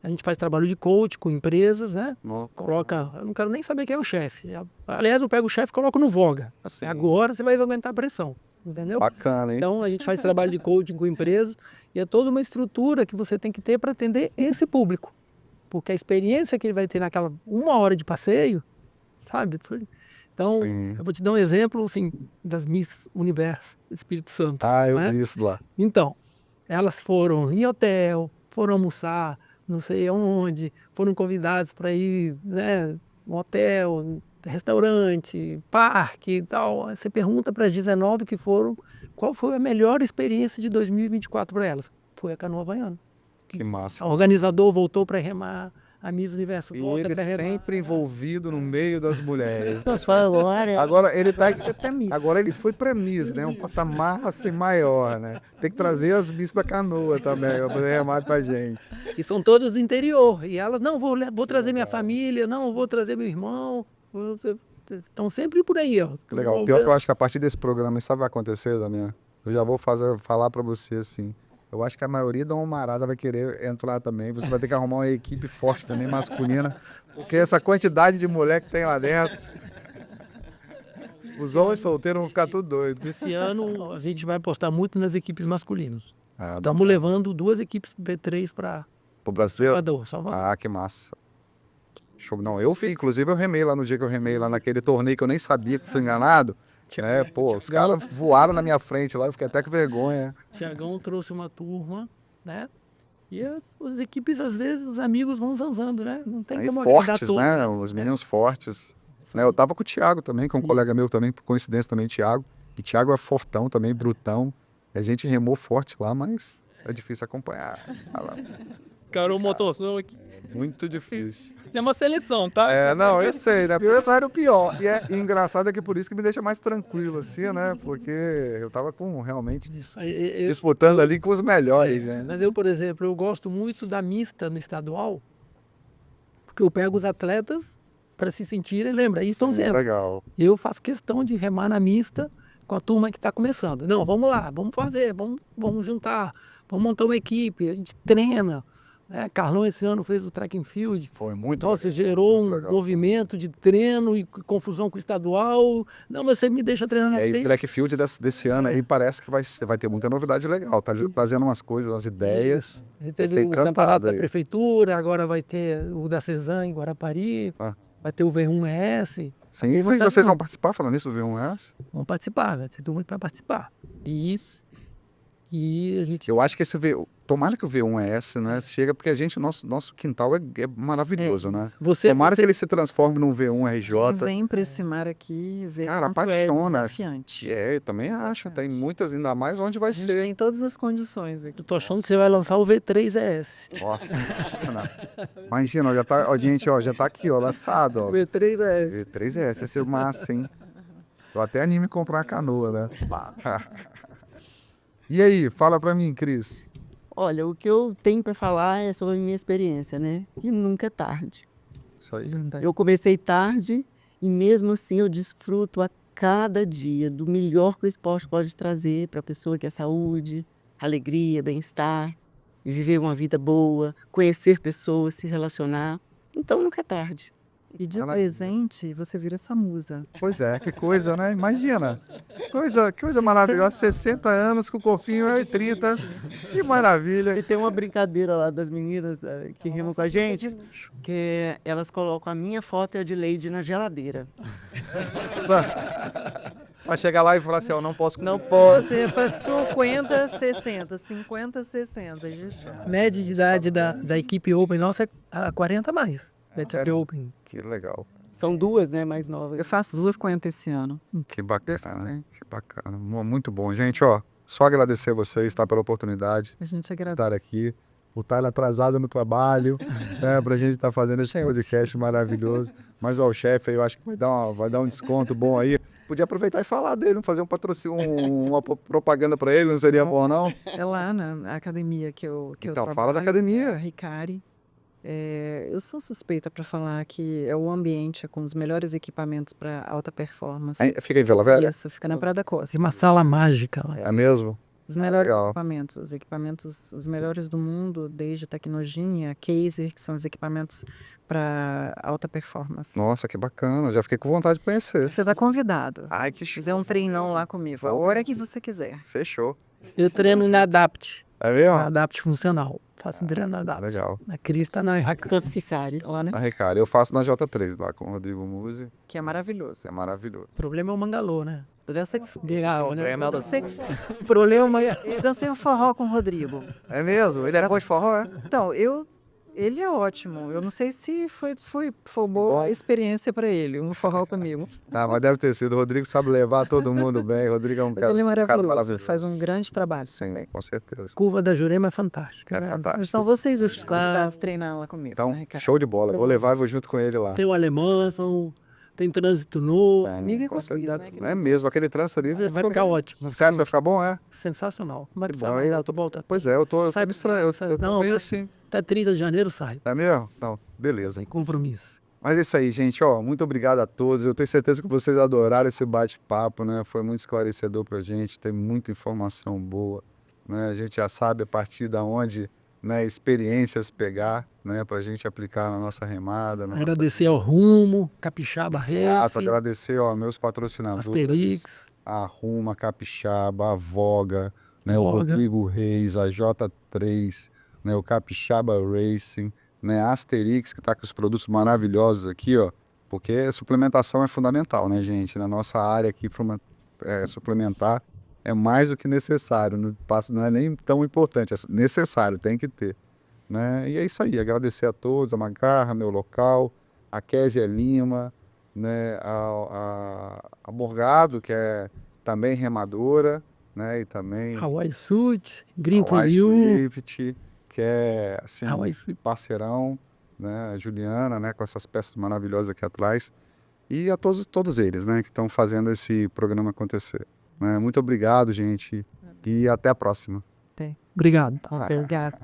A gente faz trabalho de coach com empresas, né? Nó- Eu não quero nem saber quem é o chefe. Aliás, eu pego o chefe e coloco no voga. Sim. Agora você vai aguentar a pressão, entendeu? Bacana, hein? Então a gente faz trabalho de coaching com empresas e é toda uma estrutura que você tem que ter para atender esse público. Porque a experiência que ele vai ter naquela 1 hora de passeio, sabe? Então, Sim. eu vou te dar um exemplo assim, das Miss Universo Espírito Santo. Ah, eu né? vi isso lá. Então, elas foram em hotel, foram almoçar, não sei aonde, foram convidadas para ir, né, um hotel, restaurante, parque e tal. Você pergunta para as 19 que foram, qual foi a melhor experiência de 2024 para elas? Foi a canoa havaiana. Que massa. O organizador voltou para remar, a Miss Universo E volta ele para remar. sempre envolvido no meio das mulheres. Nós falamos agora, Agora ele tá Até Miss. Agora ele foi pra Miss, né? Um patamar assim maior, né? Tem que trazer as Miss pra canoa também, pra poder remar pra gente. E são todas do interior. E elas, não, vou trazer minha família, não, vou trazer meu irmão. Estão sempre por aí, ó. Que legal. Pior que eu acho que a partir desse programa, sabe o que vai acontecer, Damião? Eu já vou falar pra você assim. Eu acho que a maioria da homarada vai querer entrar também. Você vai ter que arrumar uma equipe forte também, masculina. Porque essa quantidade de mulher que tem lá dentro. Os homens solteiros vão ficar tudo doidos. Esse ano a gente vai apostar muito nas equipes masculinas. Ah, Estamos levando 2 equipes B3 para pro Brasil? Salvador. Salvador. Ah, que massa. Show. Não, inclusive eu remei lá no dia que eu remei lá naquele torneio que eu nem sabia que fui enganado. Né? Pô, os caras voaram na minha frente lá, eu fiquei até com vergonha. Tiagão trouxe uma turma, né? E as equipes, às vezes, os amigos vão zanzando, né? Não tem Aí como agradar fortes, todos. né? Os meninos fortes. Né? Eu tava com o Thiago também, que é um colega meu também, por coincidência também, Thiago. E Thiago é fortão também, brutão. E a gente remou forte lá, mas é difícil acompanhar. Ah lá, Carol Motorzão aqui. muito difícil. Tem uma seleção, tá? É, não, eu sei, né? Eu era o pior. E engraçado é que por isso que me deixa mais tranquilo, assim, né? Porque eu tava realmente Isso. disputando ali com os melhores, né? Mas eu, por exemplo, eu gosto muito da mista no estadual, porque eu pego os atletas para se sentirem, lembra? Isso sempre. Legal. Eu faço questão de remar na mista com a turma que está começando. Não, vamos lá, vamos fazer, vamos juntar, vamos montar uma equipe, a gente treina. Né? Carlão esse ano fez o track and field. Foi muito Nossa, gerou um legal. movimento de treino e confusão com o estadual. Não, mas você me deixa treinar na E aí, o frente. track field desse ano aí parece que vai ter muita novidade legal. Tá trazendo umas coisas, umas ideias. A gente teve Fiquei o encantado campeonato da aí. prefeitura, agora vai ter o da Cezan em Guarapari, Ah. vai ter o V1S. Sim, e Vou vocês tá- vão participar falando isso do V1S? Vamos participar, vai ter turma para participar. E a gente Eu acho que tomara que o V1S, né, chega, porque nosso quintal é maravilhoso, né? Tomara que ele se transforme num V1RJ. Vem para esse mar aqui ver Cara, quanto é apaixona. desafiante. Eu também acho. Tem muitas, ainda mais onde vai A gente ser. tem todas as condições aqui. Eu tô achando que você vai lançar o V3ES. Nossa, imagina, ó, já tá, ó, gente, ó, já tá aqui, ó, lançado, ó. V3ES. 3S, ia ser massa, hein? Eu até animo em comprar uma canoa, né? E aí, fala pra mim, Cris. olha, o que eu tenho para falar é sobre a minha experiência, né? Que nunca é tarde. Isso aí. Eu comecei tarde e mesmo assim eu desfruto a cada dia do melhor que o esporte pode trazer para a pessoa, que é saúde, alegria, bem-estar, viver uma vida boa, conhecer pessoas, se relacionar. Então nunca é tarde. E de Ela- presente, você vira essa musa. Pois é, que coisa, né? Imagina. Coisa maravilhosa. 60 anos com o corpinho é 30. Que maravilha. E tem uma brincadeira lá das meninas que rimam com a gente, que elas colocam a minha foto e a de Leide na geladeira. Vai chegar lá e falar assim, ó, não posso. Não posso. Você passou 50, 60, 50, 60. Gente. Média de idade da equipe Open nossa é a 40 a mais. Da equipe sério? Open. Que legal. São duas, né, mais novas. Eu faço 50 esse ano. Que bacana. Que bacana. Muito bom. Gente, ó, só agradecer a vocês, tá, pela oportunidade A gente de agradece. estar aqui. O Tyler atrasado no trabalho, né, pra gente estar fazendo esse podcast maravilhoso. Mas, ó, o chefe aí, eu acho que vai dar um desconto bom aí. Podia aproveitar e falar dele, fazer um patrocínio, uma propaganda pra ele, não seria bom, não? É lá na academia que eu Então, trabalho. fala da academia. a Ricari. Eu sou suspeita para falar que é o ambiente com os melhores equipamentos para alta performance. Fica em Vila Velha? Isso, fica na Praia da Costa. Tem uma sala mágica lá. É mesmo? Os melhores legal. equipamentos, os melhores do mundo, desde Tecnoginha, Kaiser, que são os equipamentos para alta performance. Nossa, que bacana. Já fiquei com vontade de conhecer. Você está convidado. Ai, que Fizer um treinão lá comigo, a hora que você quiser. Fechou. Eu treino na Adapt. É mesmo? Na Adapt funcional. Faço treino na Adapt. Legal. A Cris tá na Raca. Todo necessário. Lá, né? Na Recare. Eu faço na J3 lá com o Rodrigo Musi. Que é maravilhoso. É maravilhoso. O problema é o mangalô, né? Eu sei que O problema é... eu dancei um forró com o Rodrigo. É mesmo? Ele era bom de forró, é? Então, ele é ótimo. Eu não sei se foi boa experiência para ele, um forró comigo. Tá, mas deve ter sido. O Rodrigo sabe levar todo mundo bem. O Rodrigo é um Mas cara ele é maravilhoso, maravilhoso. faz um grande trabalho. Sim, com certeza. Curva da Jurema é fantástica. É né? fantástico. Então vocês os convidados treinam lá comigo. Então, né, Ricardo? show de bola. Vou levar e vou junto com ele lá. Tem o alemão, tem trânsito novo. Amiga com certeza. Luiz, né? É mesmo, aquele trânsito ali Vai ficar ótimo. Você acha que vai ficar bom, é? Sensacional. Como é que Que sai? bom, Eu tô voltando. Pois é, eu tô Sai- estranho. Eu sai- tô não, meio eu- assim. Até 30 de janeiro sai. É mesmo? Não, beleza. Sem compromisso. Mas é isso aí, gente. Ó, muito obrigado a todos. Eu tenho certeza que vocês adoraram esse bate-papo, né? Foi muito esclarecedor pra gente. Tem muita informação boa, né? A gente já sabe a partir da onde, né, experiências pegar, né, pra gente aplicar na nossa remada. Na Agradecer ao Rumo, Capixaba nossa... Rece, Agradecer, ó, meus patrocinadores. Asterix. A Ruma, Capixaba, a Voga, né, o Voga. Rodrigo Reis, a J3, né, o Capixaba Racing, né, a Asterix, que está com os produtos maravilhosos aqui, ó, porque suplementação é fundamental, né, gente? Na nossa área aqui, suplementar é mais do que necessário, não é nem tão importante, é necessário, tem que ter, né? E é isso aí, agradecer a todos, a Macarra, meu local, a Késia Lima, né, a Morgado, que é também remadora, né, e também Hawaii Suit, Green for Hawaii You, Swift, que é assim, Hawaii Suit. parceirão, né, a Juliana, né, com essas peças maravilhosas aqui atrás, e a todos eles, né, que estão fazendo esse programa acontecer, né? Muito obrigado, gente, e até a próxima. Obrigado. Obrigado.